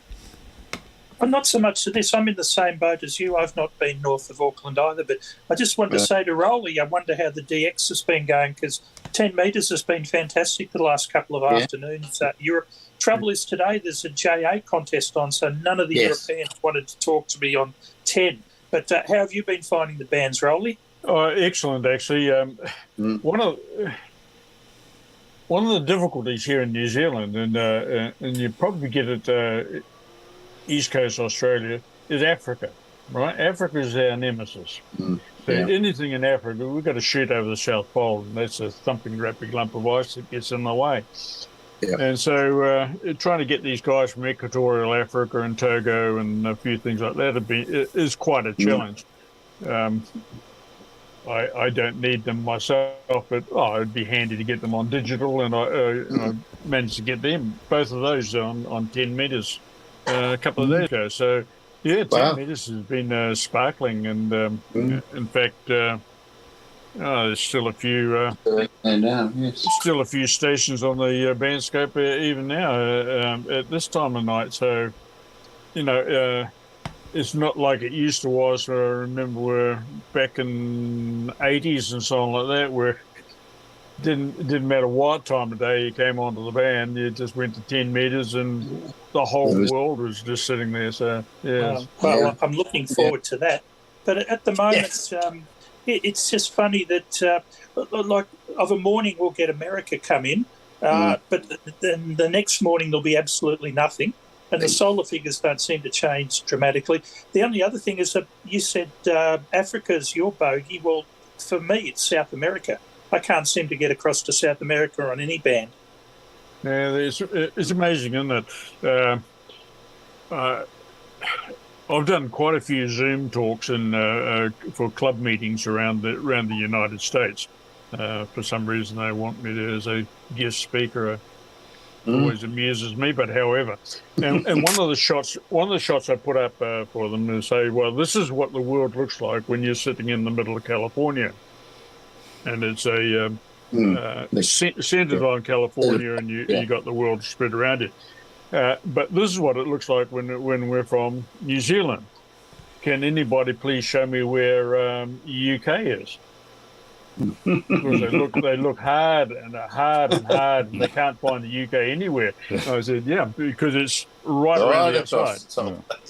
Well, not so much to this. I'm in the same boat as you. I've not been north of Auckland either, but I just wanted to say to Rolly, I wonder how the DX has been going, because 10 metres has been fantastic the last couple of afternoons. Europe. Trouble is today there's a JA contest on, so none of the Europeans wanted to talk to me on 10. But how have you been finding the bands, Rolly? Oh, excellent, actually. One of the difficulties here in New Zealand, and you probably get it East Coast Australia, is Africa, right? Africa is our nemesis. So anything in Africa, we've got to shoot over the South Pole, and that's a thumping great big lump of ice that gets in the way. And so trying to get these guys from Equatorial Africa and Togo and a few things like that is quite a challenge. I don't need them myself, but it'd be handy to get them on digital, and I managed to get them, both of those on 10 metres a couple of days ago. So Yeah, 10 Wow. metres has been sparkling, and in fact, there's still a few. Still a few stations on the bandscape even now at this time of night. So, it's not like it used to was. I remember back in the 80s and so on like that, where didn't matter what time of day you came onto the band, you just went to 10 metres and the whole world was just sitting there. So, yeah. Well, I'm looking forward to that. But at the moment, it's just funny that, like, of a morning we'll get America come in, but then the next morning there'll be absolutely nothing. And the solar figures don't seem to change dramatically. The only other thing is that you said Africa's your bogey. Well, for me, it's South America. I can't seem to get across to South America on any band. Yeah, it's amazing, isn't it? I've done quite a few Zoom talks for club meetings around the United States. For some reason, they want me to as a guest speaker. Always amuses me, but however, and one of the shots I put up for them is say, well, this is what the world looks like when you're sitting in the middle of California, and it's a centered on California, and you got the world spread around it. But this is what it looks like when we're from New Zealand. Can anybody please show me where UK is? Because they look hard and and they can't find the UK anywhere. I said, yeah, because it's right around the outside,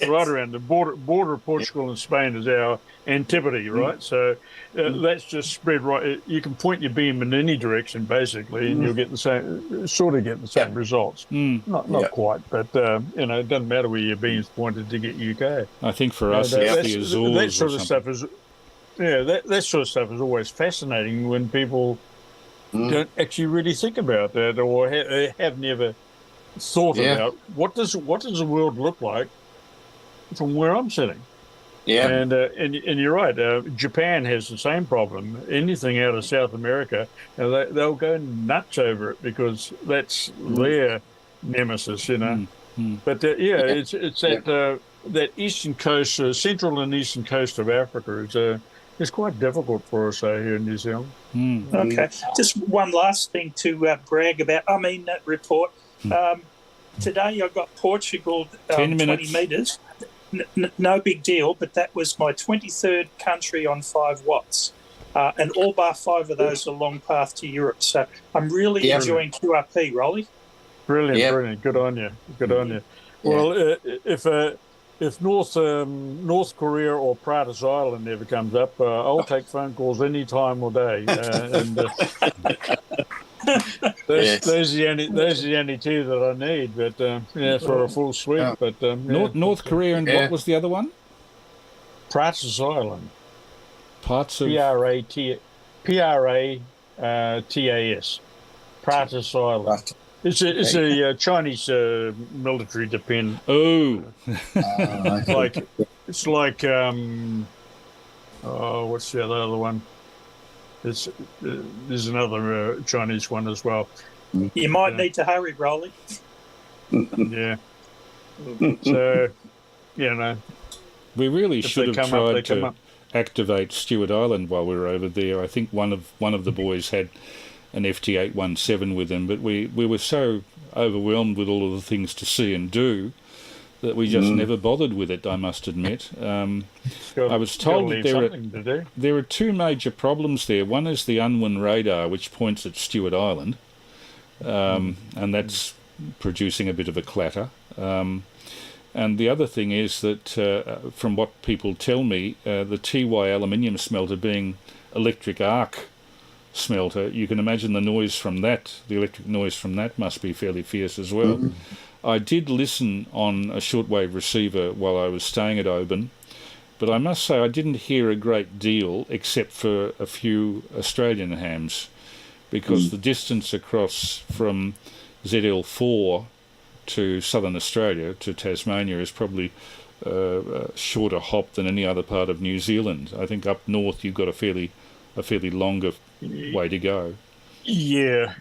right around the border of Portugal and Spain is our antipode, right? So that's just spread right. You can point your beam in any direction basically, and you'll get the same results. Not quite, but it doesn't matter where your beam's pointed to get UK. I think for us, it's the Azores that sort of stuff is. Yeah, that sort of stuff is always fascinating when people don't actually really think about that, or have never thought about what does the world look like from where I'm sitting. Yeah, and you're right. Japan has the same problem. Anything out of South America, they'll go nuts over it because that's their nemesis, But it's that eastern coast, central and eastern coast of Africa is quite difficult for us here in New Zealand. Okay, just one last thing to brag about. Report. Today I got Portugal 20 metres. No big deal, but that was my 23rd country on 5 watts. And all bar 5 of those are long path to Europe. So I'm really enjoying QRP, Rolly. Brilliant. Good on you. Well, if North Korea or Pratas Island ever comes up, I'll take phone calls any time or day. Those are the only 2 that I need. But for a full suite. But North Korea and what was the other one? Pratas Island. Parts of Pratas. Pratas Island. It's a Chinese military depend. Oh, it's like what's the other one? There's another Chinese one as well. You might need to hurry, Rolly. Yeah. So, we really should have tried to activate Stewart Island while we were over there. I think one of the boys had an FT817 with him, but we were so overwhelmed with all of the things to see and do that we just never bothered with it, I must admit. I was told that there are 2 major problems there. One is the Unwin radar, which points at Stewart Island, and that's producing a bit of a clatter. And the other thing is that, from what people tell me, the TY aluminium smelter being electric arc smelter, you can imagine the noise from that, the electric noise from that must be fairly fierce as well. I did listen on a shortwave receiver while I was staying at Oban, but I must say I didn't hear a great deal except for a few Australian hams, because the distance across from ZL4 to southern Australia, to Tasmania, is probably a shorter hop than any other part of New Zealand. I think up north you've got a fairly longer way to go. Yeah.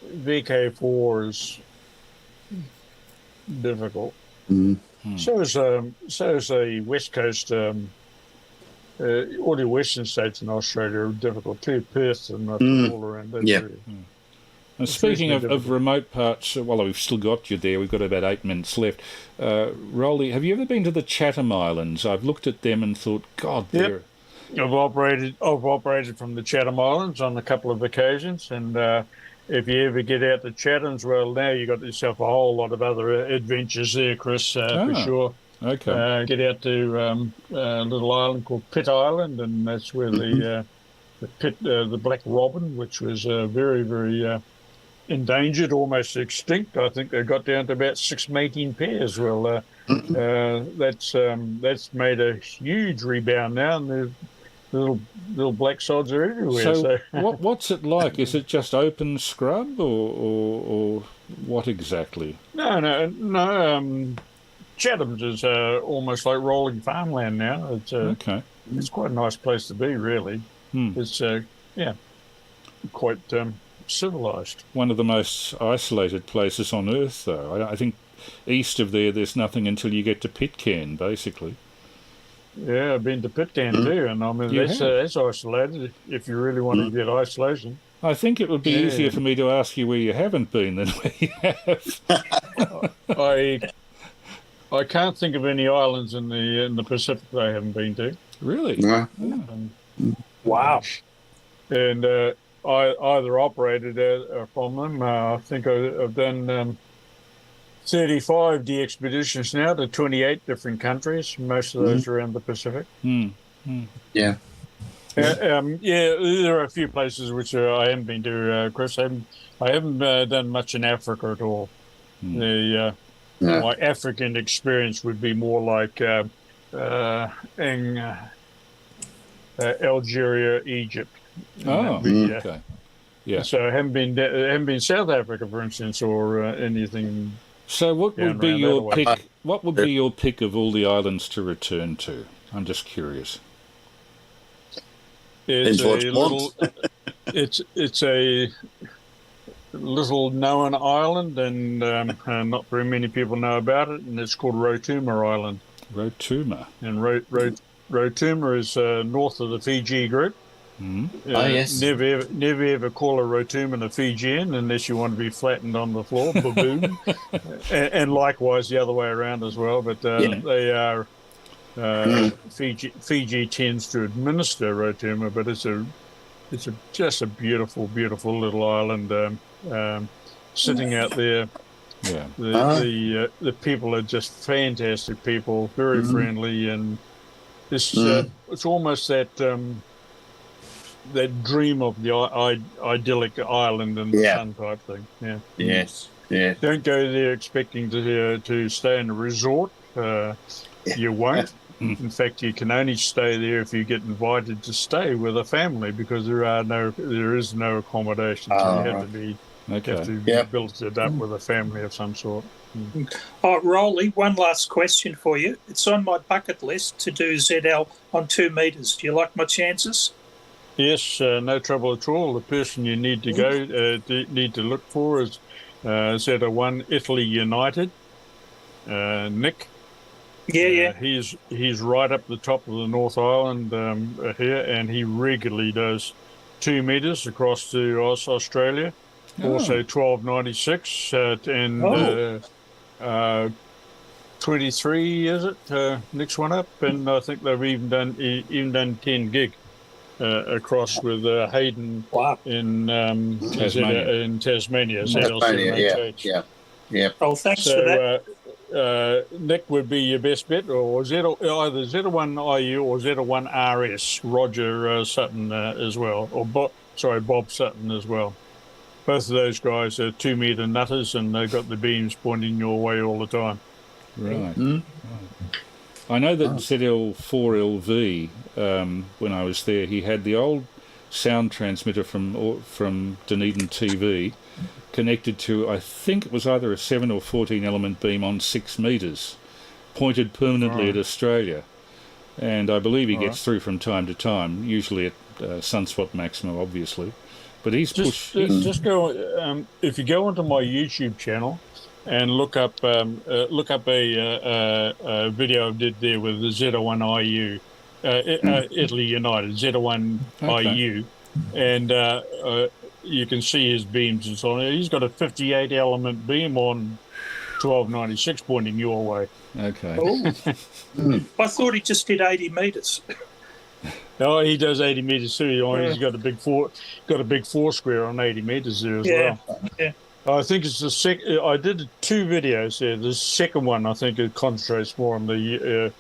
VK4 is difficult. So is the West Coast, all the western states in Australia are difficult too. Perth and all around that area. And speaking of remote parts, well, we've still got you there. We've got about 8 minutes left. Rolly, have you ever been to the Chatham Islands? I've looked at them and thought, God, they're... I've operated from the Chatham Islands on a couple of occasions, and if you ever get out to Chatham's, well, now you've got yourself a whole lot of other adventures there, Chris, for sure. Okay. Get out to a little island called Pitt Island, and that's where the black robin, which was very, very endangered, almost extinct. I think they got down to about 6 mating pairs. Well, that's made a huge rebound now, and there's little black sods are everywhere. So what's it like? Is it just open scrub, or what exactly? No. Chatham's is almost like rolling farmland now. It's It's quite a nice place to be, really. It's quite civilized. One of the most isolated places on Earth, though. I think east of there's nothing until you get to Pitcairn, basically. Yeah, I've been to Pitcairn too, and I mean that's isolated. If you really want to get isolation, I think it would be easier for me to ask you where you haven't been than where you have. I can't think of any islands in the Pacific that I haven't been to. Really? Yeah. Wow. And I either operated from them. I think I've done 35 de-expeditions now to 28 different countries, most of those around the Pacific. Yeah. There are a few places which I haven't been to, Chris. I haven't done much in Africa at all. My African experience would be more like in Algeria, Egypt. Okay. Yeah. So I haven't been South Africa, for instance, or anything. So what would be your pick? What would be your pick of all the islands to return to? I'm just curious. It's a little known island, and not very many people know about it, and it's called Rotuma Island. Rotuma. And Rotuma is north of the Fiji group. Yes. Never ever call a Rotuma a Fijian unless you want to be flattened on the floor. Baboon. and likewise the other way around as well. But they are Fiji tends to administer Rotuma, but it's just a beautiful, beautiful little island sitting out there. Yeah. The people are just fantastic people, very friendly, and it's almost that dream of the idyllic island and the sun type thing. Yeah. Yes. Yeah. Don't go there expecting to stay in a resort. You won't. In fact, you can only stay there if you get invited to stay with a family, because there is no accommodation. So you have to be built it up with a family of some sort. Rolly, one last question for you. It's on my bucket list to do ZL on 2 meters. Do you like my chances? Yes, no trouble at all. The person you need to go need to look for is ZL1 Italy United, Nick. He's right up the top of the North Island here, and he regularly does 2 meters across to Australia. Also 1296 and 23 is it? Next one up, and I think they've even done 10 gig across with Hayden in Tasmania. Yeah. Oh, thanks for that. Nick would be your best bet, or either Z1IU or Z1RS, Roger Sutton as well, or Bob Sutton as well. Both of those guys are 2 meter nutters, and they've got the beams pointing your way all the time. Right. I know that ZL4LV, when I was there, he had the old sound transmitter from Dunedin TV connected to, I think it was either a 7 or 14 element beam on 6 meters, pointed permanently at Australia. And I believe he gets through from time to time, usually at sunspot maximum, obviously. But he's just go if you go onto my YouTube channel and look up a video I did there with the Z01IU, Italy United, Z01IU, and you can see his beams and so on. He's got a 58 element beam on 1296 pointing your way. Okay. Oh. I thought he just did 80 metres. No, he does 80 metres too. He's got a big four square on 80 metres there as well. Yeah. I think it's the second. I did 2 videos there. The second one, I think, it concentrates more on the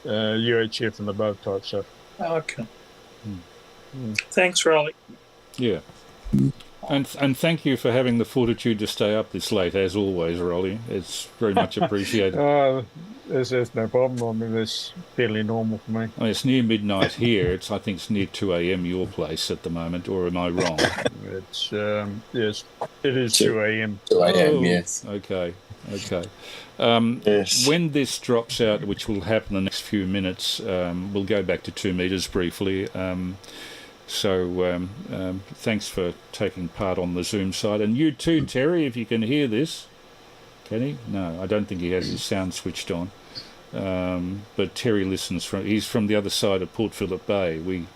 UHF and above type stuff. Okay. Thanks, Rolly. Yeah. And thank you for having the fortitude to stay up this late, as always, Rolly. It's very much appreciated. There's no problem. I mean, it's fairly normal for me. I mean, it's near midnight here. I think it's near 2 a.m. your place at the moment, or am I wrong? It's yes, it is 2 a.m. 2 a.m. Yes. Okay. Yes. When this drops out, which will happen in the next few minutes, we'll go back to 2 metres briefly. So thanks for taking part on the Zoom side. And you too, Terry, if you can hear this. Can he? No, I don't think he has his sound switched on. But Terry listens he's from the other side of Port Phillip Bay. We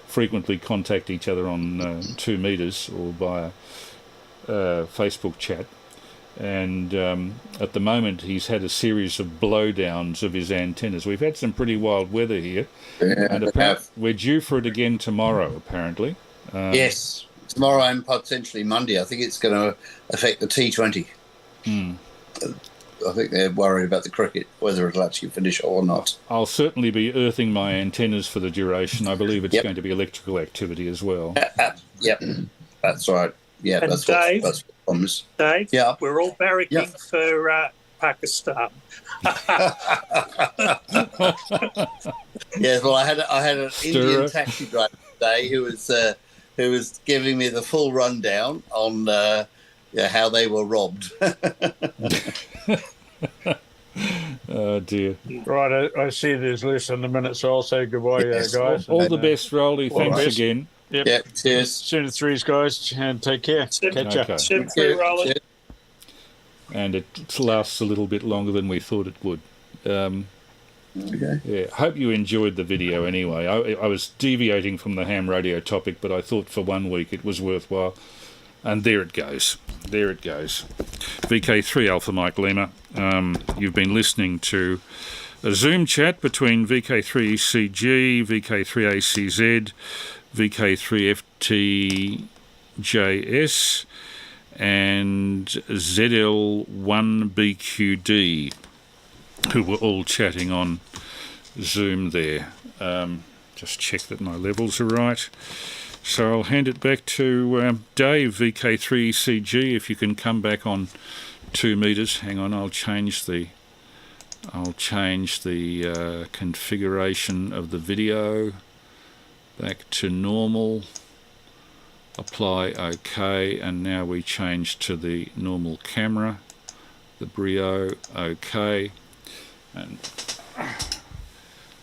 frequently contact each other on 2 metres or via Facebook chat. And at the moment he's had a series of blowdowns of his antennas. We've had some pretty wild weather here. And we're due for it again tomorrow, apparently. Yes, tomorrow and potentially Monday. I think it's going to affect the T20. I think they're worried about the cricket, whether it'll actually finish or not. I'll certainly be earthing my antennas for the duration. I believe it's going to be electrical activity as well. Yep, that's right. Yeah, and that's Dave, what's promised. Dave, yeah, we're all barracking for Pakistan. Yes, well, I had an Indian taxi driver today who was giving me the full rundown on how they were robbed. Oh dear. Right, I see there's less than a minute, so I'll say goodbye, guys. All the best, Rolly. Thanks again. Yep. Cheers. See you in the threes, guys, and take care. Catch up. Rolly. And it lasts a little bit longer than we thought it would. Yeah, hope you enjoyed the video anyway. I was deviating from the ham radio topic, but I thought for 1 week it was worthwhile. And there it goes. VK3 Alpha Mike Lima. You've been listening to a Zoom chat between VK3ECG, VK3ACZ, VK3FTJS, and ZL1BQD, who were all chatting on Zoom there. Just check that my levels are right. So I'll hand it back to Dave, VK3ECG, if you can come back on 2 metres. Hang on, I'll change the configuration of the video back to normal. Apply OK, and now we change to the normal camera, the Brio. OK, and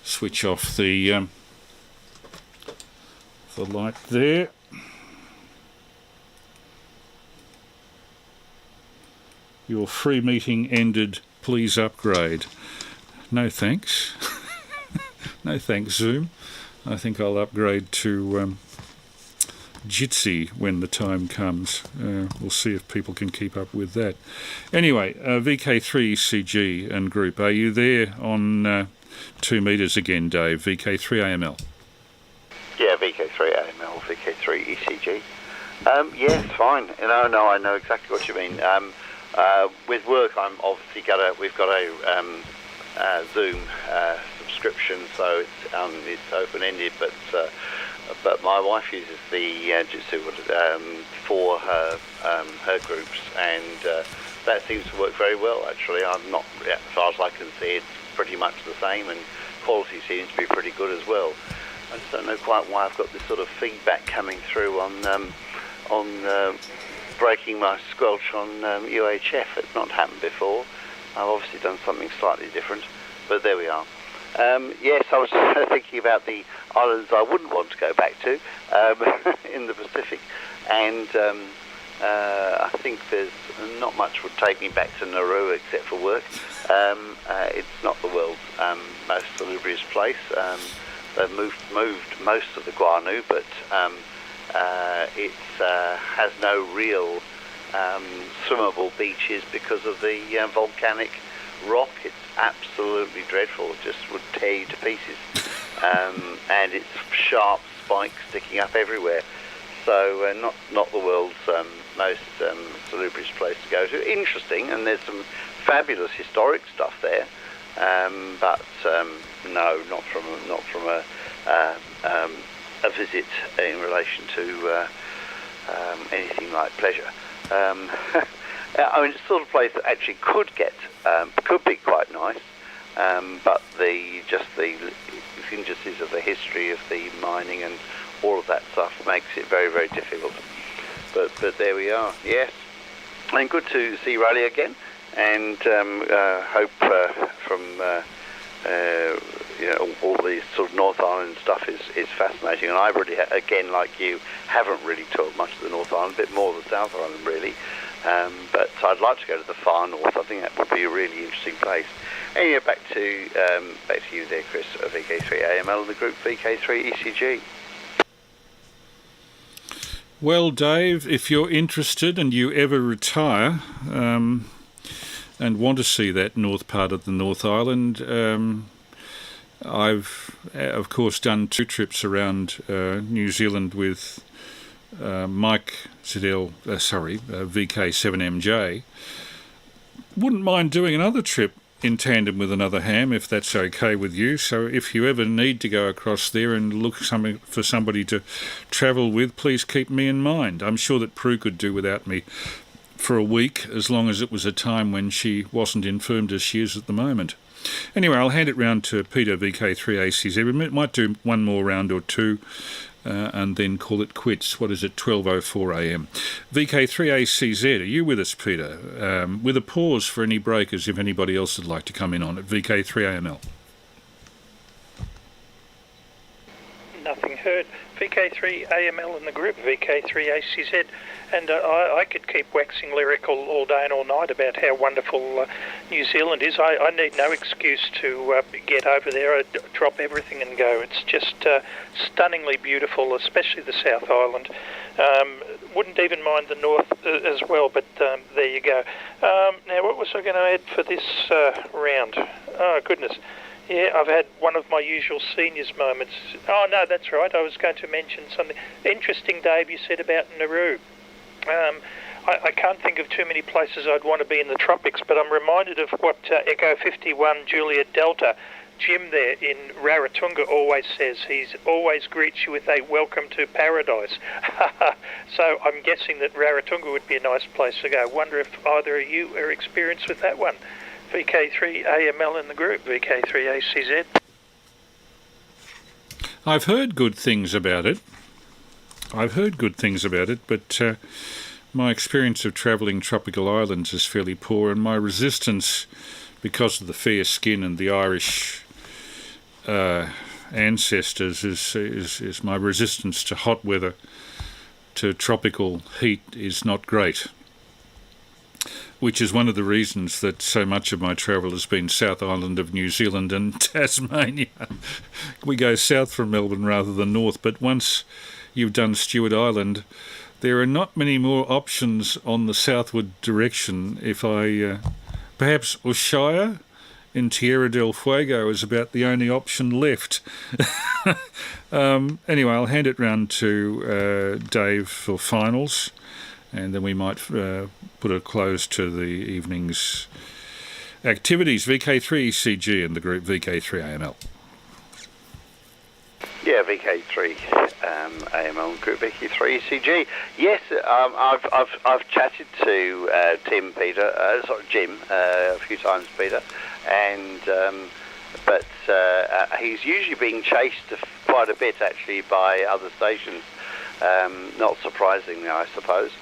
switch off the light there. Your free meeting ended. Please upgrade. No thanks. No thanks, Zoom. I think I'll upgrade to Jitsi when the time comes. We'll see if people can keep up with that. Anyway, VK3ECG and group, are you there on 2 metres again, Dave? VK3AML. Yeah, VK3AML, VK3ECG. Yes, fine. No, I know exactly what you mean. With work, we've got a Zoom subscription, so it's open-ended, but my wife uses the Jitsi for her groups, and that seems to work very well. Actually, I'm not, as far as I can see, it's pretty much the same, and quality seems to be pretty good as well. I just don't know quite why I've got this sort of feedback coming through on breaking my squelch on UHF. It's not happened before. I've obviously done something slightly different, but there we are. Yes, I was thinking about the islands I wouldn't want to go back to in the Pacific, and I think there's not much would take me back to Nauru except for work. It's not the world's most salubrious place. They've moved most of the guano, but it has no real swimmable beaches because of the volcanic rock. It's absolutely dreadful. It just would tear you to pieces. And it's sharp spikes sticking up everywhere. So not the world's most salubrious place to go to. Interesting, and there's some fabulous historic stuff there, but no, not from a visit in relation to anything like pleasure. I mean, it's the sort of place that actually could be quite nice, but the hindrances of the history of the mining and all of that stuff makes it very, very difficult. But there we are. Yes, and good to see Raleigh again, and hope from all the sort of North Island stuff is fascinating. And I really, again, like you, haven't really toured much of the North Island, a bit more of the South Island really. But I'd like to go to the far north. I think that would be a really interesting place. Anyway, back to you there, Chris, at VK3AML and the group VK3ECG. Well, Dave, if you're interested and you ever retire and want to see that north part of the North Island, I've, of course, done 2 trips around New Zealand with Mike Siddell, VK7MJ. Wouldn't mind doing another trip in tandem with another ham, if that's okay with you. So if you ever need to go across there and look for somebody to travel with, please keep me in mind. I'm sure that Prue could do without me for a week, as long as it was a time when she wasn't infirmed as she is at the moment. Anyway, I'll hand it round to Peter, VK3ACZ. We might do one more round or two and then call it quits. What is it, 12:04 a.m. VK3ACZ, are you with us, Peter? With a pause for any breakers if anybody else would like to come in on it. VK3AML. Nothing heard. VK3AML in the group, VK3ACZ. And I could keep waxing lyrical all day and all night about how wonderful New Zealand is. I need no excuse to get over there. I drop everything and go. It's just stunningly beautiful, especially the South Island. Wouldn't even mind the north as well, but there you go. Now, what was I going to add for this round? Oh, goodness. Yeah, I've had one of my usual seniors moments. Oh, no, that's right. I was going to mention something interesting, Dave, you said about Nauru. I can't think of too many places I'd want to be in the tropics, but I'm reminded of what Echo 51 Juliet Delta, Jim there in Rarotonga, always says. He always greets you with a welcome to paradise. So I'm guessing that Rarotonga would be a nice place to go. Wonder if either of you are experienced with that one. VK3AML in the group, VK3ACZ. I've heard good things about it. But my experience of travelling tropical islands is fairly poor, and my resistance, because of the fair skin and the Irish ancestors, is my resistance to hot weather, to tropical heat, is not great. Which is one of the reasons that so much of my travel has been South Island of New Zealand and Tasmania. We go south from Melbourne rather than north, but once you've done Stewart Island, there are not many more options on the southward direction. If perhaps Ushuaia in Tierra del Fuego is about the only option left. Anyway, I'll hand it round to Dave for finals, and then we might put a close to the evening's activities. VK3ECG and the group VK3AML. Yeah, VK3AML group VK3ECG. Yes, I've chatted to Jim a few times, Peter, and but he's usually being chased quite a bit actually by other stations. Not surprisingly, I suppose.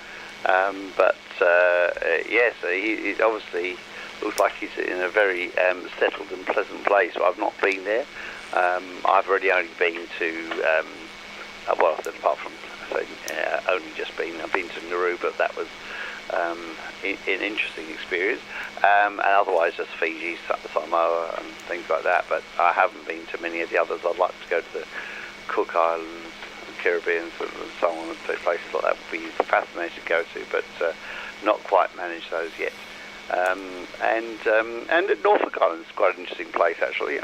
But yes, he obviously looks like he's in a very settled and pleasant place. I've not been there. I've already only been to, apart from like I say, I've been to Nauru, but that was an interesting experience. And otherwise, just Fiji, Samoa, and things like that. But I haven't been to many of the others. I'd like to go to the Cook Islands, Caribbean, and so on, and places like that would be fascinating to go to, but not quite managed those yet. And Norfolk Island is quite an interesting place, actually.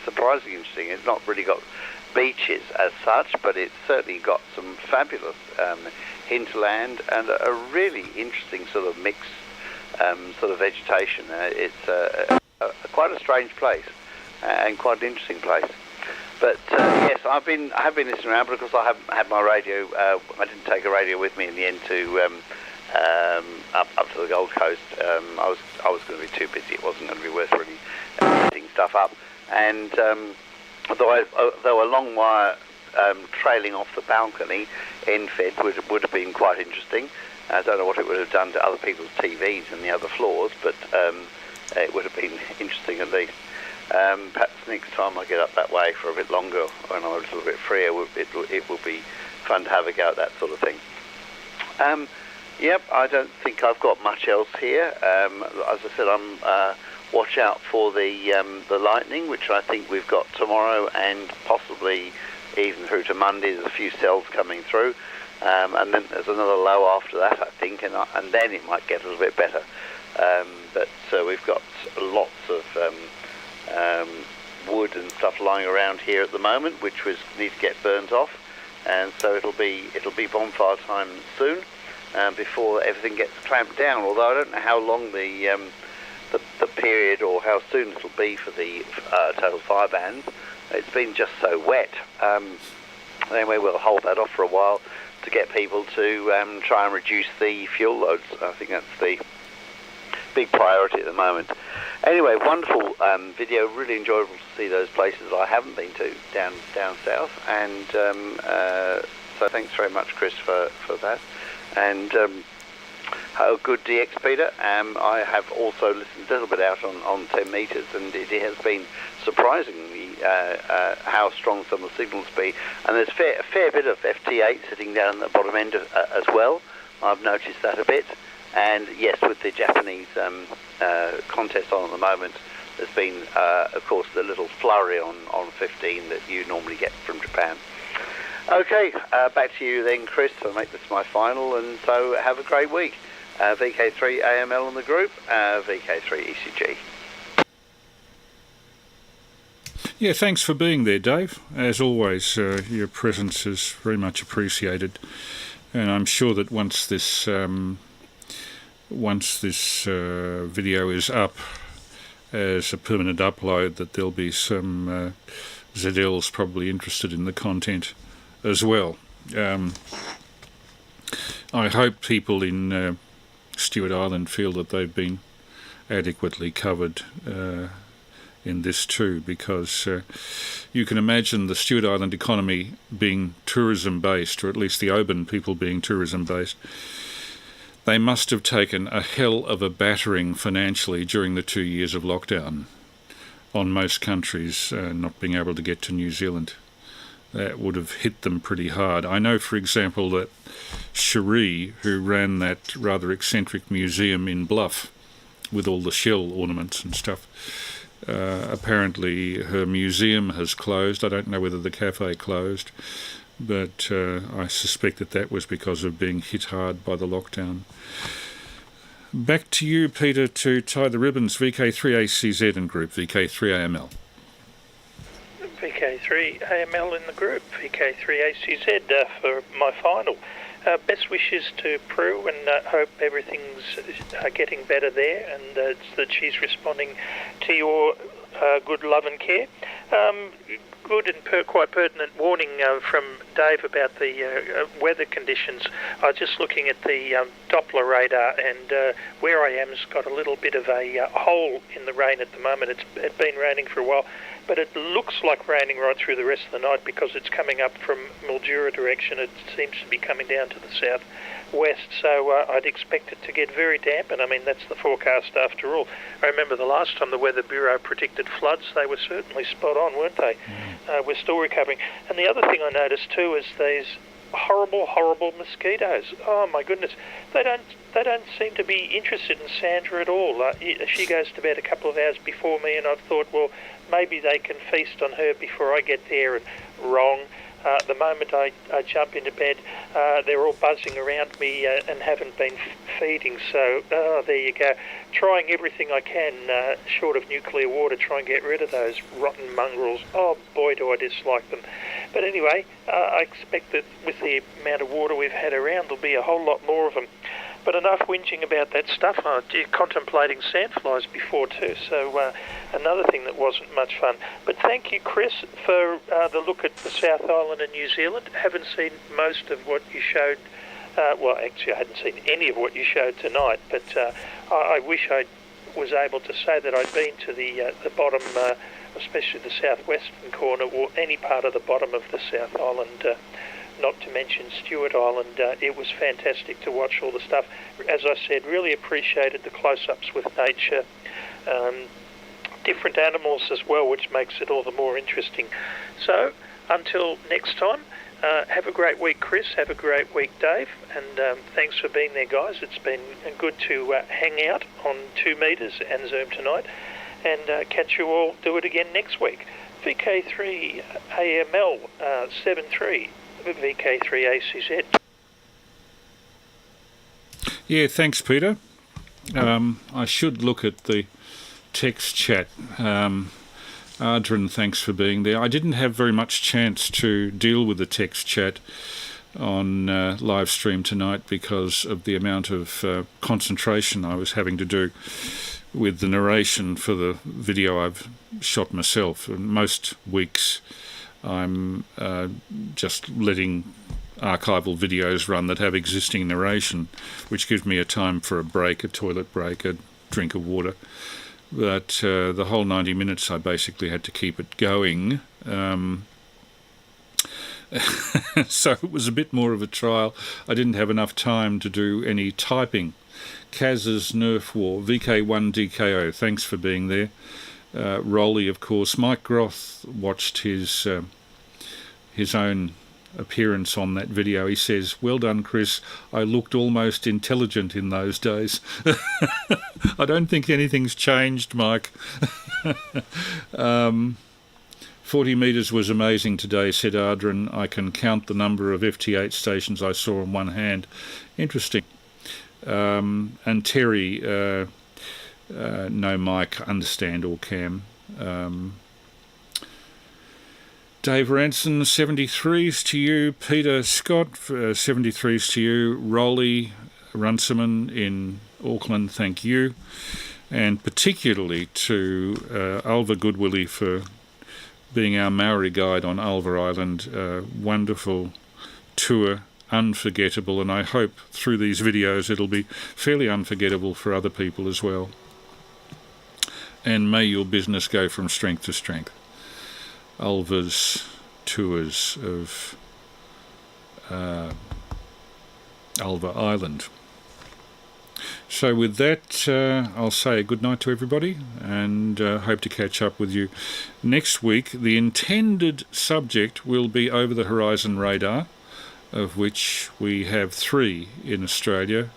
Surprisingly interesting. It's not really got beaches as such, but it's certainly got some fabulous hinterland and a really interesting sort of mixed sort of vegetation. It's quite a strange place and quite an interesting place. But yes, I have been listening around because I haven't had my radio. I didn't take a radio with me in the end to up to the Gold Coast. I was going to be too busy. It wasn't going to be worth really setting stuff up. And though a long wire trailing off the balcony end fed would have been quite interesting. I don't know what it would have done to other people's TVs in the other floors, but it would have been interesting at least. Perhaps next time I get up that way for a bit longer, when I'm a little bit freer, it will be fun to have a go at that sort of thing. Yep, I don't think I've got much else here. As I said, watch out for the lightning, which I think we've got tomorrow and possibly even through to Monday. There's a few cells coming through, and then there's another low after that, I think, and then it might get a little bit better. But we've got lots of wood and stuff lying around here at the moment, which need to get burnt off, and so it'll be bonfire time soon, before everything gets clamped down. Although I don't know how long the period or how soon it'll be for the total fire bans. It's been just so wet. Anyway, we'll hold that off for a while to get people to try and reduce the fuel loads. I think that's the big priority at the moment. Anyway, wonderful video. Really enjoyable to see those places I haven't been to down south. And so thanks very much, Chris, for that. And oh, good DX, Peter. I have also listened a little bit out on 10 metres, and it has been surprisingly how strong some of the signals be. And there's a fair bit of FT8 sitting down at the bottom end as well. I've noticed that a bit. And yes, with the Japanese contest on at the moment, there's been, of course, the little flurry on 15 that you normally get from Japan. Okay, back to you then, Chris. I'll make this my final, and so have a great week. VK3AML in the group, VK3ECG. Yeah, thanks for being there, Dave. As always, your presence is very much appreciated, and I'm sure that once this video is up as a permanent upload, that there'll be some ZLs probably interested in the content as well. I hope people in Stewart Island feel that they've been adequately covered in this too, because you can imagine the Stewart Island economy being tourism based, or at least the Oban people being tourism based. They must have taken a hell of a battering financially during the 2 years of lockdown on most countries not being able to get to New Zealand. That would have hit them pretty hard. I know, for example, that Cherie, who ran that rather eccentric museum in Bluff with all the shell ornaments and stuff, apparently her museum has closed. I don't know whether the cafe closed, but I suspect that was because of being hit hard by the lockdown. Back to you, Peter, to tie the ribbons. VK3ACZ and group, VK3AML. VK3AML in the group, VK3ACZ for my final. Best wishes to Prue, and hope everything's getting better there, and that she's responding to your good love and care. Good and quite pertinent warning from Dave about the weather conditions. I was just looking at the Doppler radar, and where I am has got a little bit of a hole in the rain at the moment. It's been raining for a while, but it looks like raining right through the rest of the night because it's coming up from Mildura direction. It seems to be coming down to the southwest, so I'd expect it to get very damp, and I mean, that's the forecast after all. I remember the last time the Weather Bureau predicted floods, they were certainly spot on, weren't they? We're still recovering. And the other thing I noticed too is these horrible, horrible mosquitoes. Oh my goodness, they don't seem to be interested in Sandra at all. She goes to bed a couple of hours before me, and I've thought, well, maybe they can feast on her before I get there, and wrong. The moment I jump into bed, they're all buzzing around me and haven't been feeding. So there you go. Trying everything I can, short of nuclear war, to try and get rid of those rotten mongrels. Oh boy, do I dislike them. But anyway, I expect that with the amount of water we've had around, there'll be a whole lot more of them. But enough whinging about that stuff. I was contemplating sandflies before too, so another thing that wasn't much fun. But thank you, Chris, for the look at the South Island and New Zealand. Haven't seen most of what you showed. Well, actually, I hadn't seen any of what you showed tonight, but I wish I was able to say that I'd been to the bottom, especially the southwestern corner, or any part of the bottom of the South Island, not to mention Stewart Island. It was fantastic to watch all the stuff. As I said, really appreciated the close-ups with nature, different animals as well, which makes it all the more interesting. So, until next time, have a great week, Chris. Have a great week, Dave. And thanks for being there, guys. It's been good to hang out on 2 metres and Zoom tonight. And catch you all, do it again next week. VK3AML 73. VK3ACZ. Yeah, thanks, Peter. I should look at the text chat. Ardrin, thanks for being there. I didn't have very much chance to deal with the text chat on live stream tonight because of the amount of concentration I was having to do with the narration for the video I've shot myself. And most weeks I'm just letting archival videos run that have existing narration, which gives me a time for a break, a toilet break, a drink of water. But the whole 90 minutes I basically had to keep it going. So it was a bit more of a trial. I didn't have enough time to do any typing. Kaz's Nerf War, VK1DKO, thanks for being there. Rolly, of course. Mike Groth watched his own appearance on that video. He says, "Well done, Chris. I looked almost intelligent in those days." I don't think anything's changed, Mike. 40 metres was amazing today, said Ardrin. I can count the number of FT8 stations I saw in one hand. Interesting. And Terry... no mic, understand or cam. Dave Ranson, 73s to you. Peter Scott, 73s to you. Rolly Runciman in Auckland, thank you. And particularly to Ulva Goodwillie for being our Maori guide on Ulva Island. Wonderful tour, unforgettable, and I hope through these videos it'll be fairly unforgettable for other people as well. And may your business go from strength to strength. Ulva's tours of Ulva Island. So with that, I'll say a good night to everybody and hope to catch up with you next week. The intended subject will be Over the Horizon Radar, of which we have 3 in Australia,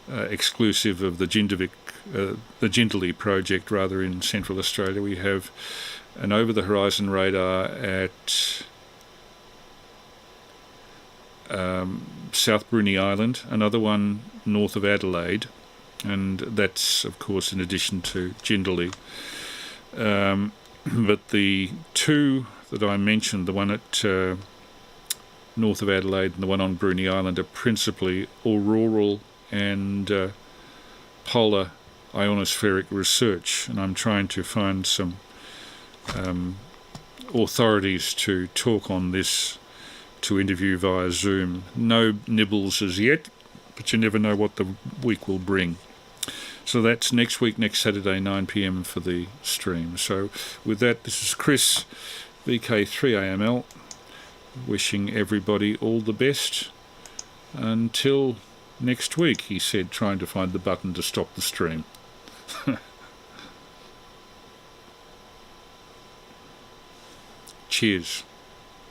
exclusive of the Jindalee project, rather, in Central Australia. We have an Over the Horizon Radar at South Bruny Island, another one north of Adelaide, and that's, of course, in addition to Jindalee. But the 2 that I mentioned, the one at north of Adelaide and the one on Bruny Island, are principally auroral and polar ionospheric research, and I'm trying to find some authorities to talk on this, to interview via Zoom. No nibbles as yet, but you never know what the week will bring. So that's next week, next Saturday, 9 p.m. for the stream. So with that, this is Chris, VK3AML, wishing everybody all the best until next week, he said, trying to find the button to stop the stream. Cheers.